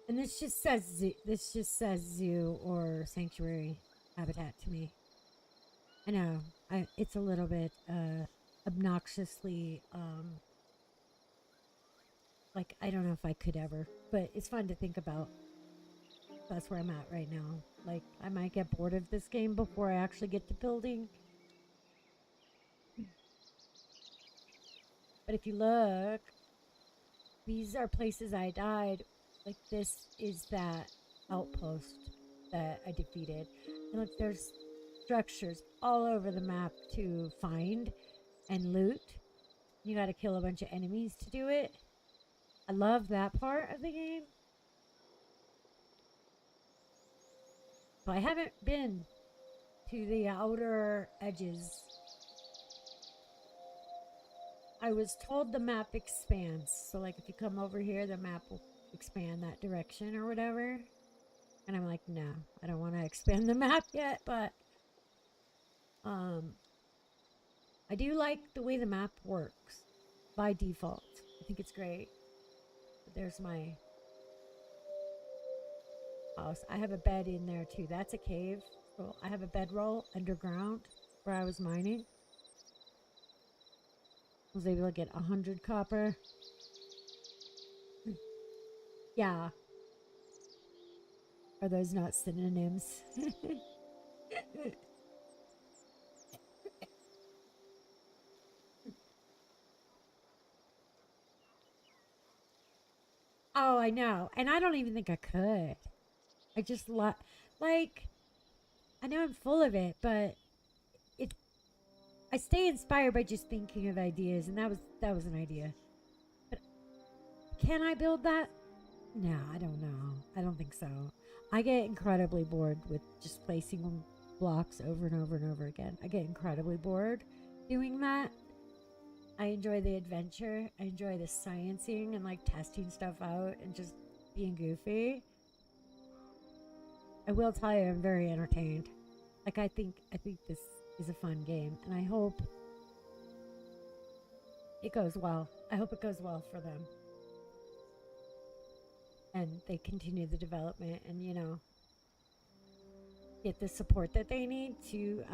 And this just says zoo or sanctuary habitat to me. I know. It's a little bit obnoxiously like I don't know if I could ever, but it's fun to think about. That's where I'm at right now. Like I might get bored of this game before I actually get to building. But if you look, these are places I died. Like this is that outpost that I defeated. And look, there's structures all over the map to find and loot. You gotta kill a bunch of enemies to do it. I love that part of the game. But I haven't been to the outer edges. I was told the map expands. So like if you come over here, the map will expand that direction or whatever. And I'm like, no, I don't want to expand the map yet, but I do like the way the map works by default. I think it's great. But there's my house. I have a bed in there too. That's a cave. So I have a bedroll underground where I was mining. I was able to get 100 copper. Yeah. Are those not synonyms? Oh, I know. And I don't even think I could. I just like I know I'm full of it, but it I stay inspired by just thinking of ideas, and that was an idea. But can I build that? No, I don't know. I don't think so. I get incredibly bored with just placing blocks over and over and over again. I get incredibly bored doing that. I enjoy the adventure. I enjoy the sciencing and like testing stuff out and just being goofy. I will tell you, I'm very entertained. Like I think this is a fun game, and I hope it goes well. I hope it goes well for them, and they continue the development, and get the support that they need to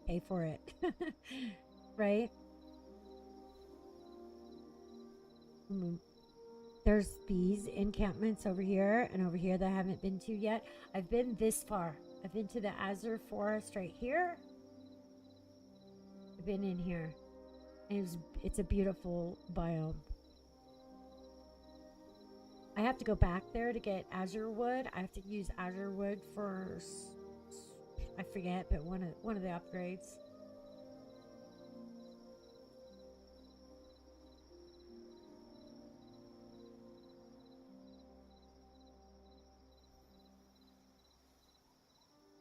pay for it, right? There's these encampments over here and over here that I haven't been to yet. I've been this far. I've been to the Azure Forest right here. I've been in here. And it's a beautiful biome. I have to go back there to get azure wood. I have to use azure wood for, I forget, but one of the upgrades.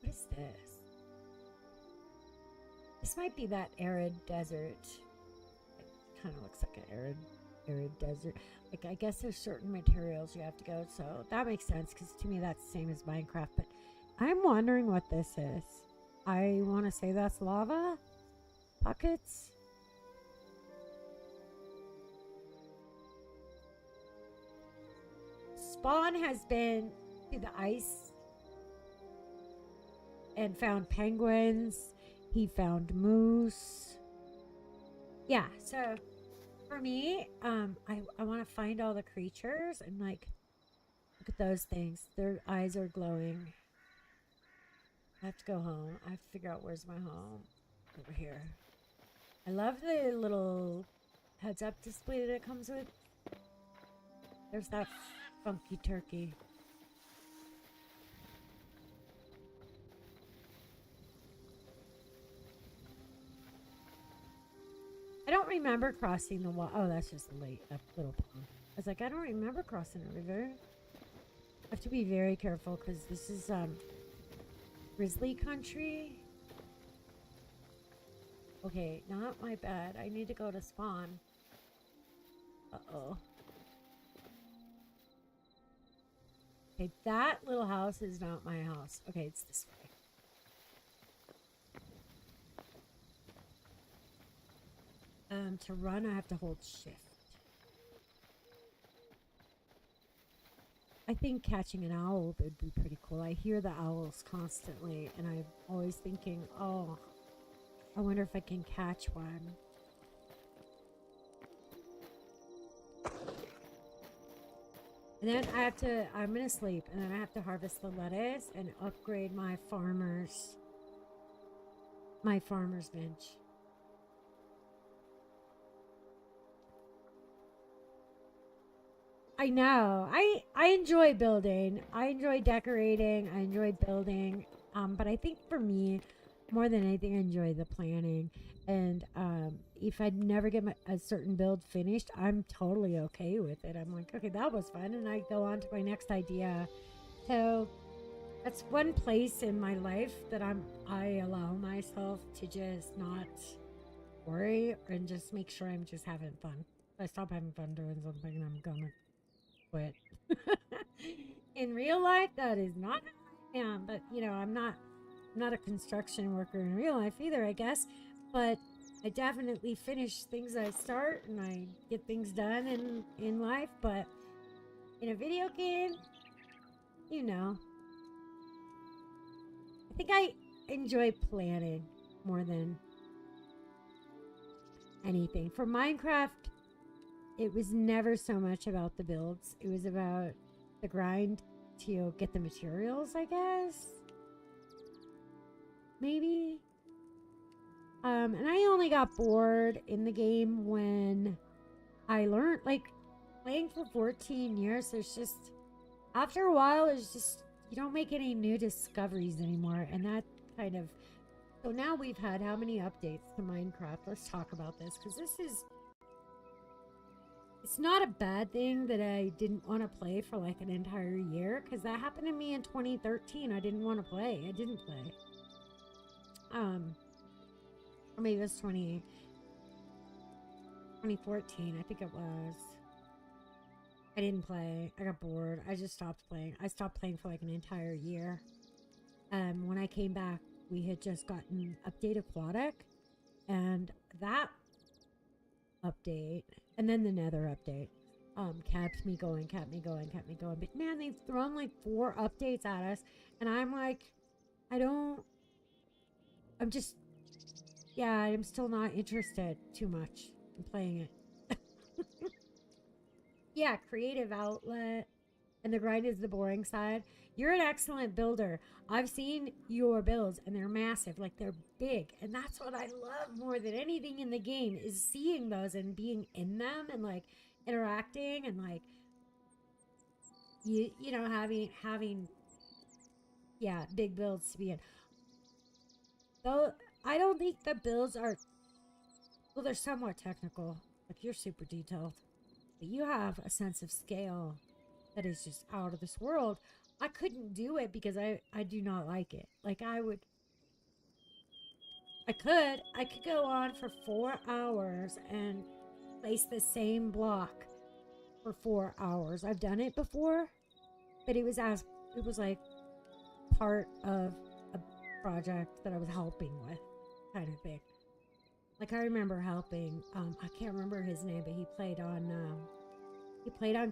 What is this? This might be that arid desert. It kind of looks like an arid desert. Like, I guess there's certain materials you have to go, so that makes sense, because to me that's the same as Minecraft. But I'm wondering what this is. I want to say that's lava buckets. Spawn has been to the ice and found penguins. He found moose. Yeah, so for me, I want to find all the creatures and like look at those things. Their eyes are glowing. I have to go home. I have to figure out where's my home. Over here. I love the little heads up display that it comes with. There's that funky turkey. I don't remember crossing the wall. Oh, that's just a little pond. I was like, I don't remember crossing a river. I have to be very careful because this is grizzly country. Okay, not my bad. I need to go to spawn. Uh-oh. Okay, that little house is not my house. Okay, it's this way. To run, I have to hold shift. I think catching an owl would be pretty cool. I hear the owls constantly, and I'm always thinking, oh, I wonder if I can catch one. And then I'm gonna sleep, and then I have to harvest the lettuce and upgrade my farmer's bench. I know. I enjoy building. I enjoy decorating. I enjoy building. But I think for me, more than anything, I enjoy the planning. And if I never get a certain build finished, I'm totally okay with it. I'm like, okay, that was fun, and I go on to my next idea. So that's one place in my life that I allow myself to just not worry and just make sure I'm just having fun. If I stop having fun doing something, I'm gonna quit. In real life, that is not how I am. But you know, I'm not a construction worker in real life either, I guess. But I definitely finish things I start, and I get things done in life. But in a video game, you know, I think I enjoy planning more than anything. For Minecraft, it was never so much about the builds. It was about the grind to get the materials, I guess. Maybe. And I only got bored in the game when I learned, like, playing for 14 years, there's just, after a while, it's just, you don't make any new discoveries anymore. And that kind of, so now we've had how many updates to Minecraft? Let's talk about this, because this is, it's not a bad thing that I didn't want to play for like an entire year, because that happened to me in 2013. I didn't want to play. I didn't play. Or maybe it was 2014. I think it was. I didn't play. I got bored. I just stopped playing. I stopped playing for like an entire year. When I came back, we had just gotten Update Aquatic, and that update, and then the Nether update, kept me going. But man, they've thrown like 4 updates at us, and I'm like, I'm still not interested too much in playing it. Yeah, creative outlet, and the grind is the boring side. You're an excellent builder. I've seen your builds, and they're massive, like they're big, and that's what I love more than anything in the game, is seeing those and being in them and like interacting and like you know, having yeah, big builds to be in. Though I don't think the builds are, well, they're somewhat technical. Like, you're super detailed, but you have a sense of scale that is just out of this world. I couldn't do it because I do not like it. Like, I could go on for 4 hours and place the same block for 4 hours. I've done it before, but it was like part of a project that I was helping with, kind of thing. Like, I remember helping, I can't remember his name, but he played on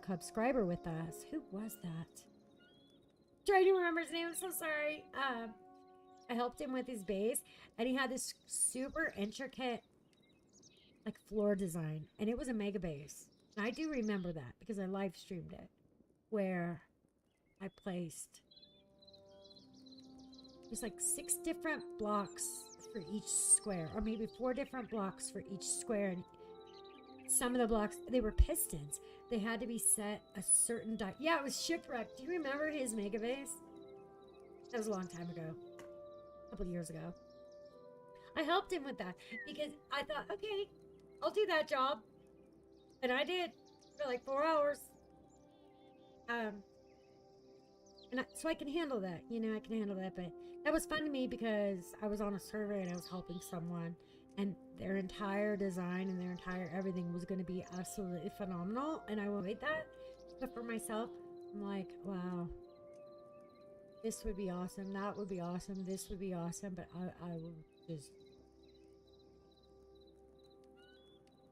Subscriber with us. Who was that? Trying to remember his name, I'm so sorry. I helped him with his base, and he had this super intricate, like, floor design, and it was a mega base. And I do remember that because I live streamed it, where I placed, there's like 6 different blocks for each square, or maybe 4 different blocks for each square, and some of the blocks, they were pistons. They had to be set a certain yeah, it was Shipwreck. Do you remember his mega base? That was a long time ago, a couple years ago. I helped him with that because I thought, okay, I'll do that job, and I did for like 4 hours. So I can handle that, you know, I can handle that. But that was fun to me because I was on a server and I was helping someone, and their entire design and their entire everything was going to be absolutely phenomenal, and I will wait that. But for myself, I'm like, wow, this would be awesome, that would be awesome, this would be awesome, but I will just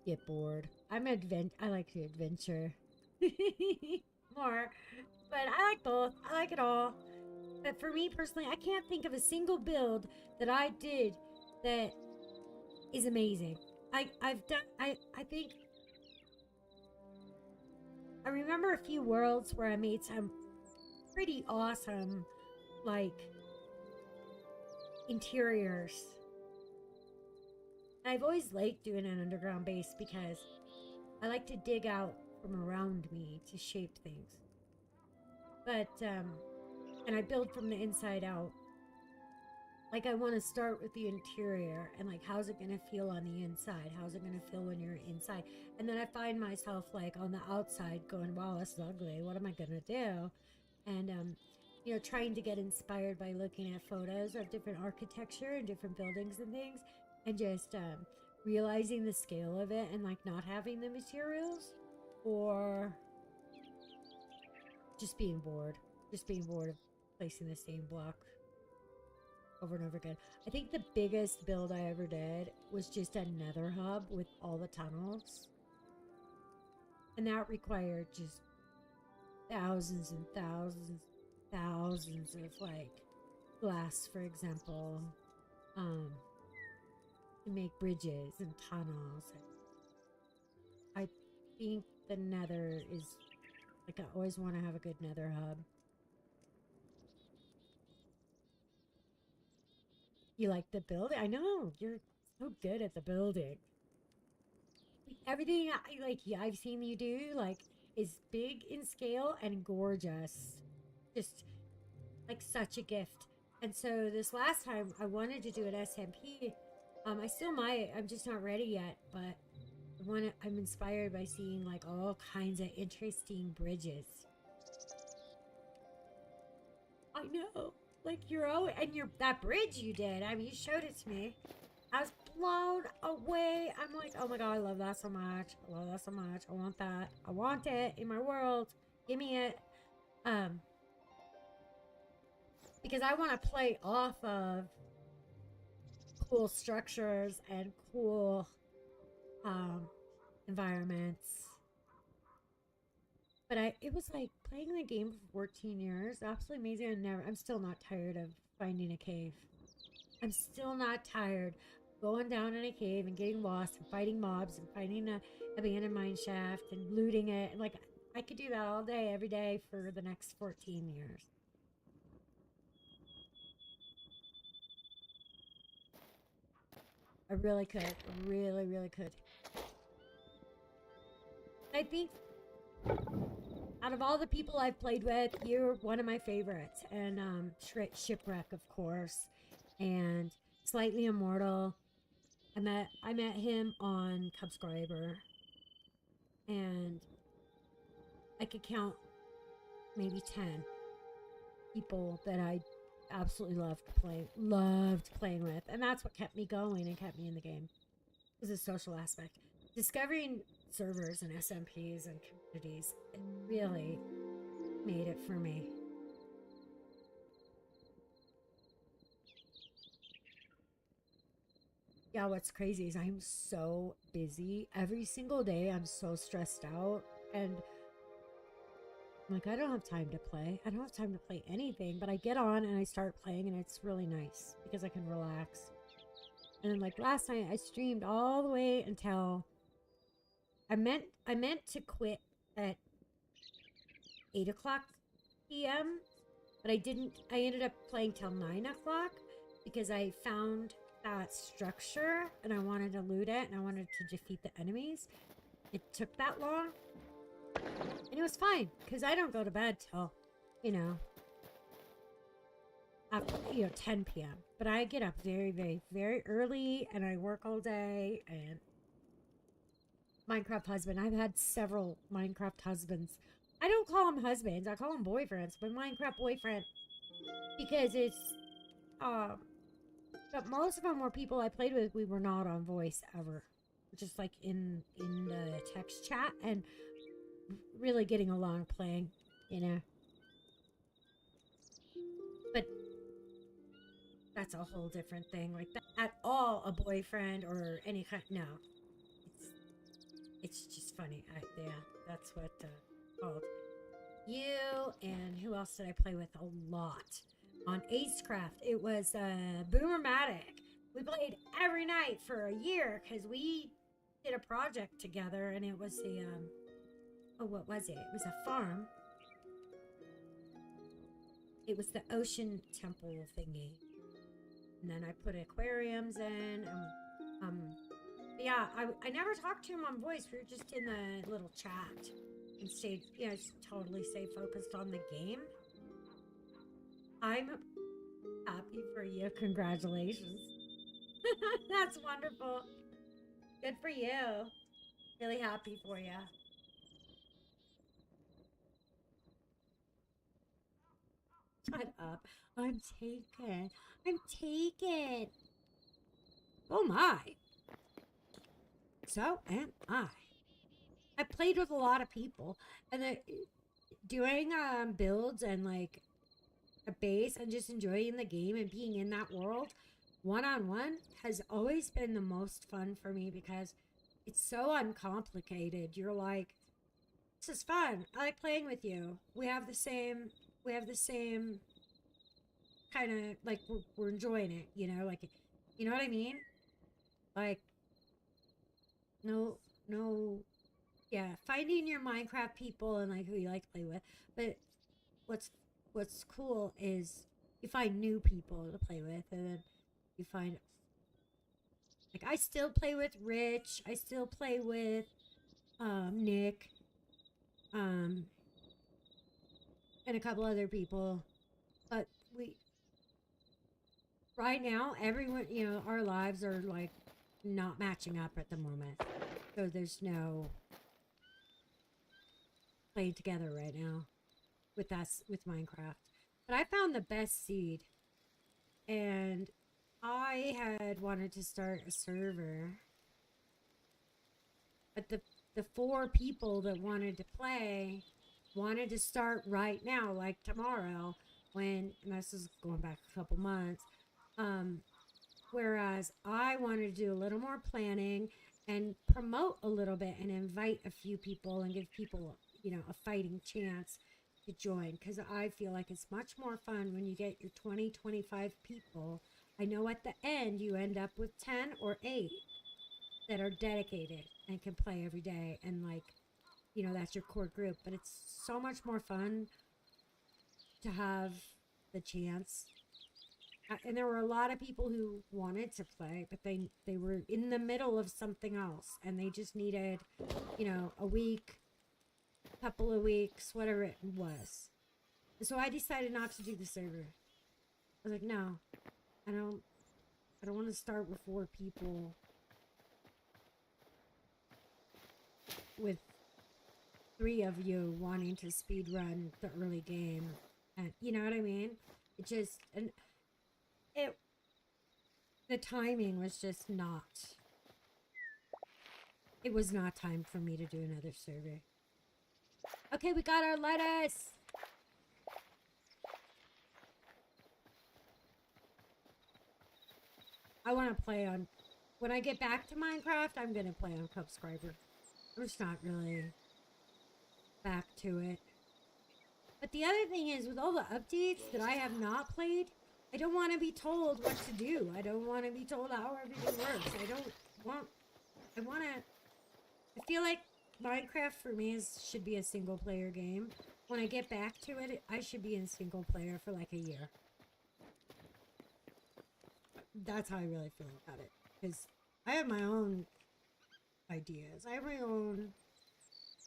get bored. I like to adventure more, but I like both. I like it all. But for me personally, I can't think of a single build that I did that is amazing. I think I remember a few worlds where I made some pretty awesome, like, interiors. I've always liked doing an underground base because I like to dig out from around me to shape things. But, and I build from the inside out. Like, I want to start with the interior and, like, how's it going to feel on the inside? How's it going to feel when you're inside? And then I find myself, like, on the outside going, wow, this is ugly. What am I going to do? And, you know, trying to get inspired by looking at photos of different architecture and different buildings and things, and just realizing the scale of it, and, like, not having the materials, or just being bored of placing the same block over and over again. I think the biggest build I ever did was just a nether hub with all the tunnels, and that required just thousands and thousands and thousands of, like, glass, for example, to make bridges and tunnels. I think the nether is, like, I always want to have a good nether hub. You like the building? I know, you're so good at the building. Everything I've seen you do, like, is big in scale and gorgeous. Just, like, such a gift. And so this last time I wanted to do an SMP. I still might. I'm just not ready yet, but I'm inspired by seeing, like, all kinds of interesting bridges. I know. Like, that bridge you did, I mean, you showed it to me. I was blown away. I'm like, oh my god, I love that so much. I love that so much. I want that. I want it in my world. Give me it. Because I want to play off of cool structures and cool environments. But it was like playing the game for 14 years. Absolutely amazing. I'm still not tired of finding a cave. I'm still not tired going down in a cave and getting lost and fighting mobs and finding a abandoned mine shaft and looting it. And, like, I could do that all day, every day for the next 14 years. I really could. I really, really could. I think out of all the people I've played with, you're one of my favorites. And Shipwreck, of course, and Slightly Immortal. I met him on Subscriber, and I could count maybe 10 people that I absolutely loved playing with, and that's what kept me going and kept me in the game. It was a social aspect. Discovering servers and SMPs and communities, it really made it for me. Yeah, what's crazy is I'm so busy. Every single day I'm so stressed out, and I'm like, I don't have time to play. I don't have time to play anything, but I get on and I start playing, and it's really nice because I can relax. And then, like, last night I streamed all the way until I meant to quit at 8 o'clock p.m., but I didn't. I ended up playing till 9 o'clock because I found that structure and I wanted to loot it and I wanted to defeat the enemies. It took that long, and it was fine because I don't go to bed till, after 10 p.m. But I get up very, very, very early, and I work all day. And Minecraft husband, I've had several Minecraft husbands. I don't call them husbands, I call them boyfriends, but Minecraft boyfriend, because it's But most of them were people I played with. We were not on voice ever, just like in the text chat, and really getting along playing, you know. But that's a whole different thing. Like that at all a boyfriend or any kind. No, it's just funny. Yeah, that's what called you. And who else did I play with a lot on Acecraft? It was Boomermatic. We played every night for a year because we did a project together, and it was a oh, what was it? It was a farm. It was the ocean temple thingy. And then I put aquariums in. Yeah, I never talked to him on voice. We were just in the little chat and stayed, you know, just totally stay focused on the game. I'm happy for you. Congratulations. That's wonderful. Good for you. Really happy for you. Shut up. I'm taken. I'm taken. Oh my. So am I. I played with a lot of people, and doing builds and like a base and just enjoying the game and being in that world one-on-one has always been the most fun for me because it's so uncomplicated. You're like, this is fun. I like playing with you. We have the same kind of like we're enjoying it, you know, like, you know what I mean? Like, no, yeah, finding your Minecraft people and like who you like to play with. But what's cool is you find new people to play with, and then you find, like, I still play with Rich. I still play with Nick, and a couple other people. But right now, everyone, you know, our lives are like not matching up at the moment. So there's no playing together right now with us, with Minecraft. But I found the best seed, and I had wanted to start a server, but the 4 people that wanted to play wanted to start right now, like tomorrow, and this is going back a couple months. Whereas I wanted to do a little more planning and promote a little bit and invite a few people and give people, you know, a fighting chance to join, because I feel like it's much more fun when you get your 20-25 people. I know at the end you end up with 10 or 8 that are dedicated and can play every day, and like, you know, that's your core group. But it's so much more fun to have the chance. And there were a lot of people who wanted to play, but they were in the middle of something else, and they just needed, you know, a week, couple of weeks, whatever it was. And so I decided not to do the server. I was like, no, I don't want to start with 4 people with 3 of you wanting to speed run the early game, and you know what I mean? It just, and the timing was just not, it was not time for me to do another server. Okay, we got our lettuce. I want to play on, when I get back to Minecraft, I'm going to play on Subscriber. I'm just not really back to it. But the other thing is, with all the updates that I have not played, I don't want to be told what to do. I don't want to be told how everything works. I feel like Minecraft for me should be a single player game. When I get back to it, I should be in single player for like a year. That's how I really feel about it. Because I have my own ideas. I have my own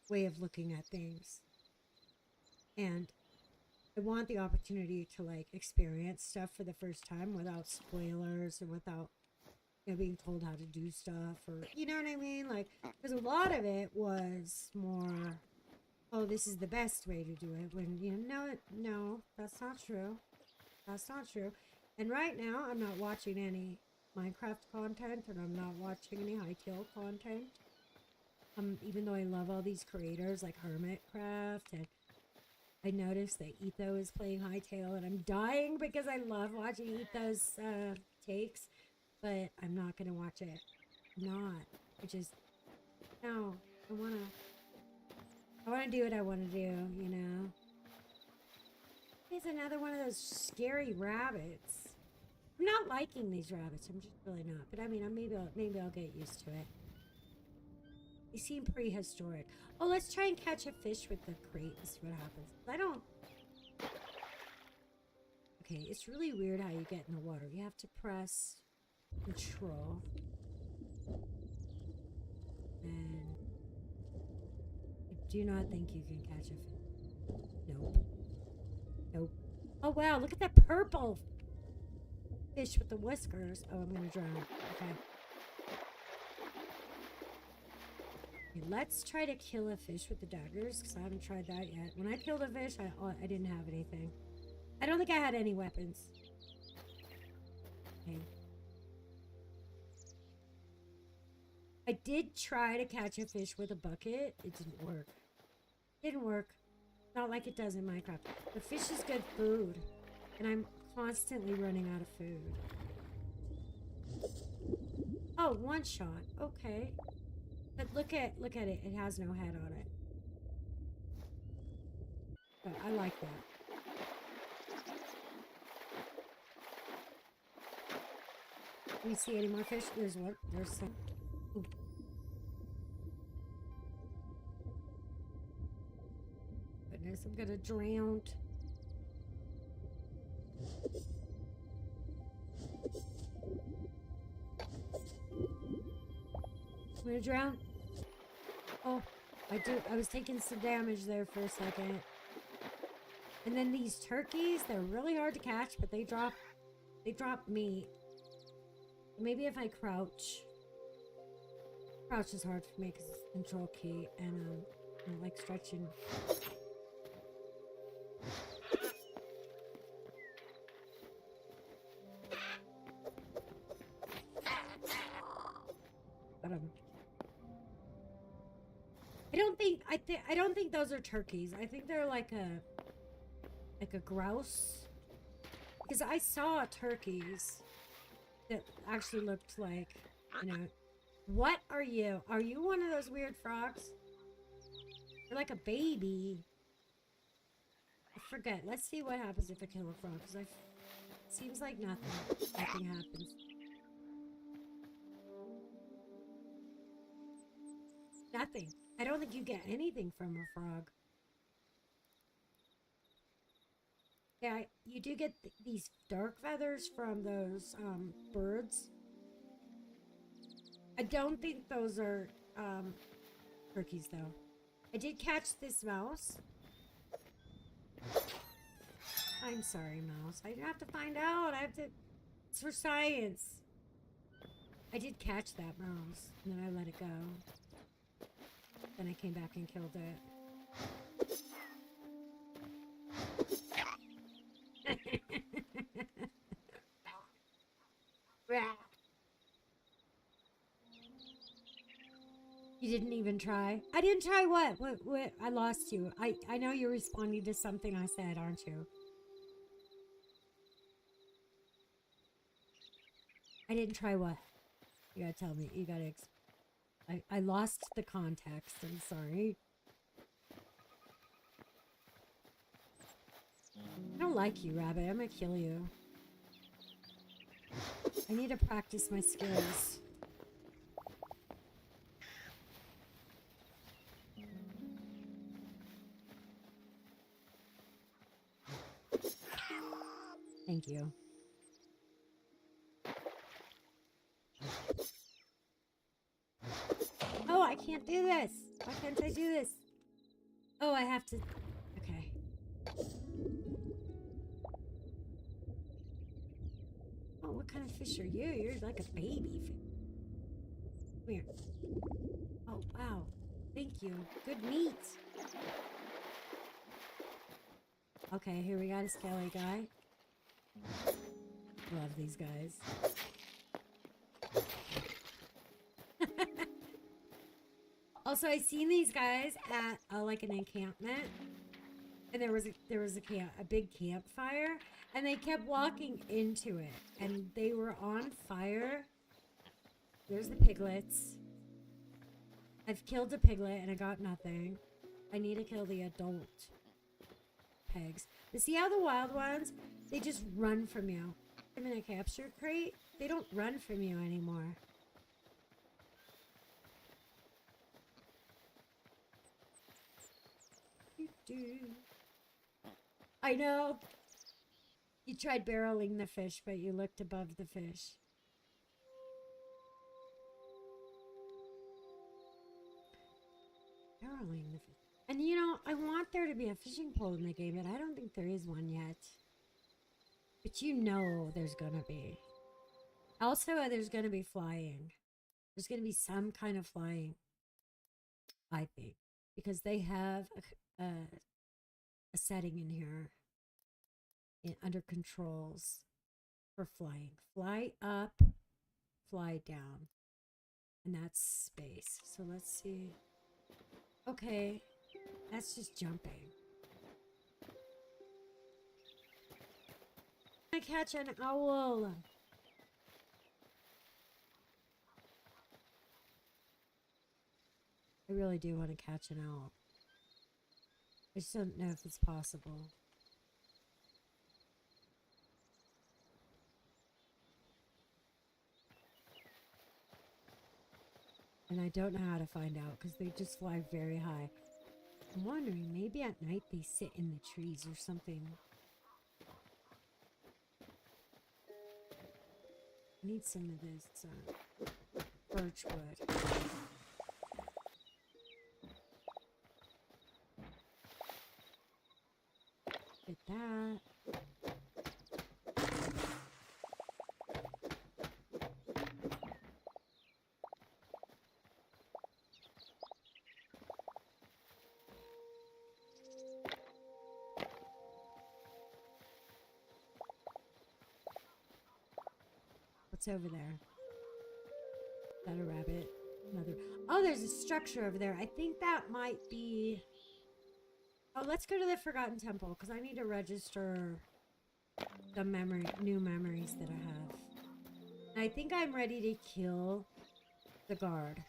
way of looking at things. And I want the opportunity to like experience stuff for the first time without spoilers and without, you know, being told how to do stuff, or, you know what I mean? Like, because a lot of it was more, oh, this is the best way to do it, when, you know, no, that's not true. That's not true. And right now, I'm not watching any Minecraft content, and I'm not watching any Hytale content. Even though I love all these creators like Hermitcraft, and I noticed that Etho is playing Hytale, and I'm dying because I love watching Etho's takes, but I'm not gonna watch it. I'm not. No. I wanna do what I wanna do, you know. It's another one of those scary rabbits. I'm not liking these rabbits. I'm just really not. But I mean, maybe I'll get used to it. They seem prehistoric. Oh, let's try and catch a fish with the crate and see what happens. I don't... Okay, it's really weird how you get in the water. You have to press control. And... I do not think you can catch a fish. Nope. Nope. Oh, wow, look at that purple fish with the whiskers. Oh, I'm gonna drown. Okay. Let's try to kill a fish with the daggers, because I haven't tried that yet. When I killed a fish, I didn't have anything. I don't think I had any weapons. Okay. I did try to catch a fish with a bucket. It didn't work. Didn't work. Not like it does in Minecraft. The fish is good food, and I'm constantly running out of food. Oh, one shot. Okay. But look at it. It has no head on it. But I like that. Do we see any more fish? There's one. There's some. Ooh. Goodness, I'm gonna drown. I'm gonna drown. Oh, I was taking some damage there for a second. And then these turkeys, they're really hard to catch, but they drop meat. Maybe if I crouch. Crouch is hard for me because it's control key, and I don't like stretching. But I don't think those are turkeys. I think they're like a grouse. Because I saw turkeys that actually looked like, you know. What are you? Are you one of those weird frogs? You're like a baby. I forget. Let's see what happens if I kill a frog. Because it seems like nothing happens. Nothing. I don't think you get anything from a frog. Yeah, you do get these dark feathers from those birds. I don't think those are turkeys, though. I did catch this mouse. I'm sorry, mouse. I have to find out. It's for science. I did catch that mouse, and then I let it go. Then I came back and killed it. You didn't even try? I didn't try what? What? I lost you. I know you're responding to something I said, aren't you? I didn't try what? You gotta tell me. You gotta I lost the context. I'm sorry. I don't like you, rabbit. I'm gonna kill you. I need to practice my skills. Thank you. Oh, I can't do this. Why can't I do this? Oh, I have to... Okay. Oh, what kind of fish are you? You're like a baby fish. Come here. Oh, wow. Thank you. Good meat. Okay, here we got a scaly guy. Love these guys. Also, I seen these guys at like an encampment, and there was a big campfire, and they kept walking into it, and they were on fire. There's the piglets. I've killed a piglet and I got nothing. I need to kill the adult pigs. But see how the wild ones, they just run from you. I'm in a capture crate. They don't run from you anymore. I know. You tried barreling the fish, but you looked above the fish. Barreling the fish. And you know, I want there to be a fishing pole in the game, but I don't think there is one yet. But you know there's gonna be. Also, there's gonna be flying. There's gonna be some kind of flying, I think. Because they have a setting in here under controls for flying. Fly up, fly down. And that's space. So let's see. Okay, that's just jumping. I catch an owl. I really do want to catch an owl. I just don't know if it's possible. And I don't know how to find out because they just fly very high. I'm wondering, maybe at night they sit in the trees or something. I need some of this birch wood. Get that. What's over there? Is that a rabbit? Another. Oh, there's a structure over there. I think that might be. Oh, let's go to the Forgotten Temple because I need to register the new memories that I have. And I think I'm ready to kill the guard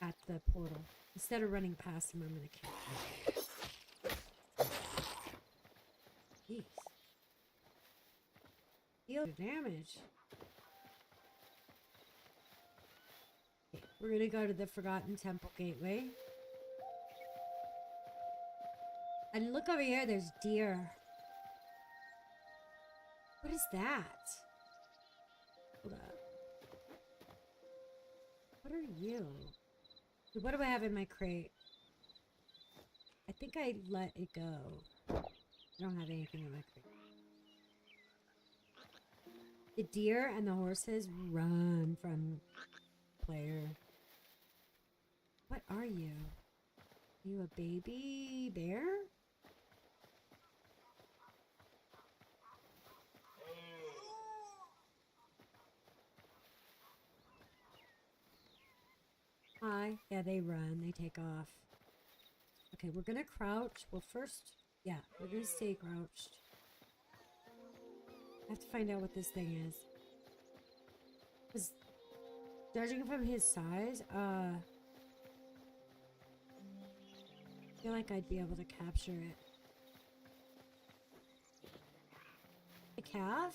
at the portal. Instead of running past him, I'm gonna kill him. Jeez. Deal damage. Okay, we're gonna go to the Forgotten Temple Gateway. And look over here, there's deer. What is that? Hold up. What are you? What do I have in my crate? I think I let it go. I don't have anything in my crate. The deer and the horses run from player. What are you? Are you a baby bear? Hi. Yeah, they run. They take off. Okay, we're gonna crouch. Well, first, yeah, we're gonna stay crouched. I have to find out what this thing is. Because judging from his size, I feel like I'd be able to capture it. A calf?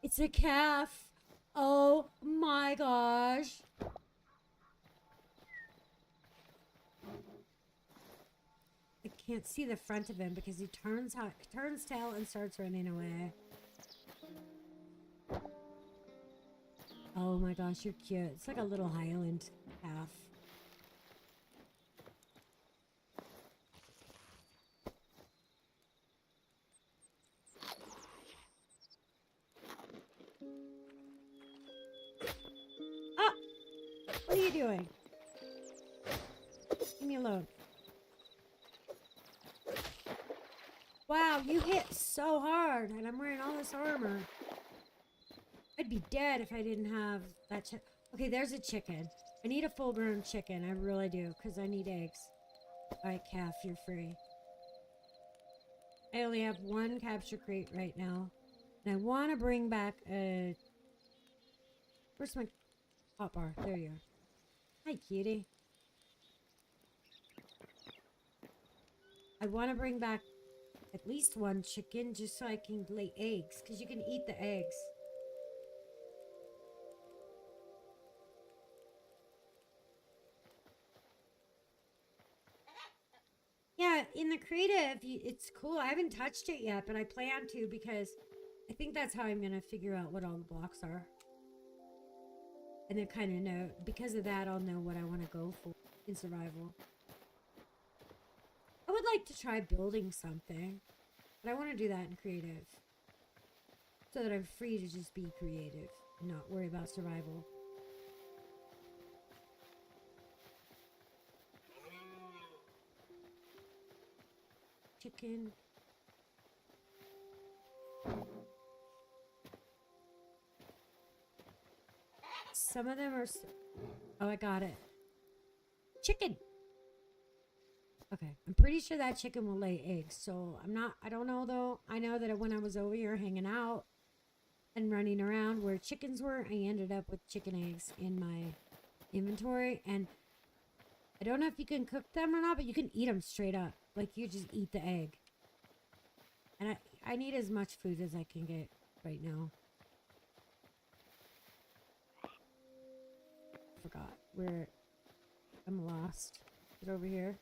It's a calf. Oh my gosh. I can't see the front of him because he turns tail and starts running away. Oh my gosh, you're cute. It's like a little Highland calf. Ah! What are you doing? me alone. Wow, you hit so hard, and I'm wearing all this armor. I'd be dead if I didn't have that okay, there's a chicken. I need a full-grown chicken. I really do, because I need eggs. Alright, calf, you're free. I only have one capture crate right now. And I want to bring back a... Where's my hot bar? There you are. Hi, cutie. I want to bring back at least one chicken just so I can lay eggs, because you can eat the eggs. Yeah, in the creative, it's cool. I haven't touched it yet, but I plan to because I think that's how I'm going to figure out what all the blocks are. And then kind of know, because of that, I'll know what I want to go for in survival. I would like to try building something, but I want to do that in creative. So that I'm free to just be creative and not worry about survival. Chicken. Some of them are... Oh, I got it. Chicken! Okay, I'm pretty sure that chicken will lay eggs, so I don't know though. I know that when I was over here hanging out and running around where chickens were, I ended up with chicken eggs in my inventory, and I don't know if you can cook them or not, but you can eat them straight up. Like, you just eat the egg. And I need as much food as I can get right now. Forgot where I'm lost. Is it over here?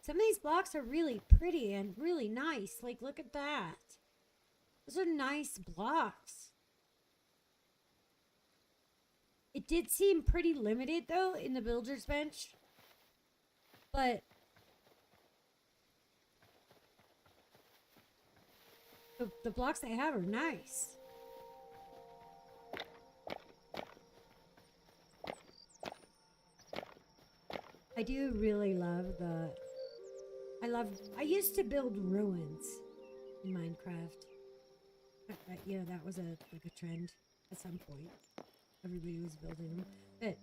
Some of these blocks are really pretty and really nice. Like, look at that. Those are nice blocks. It did seem pretty limited, though, in the builder's bench. But the blocks they have are nice. I do really love the... I used to build ruins in Minecraft. You know, that was like a trend at some point. Everybody was building them. But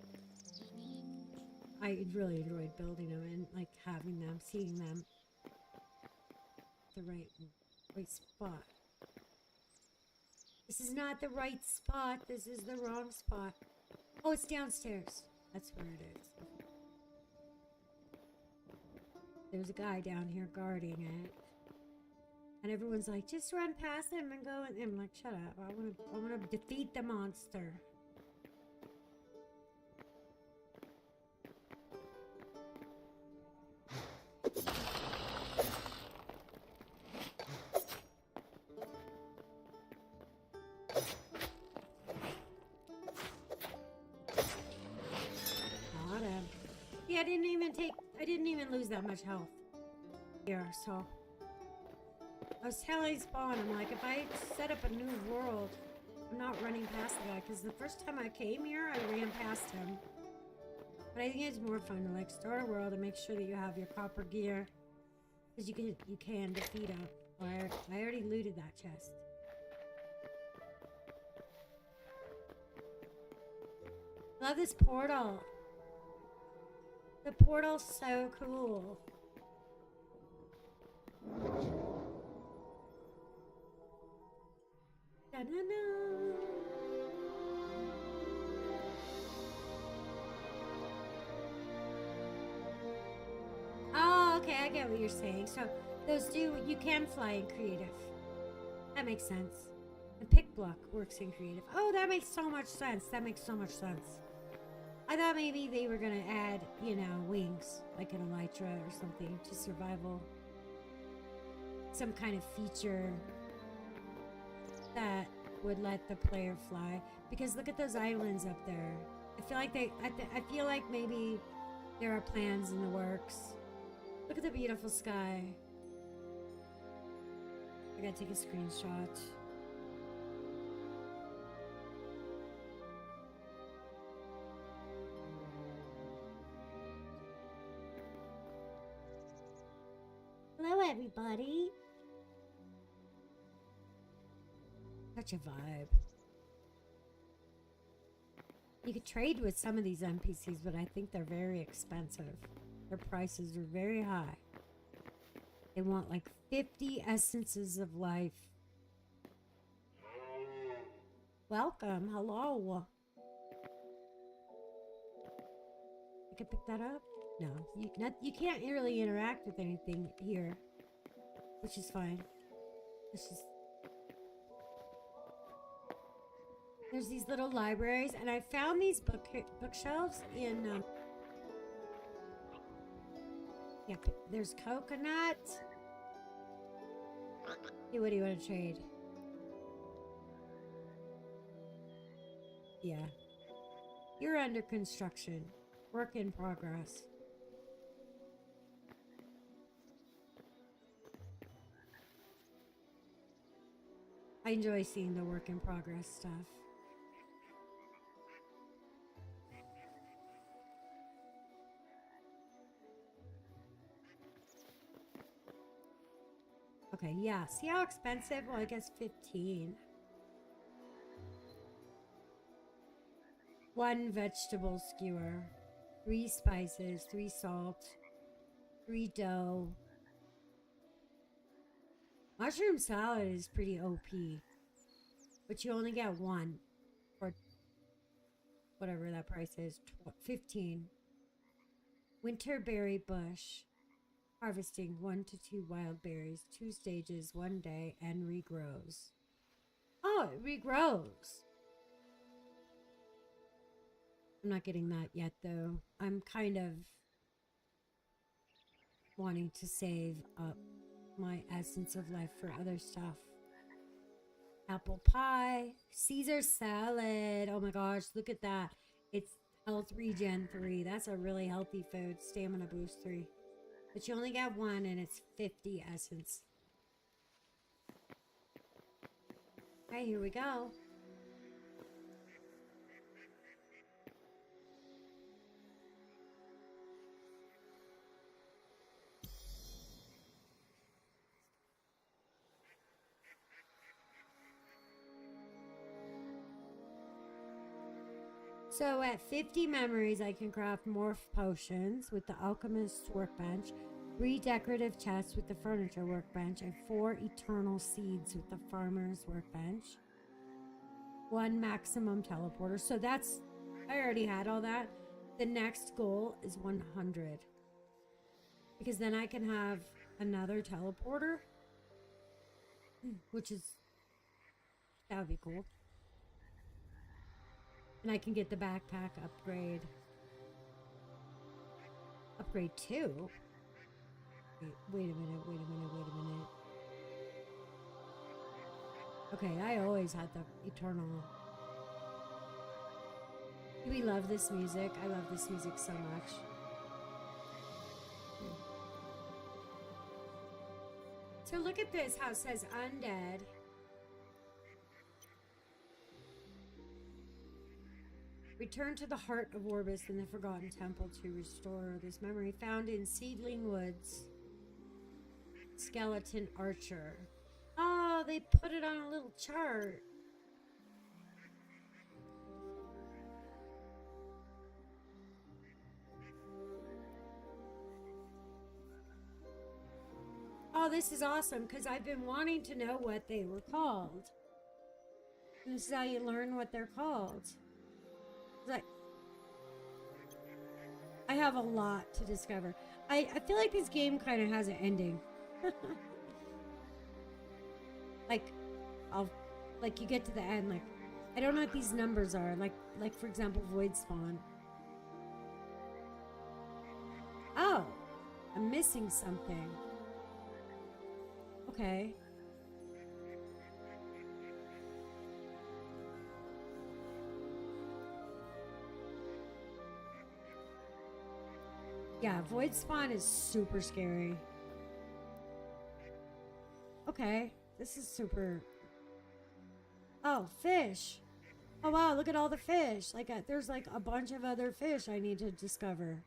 I really enjoyed building them and like having them, seeing them the right spot. This is not the right spot. This is the wrong spot. Oh, it's downstairs. That's where it is. There's a guy down here guarding it. And everyone's like, just run past him and go. And I'm like, shut up. I wanna defeat the monster. Got him. Yeah, I didn't even lose that much health here, so I was telling Spawn, I'm like, if I set up a new world, I'm not running past the guy, because the first time I came here, I ran past him. But I think it's more fun to like start a world and make sure that you have your copper gear, because you can defeat him. I already looted that chest. Love this portal. The portal's so cool. Da-na-na. Oh, okay, I get what you're saying. So those you can fly in creative. That makes sense. The pick block works in creative. Oh, that makes so much sense. That makes so much sense. I thought maybe they were gonna add, you know, wings, like an elytra or something to survival. Some kind of feature that would let the player fly. Because look at those islands up there. I feel like maybe there are plans in the works. Look at the beautiful sky. I gotta take a screenshot. everybody. Such a vibe. You could trade with some of these NPCs, but I think they're very expensive. Their prices are very high. They want like 50 essences of life. Welcome. Hello. I can pick that up? No. You can't really interact with anything here. Which is fine. It's just... There's these little libraries, and I found these bookshelves in... yeah, there's coconut. Hey, what do you want to trade? Yeah. You're under construction. Work in progress. I enjoy seeing the work in progress stuff. Okay, yeah. See how expensive? Well, I guess 15. 1 vegetable skewer. 3 spices. 3 salt. 3 dough. Mushroom salad is pretty OP. But you only get 1. Or whatever that price is. 15. Winterberry bush. Harvesting 1 to 2 wild berries, 2 stages, 1 day, and regrows. Oh, it regrows. I'm not getting that yet, though. I'm kind of wanting to save up my essence of life for other stuff. Apple pie, Caesar salad. Oh my gosh, look at that. It's health regen 3. That's a really healthy food. Stamina boost 3. But you only get 1 and it's 50 essence. Okay, here we go. So at 50 memories, I can craft morph potions with the alchemist's workbench, 3 decorative chests with the furniture workbench, and 4 eternal seeds with the farmer's workbench. 1 maximum teleporter. So that's, I already had all that. The next goal is 100. Because then I can have another teleporter. Which is, that would be cool. And I can get the backpack upgrade. Upgrade 2? Wait a minute. Okay, I always had the eternal. Do we love this music? I love this music so much. So look at this, how it says undead. Return to the heart of Orbis in the Forgotten Temple to restore this memory. Found in Seedling Woods. Skeleton Archer. Oh, they put it on a little chart. Oh, this is awesome because I've been wanting to know what they were called. This is how you learn what they're called. Like, I have a lot to discover. I feel like this game kind of has an ending. Like you get to the end, like I don't know what these numbers are. Like for example, void spawn. Oh, I'm missing something. Okay. Yeah, void spawn is super scary. Okay, this is super. Oh, fish. Oh wow, look at all the fish. Like there's like a bunch of other fish I need to discover.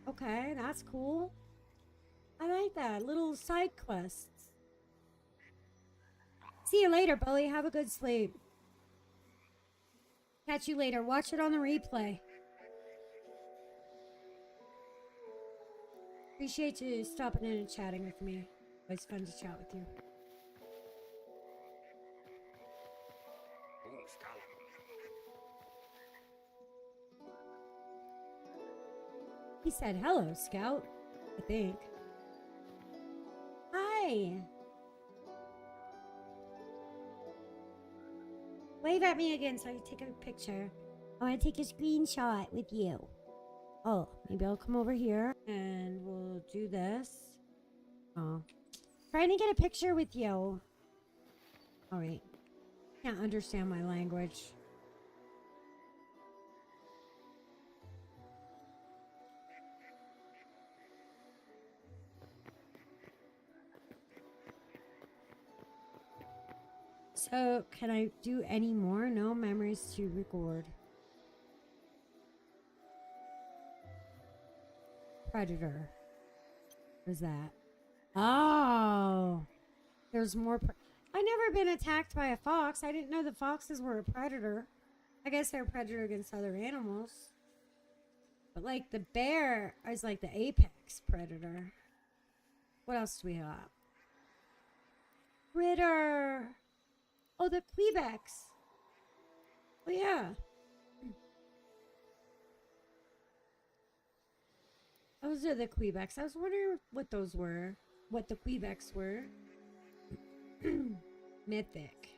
Okay, that's cool. I like that. Little side quests. See you later, Bully. Have a good sleep. Catch you later. Watch it on the replay. Appreciate you stopping in and chatting with me. Always fun to chat with you. He said, hello, Scout. I think. Hi. Wave at me again so I can take a picture. I want to take a screenshot with you. Oh, maybe I'll come over here and we'll do this. Oh, trying to get a picture with you. All right. Can't understand my language. So, can I do any more? No memories to record. Predator. What is that? Oh, there's more. I've never been attacked by a fox. I didn't know the foxes were a predator. I guess they're a predator against other animals. But like the bear is like the apex predator. What else do we have? Critter. Oh, the Quebecs. Oh, yeah. Those are the Quebecs. I was wondering what those were. What the Quebecs were. Mythic.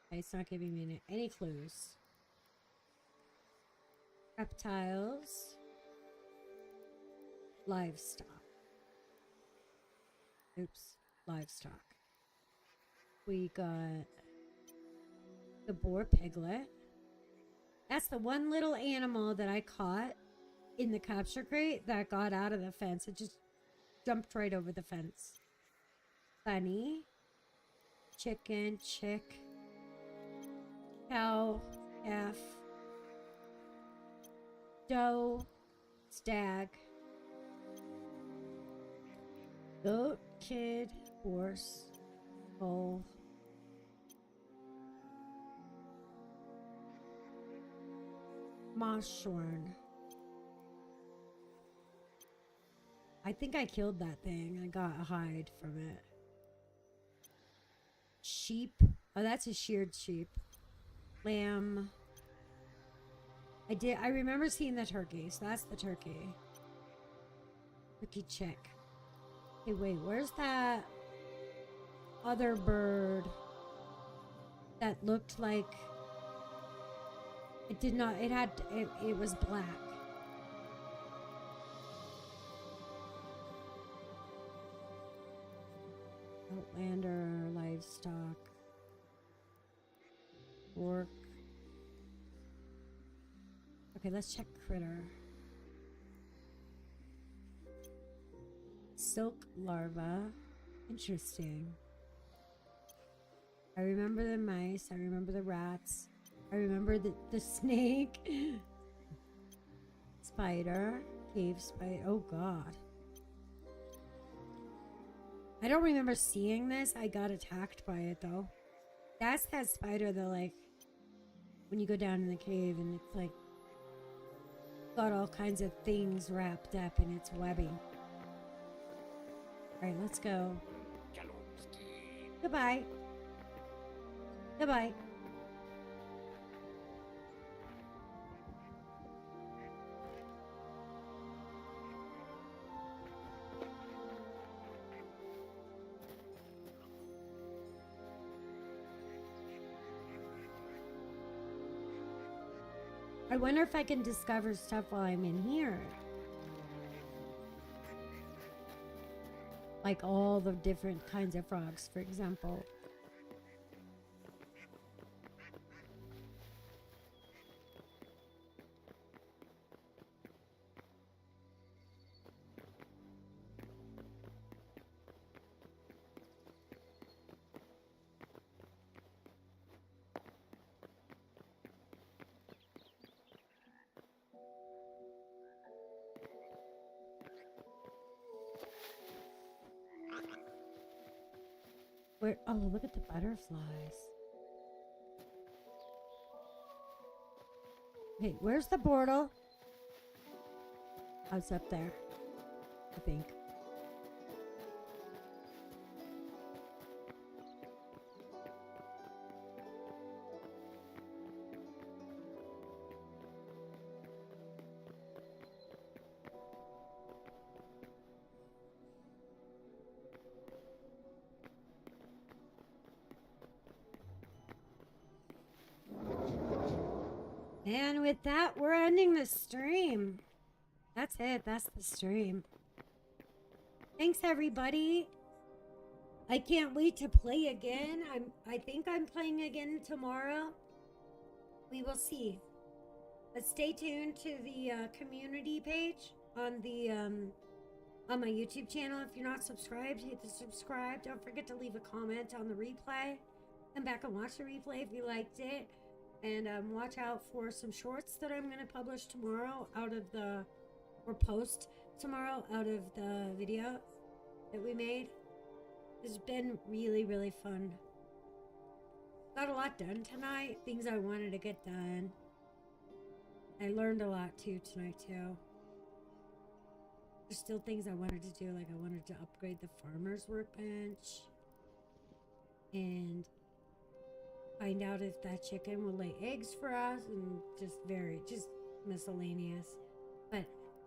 Okay, it's not giving me any clues. Reptiles. Livestock. Oops. Livestock. We got the boar piglet. That's the one little animal that I caught in the capture crate that got out of the fence. It just jumped right over the fence. Bunny. Chicken. Chick. Cow. Calf. Doe. Stag. Goat. Kid. Horse. Bull. Moshorn. I think I killed that thing. I got a hide from it. Sheep. Oh, that's a sheared sheep. Lamb. I remember seeing the turkey, so that's the turkey. Turkey chick. Hey, wait, where's that other bird that looked like it did not, it was black. Outlander, livestock, orc. Okay, let's check critter. Silk larva. Interesting. I remember the mice. I remember the rats. I remember the snake. Spider. Cave spider. Oh, God. I don't remember seeing this. I got attacked by it, though. That's that spider that, like, when you go down in the cave and it's, like, got all kinds of things wrapped up in its webbing. Alright, let's go. Goodbye. Goodbye. I wonder if I can discover stuff while I'm in here. Like all the different kinds of frogs, for example. Where? Oh, look at the butterflies. Hey, where's the portal? Oh, it's up there, I think. And with that, we're ending the stream. That's it. That's the stream. Thanks, everybody. I can't wait to play again. I think I'm playing again tomorrow. We will see. But stay tuned to the community page on the on my YouTube channel. If you're not subscribed, hit the subscribe. Don't forget to leave a comment on the replay. Come back and watch the replay if you liked it. And watch out for some shorts that I'm going to publish tomorrow or post tomorrow out of the video that we made. It's been really, really fun. Got a lot done tonight. Things I wanted to get done. I learned a lot too tonight too. There's still things I wanted to do, like I wanted to upgrade the farmer's workbench. And find out if that chicken will lay eggs for us, and just miscellaneous. But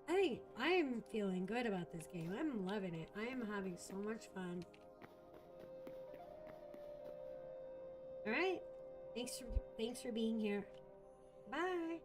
I am feeling good about this game. I'm loving it. I am having so much fun. All right. Thanks for being here. Bye.